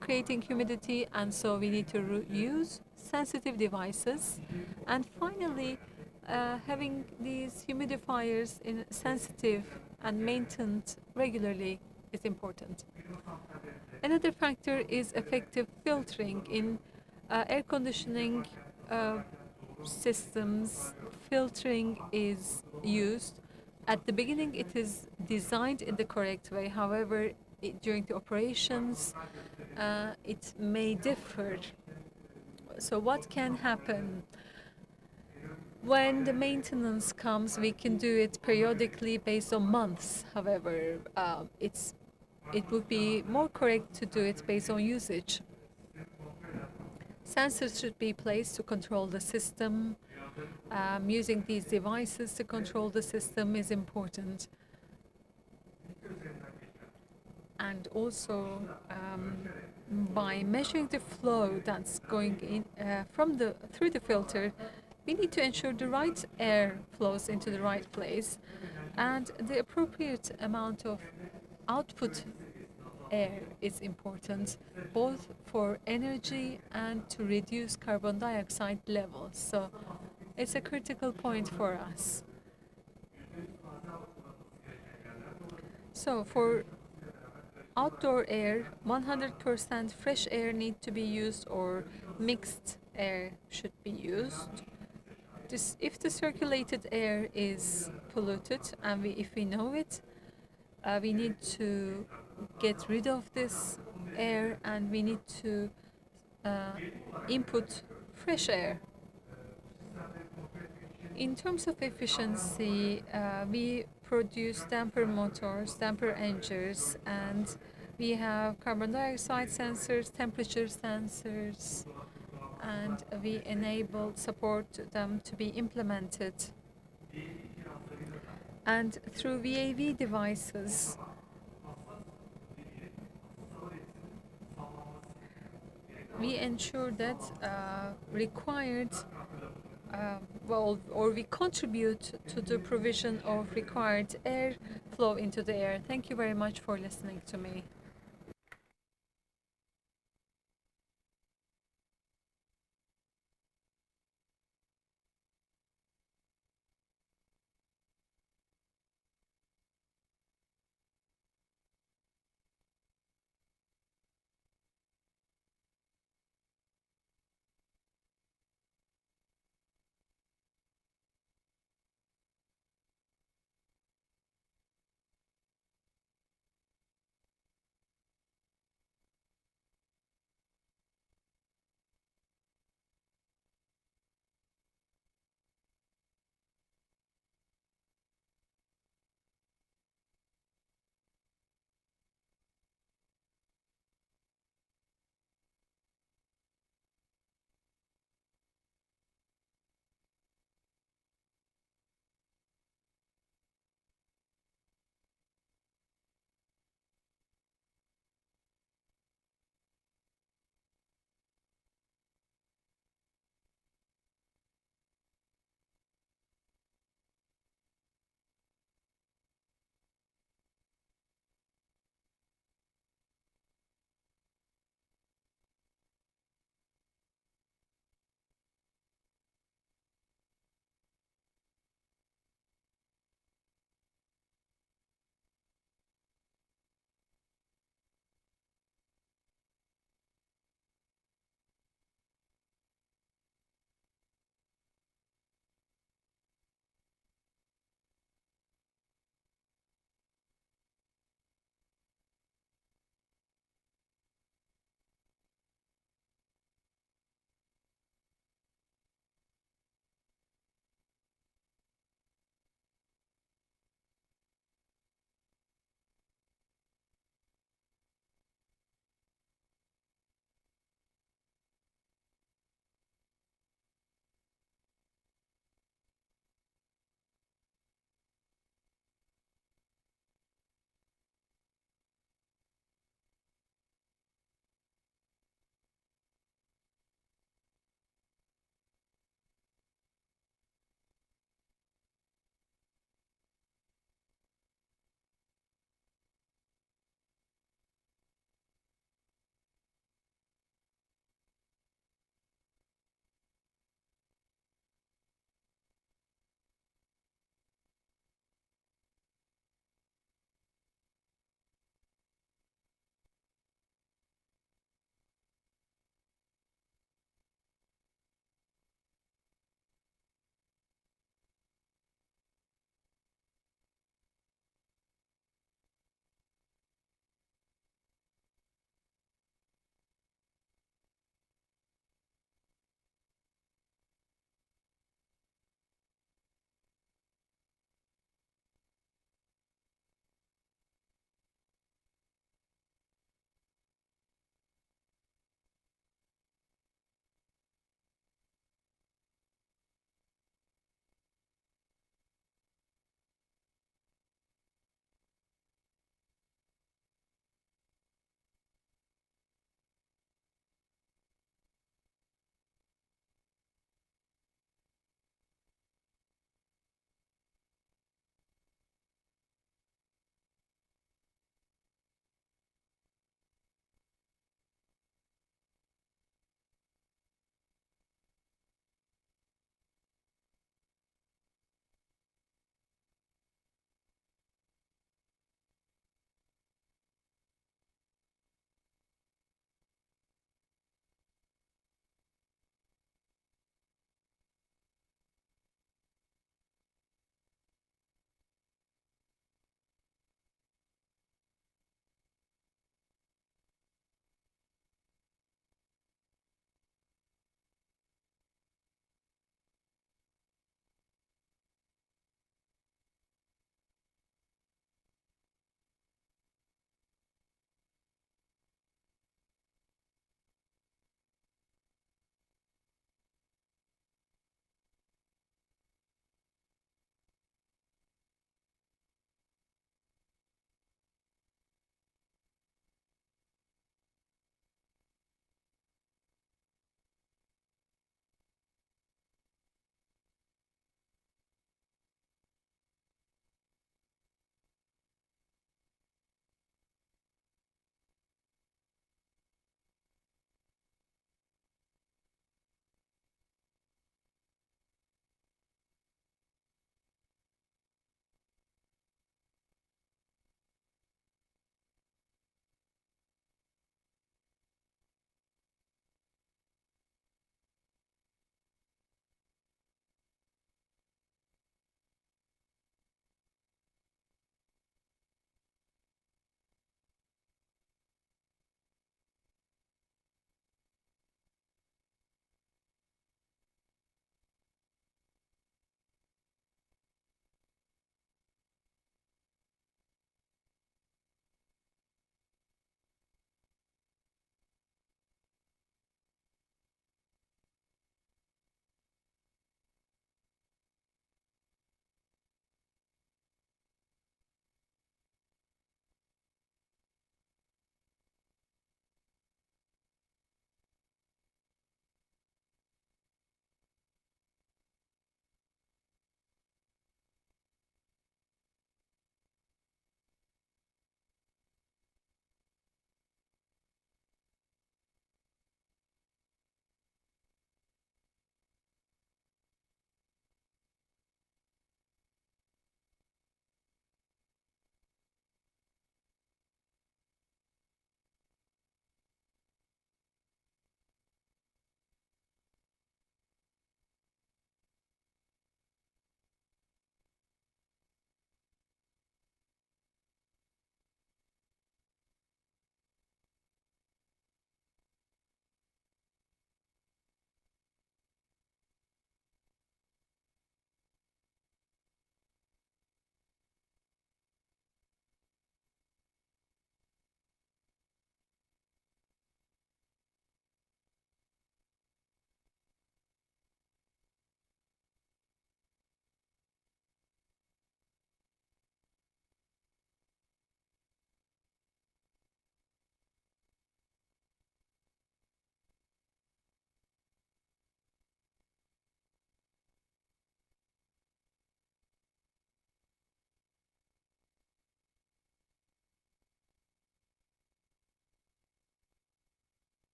creating humidity, and so we need to use sensitive devices. And finally, having these humidifiers in sensitive and maintained regularly is important. Another factor is effective filtering in air conditioning systems. filtering is used, at the beginning it is designed in the correct way. However, during the operations, it may differ. So what can happen? When the maintenance comes, we can do it periodically based on months. However, it would be more correct to do it based on usage. Sensors should be placed to control the system. Using these devices to control the system is important. And also, by measuring the flow that's going in through the filter, we need to ensure the right air flows into the right place and the appropriate amount of output air is important, both for energy and to reduce carbon dioxide levels. So it's a critical point for us. So for outdoor air, 100% fresh air need to be used or mixed air should be used. If the circulated air is polluted and if we know it, we need to get rid of this air and we need to input fresh air. In terms of efficiency, we produce damper motors, damper engines, and we have carbon dioxide sensors, temperature sensors, and we support them to be implemented. And through VAV devices, we ensure that required we contribute to the provision of required air flow into the air. Thank you very much for listening to me.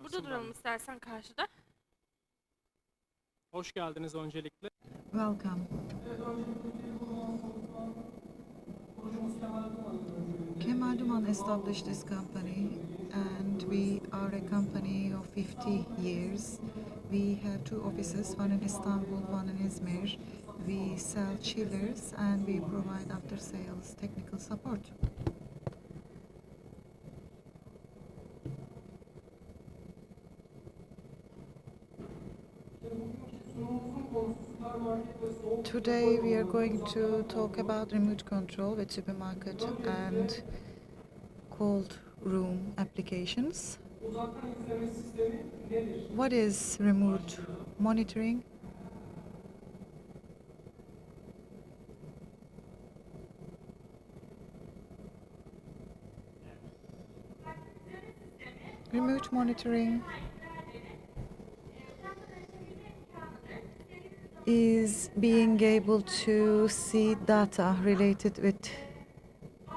Burada duralım istersen karşıda. Hoş geldiniz öncelikle. Welcome. Kemal Duman established this company, and we are a company of 50 years. We have two offices, one in Istanbul, one in Izmir. We sell chillers and we provide after-sales technical support. Today we are going to talk about remote control with supermarket and cold room applications. What is remote monitoring? Remote monitoring is being able to see data related with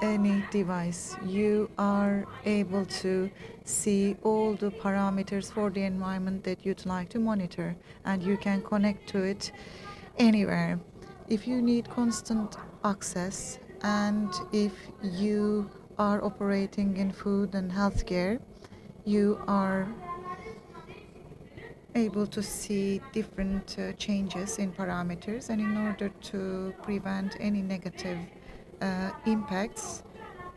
any device. You are able to see all the parameters for the environment that you'd like to monitor, and you can connect to it anywhere. If you need constant access, and if you are operating in food and healthcare, you are able to see different changes in parameters, and in order to prevent any negative impacts,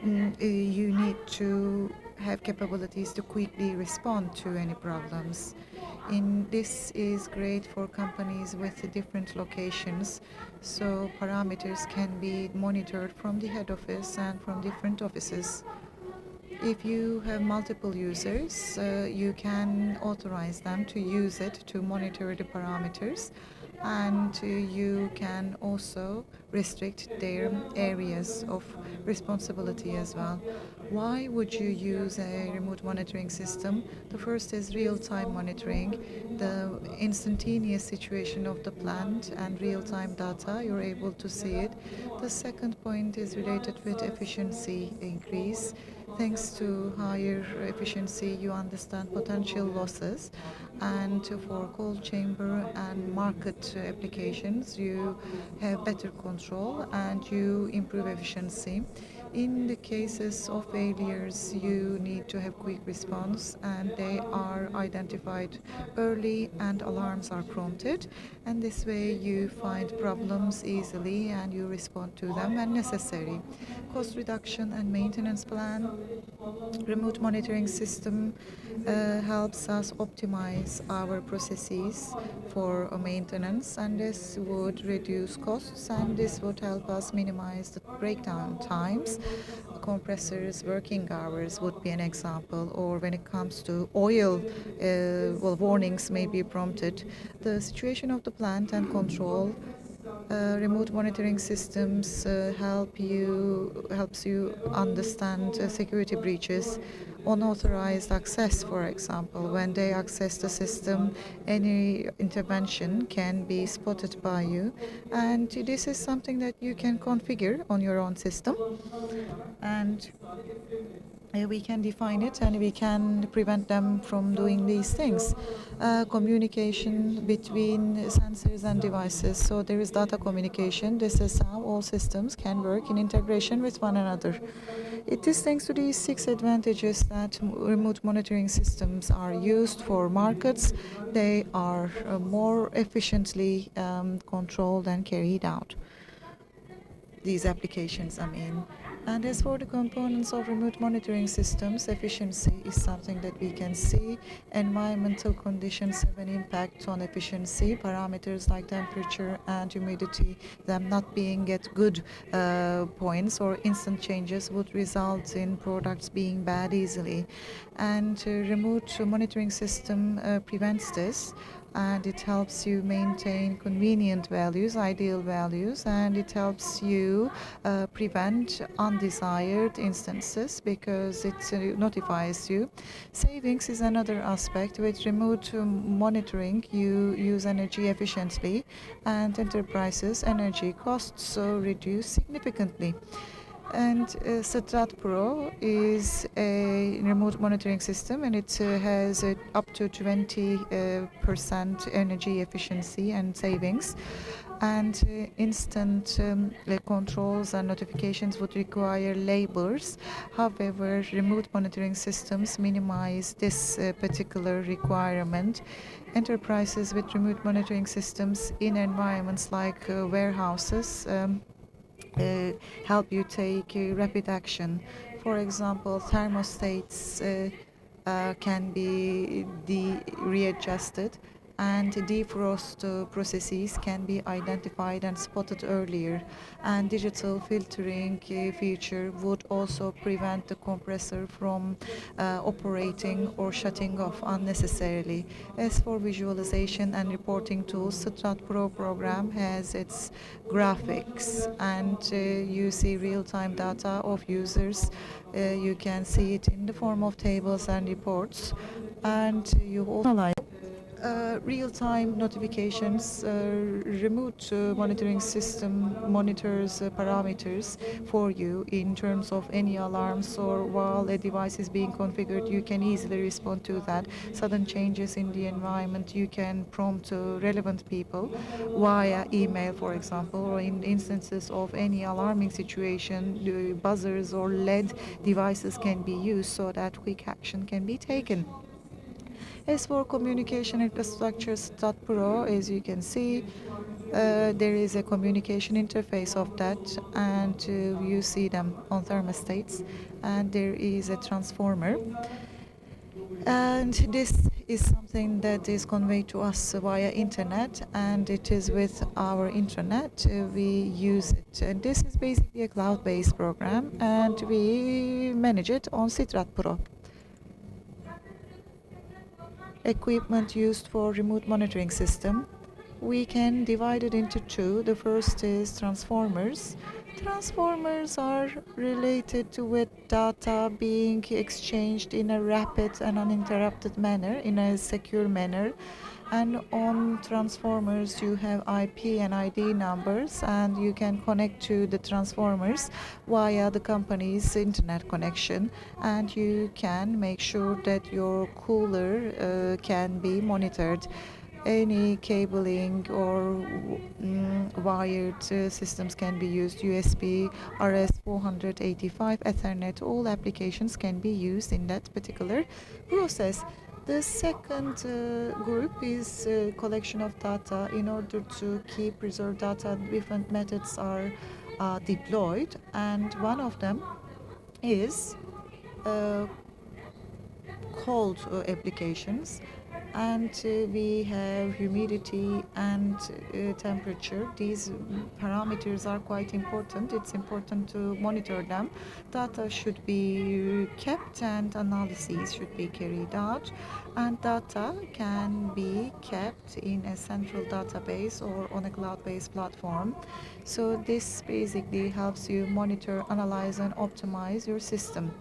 you need to have capabilities to quickly respond to any problems. This is great for companies with different locations, so parameters can be monitored from the head office and from different offices. If you have multiple users, you can authorize them to use it to monitor the parameters, and you can also restrict their areas of responsibility as well. Why would you use a remote monitoring system? The first is real-time monitoring, the instantaneous situation of the plant and real-time data, you're able to see it. The second point is related with efficiency increase. Thanks to higher efficiency, you understand potential losses, and for cold chamber and market applications, you have better control and you improve efficiency. In the cases of failures, you need to have quick response, and they are identified early and alarms are prompted, and this way you find problems easily and you respond to them when necessary. Cost reduction and maintenance plan. Remote monitoring system helps us optimize our processes for maintenance, and this would reduce costs, and this would help us minimize the breakdown times. Compressors working hours would be an example, or when it comes to oil, warnings may be prompted. The situation of the plant and control. Remote monitoring systems helps you understand security breaches, unauthorized access, for example. When they access the system, any intervention can be spotted by you, and this is something that you can configure on your own system, and we can define it and we can prevent them from doing these things. Communication between sensors and devices. So there is data communication. This is how all systems can work in integration with one another. It is thanks to these 6 advantages that remote monitoring systems are used for markets. They are more efficiently controlled and carried out. These applications, I mean. And as for the components of remote monitoring systems, efficiency is something that we can see. Environmental conditions have an impact on efficiency. Parameters like temperature and humidity, them not being at good points or instant changes would result in products being bad easily. And remote monitoring system prevents this, and it helps you maintain convenient values, ideal values, and it helps you prevent undesired instances because it notifies you. Savings is another aspect. With remote monitoring, you use energy efficiently, and enterprises' energy costs reduce significantly. And Strat Pro is a remote monitoring system, and it has up to 20% energy efficiency and savings. And instant controls and notifications would require labors. However, remote monitoring systems minimize this particular requirement. Enterprises with remote monitoring systems in environments like warehouses help you take rapid action. For example, thermostats can be readjusted, and defrost processes can be identified and spotted earlier. And digital filtering feature would also prevent the compressor from operating or shutting off unnecessarily. As for visualization and reporting tools, Strat Pro program has its graphics, and you see real-time data of users. You can see it in the form of tables and reports, and you also analyze real-time notifications. Remote monitoring system monitors parameters for you in terms of any alarms, or while a device is being configured, you can easily respond to that. Sudden changes in the environment, you can prompt relevant people via email, for example, or in instances of any alarming situation, buzzers or LED devices can be used so that quick action can be taken. As for communication infrastructure, Strat Pro, as you can see, there is a communication interface of that, and you see them on thermostats, and there is a transformer. And this is something that is conveyed to us via internet, and it is with our internet we use it. And this is basically a cloud-based program, and we manage it on Strat Pro. Equipment used for remote monitoring system, we can divide it into two. The first is transformers. Transformers are related to with data being exchanged in a rapid and uninterrupted manner, in a secure manner. And on transformers you have IP and ID numbers, and you can connect to the transformers via the company's internet connection, and you can make sure that your cooler can be monitored. Any cabling or wired systems can be used. USB, RS485, Ethernet, all applications can be used in that particular process. The second group is collection of data. In order to keep preserved data, different methods are deployed, and one of them is cold applications. And we have humidity and temperature. These parameters are quite important. It's important to monitor them. Data should be kept and analyses should be carried out. And data can be kept in a central database or on a cloud-based platform. So this basically helps you monitor, analyze, and optimize your system.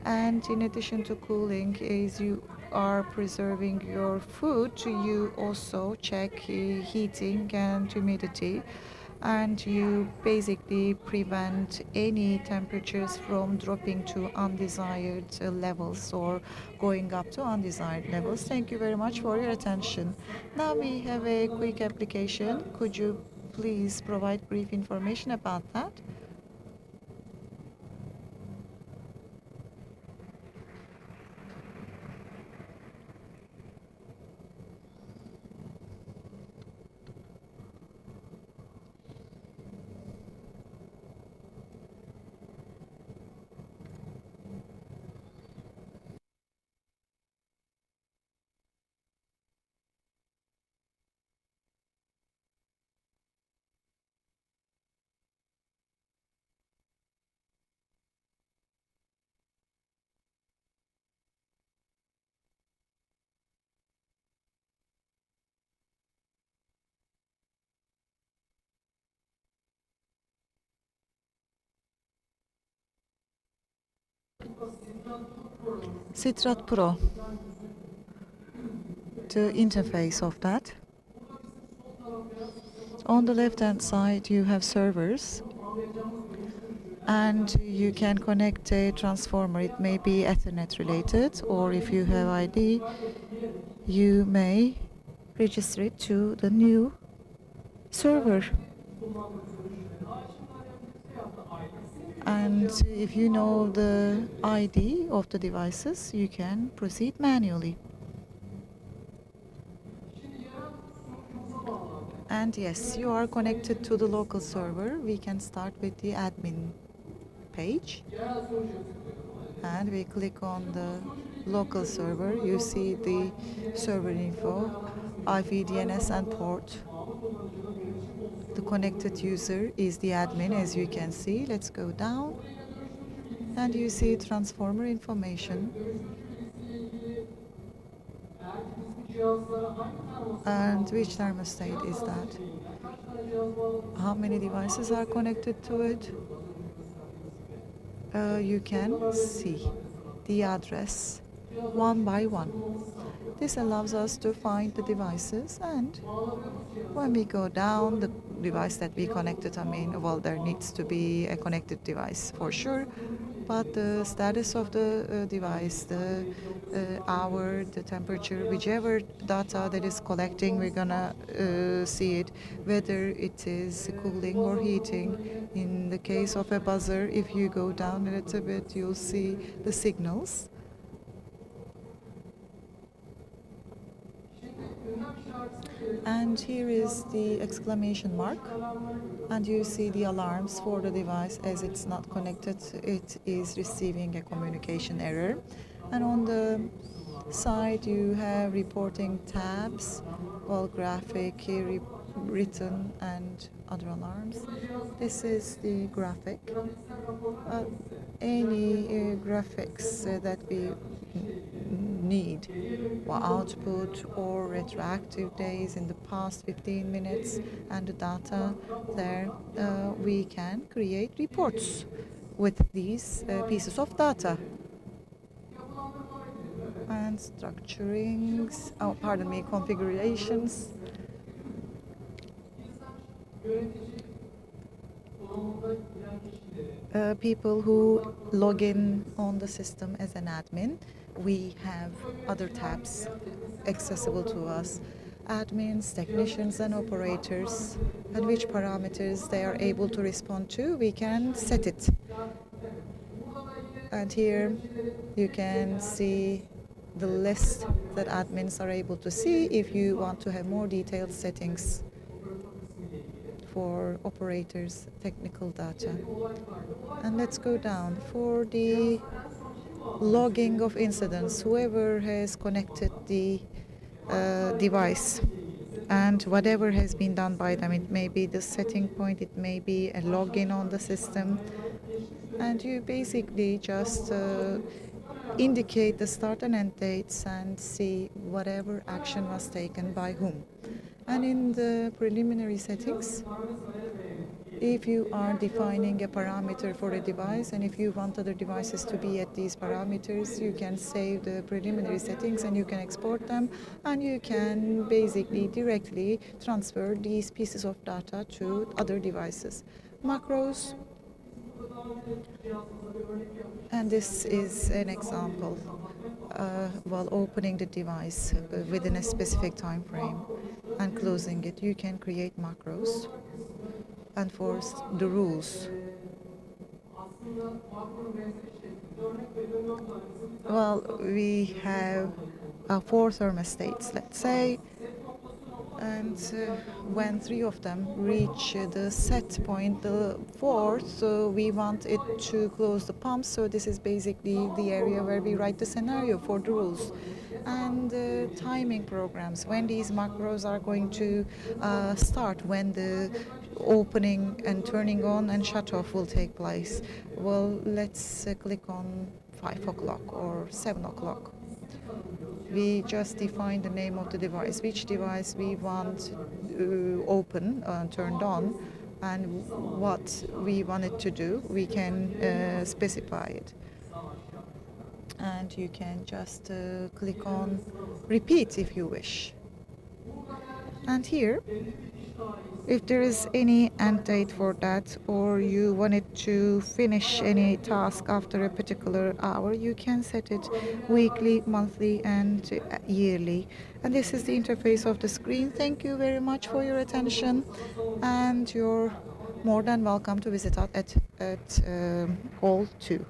And in addition to cooling, as you are preserving your food, you also check heating and humidity, and you basically prevent any temperatures from dropping to undesired levels or going up to undesired levels. Thank you very much for your attention. Now we have a quick application. Could you please provide brief information about that? Strat Pro, the interface of that. On the left hand side you have servers, and you can connect a transformer. It may be Ethernet related, or if you have ID, you may register it to the new server. And if you know the ID of the devices, you can proceed manually. And yes, you are connected to the local server. We can start with the admin page. And we click on the local server. You see the server info, IP, DNS, and port. The connected user is the admin, as you can see. Let's go down. And you see transformer information. And which thermostat is that? How many devices are connected to it? You can see the address one by one. This allows us to find the devices, and when we go down, the device that we connected, well, there needs to be a connected device for sure, but the status of the device, the hour, the temperature, whichever data that is collecting, we're gonna see it, whether it is cooling or heating. In the case of a buzzer, if you go down a little bit, you'll see the signals. And here is the exclamation mark, and you see the alarms for the device. As it's not connected, it is receiving a communication error. And on the side you have reporting tabs, well, graphic, here written, and other alarms. This is the graphic. Any graphics that we need, or output or retroactive days in the past 15 minutes, and the data there, we can create reports with these pieces of data. And structurings, configurations. People who log in on the system as an admin, we have other tabs accessible to us. Admins, technicians, and operators, and which parameters they are able to respond to, we can set it. And here you can see the list that admins are able to see if you want to have more detailed settings for operators' technical data. And let's go down. For the logging of incidents, whoever has connected the device and whatever has been done by them, it may be the setting point, it may be a login on the system, and you basically just indicate the start and end dates and see whatever action was taken by whom. And in the preliminary settings, if you are defining a parameter for a device, and if you want other devices to be at these parameters, you can save the preliminary settings and you can export them, and you can basically directly transfer these pieces of data to other devices. Macros, and this is an example. While opening the device within a specific time frame and closing it, you can create macros and force the rules. Well, we have 4 thermostats, let's say, and when 3 of them reach the set point, the 4th, we want it to close the pump. So this is basically the area where we write the scenario for the rules. And timing programs, when these macros are going to start, when the opening and turning on and shut off will take place. Well, let's click on 5 o'clock or 7 o'clock. We just define the name of the device, which device we want open, turned on, and what we want it to do. We can specify it. And you can just click on repeat if you wish. And here, if there is any end date for that, or you wanted to finish any task after a particular hour, you can set it weekly, monthly, and yearly. And this is the interface of the screen. Thank you very much for your attention, and you're more than welcome to visit us at Hall 2.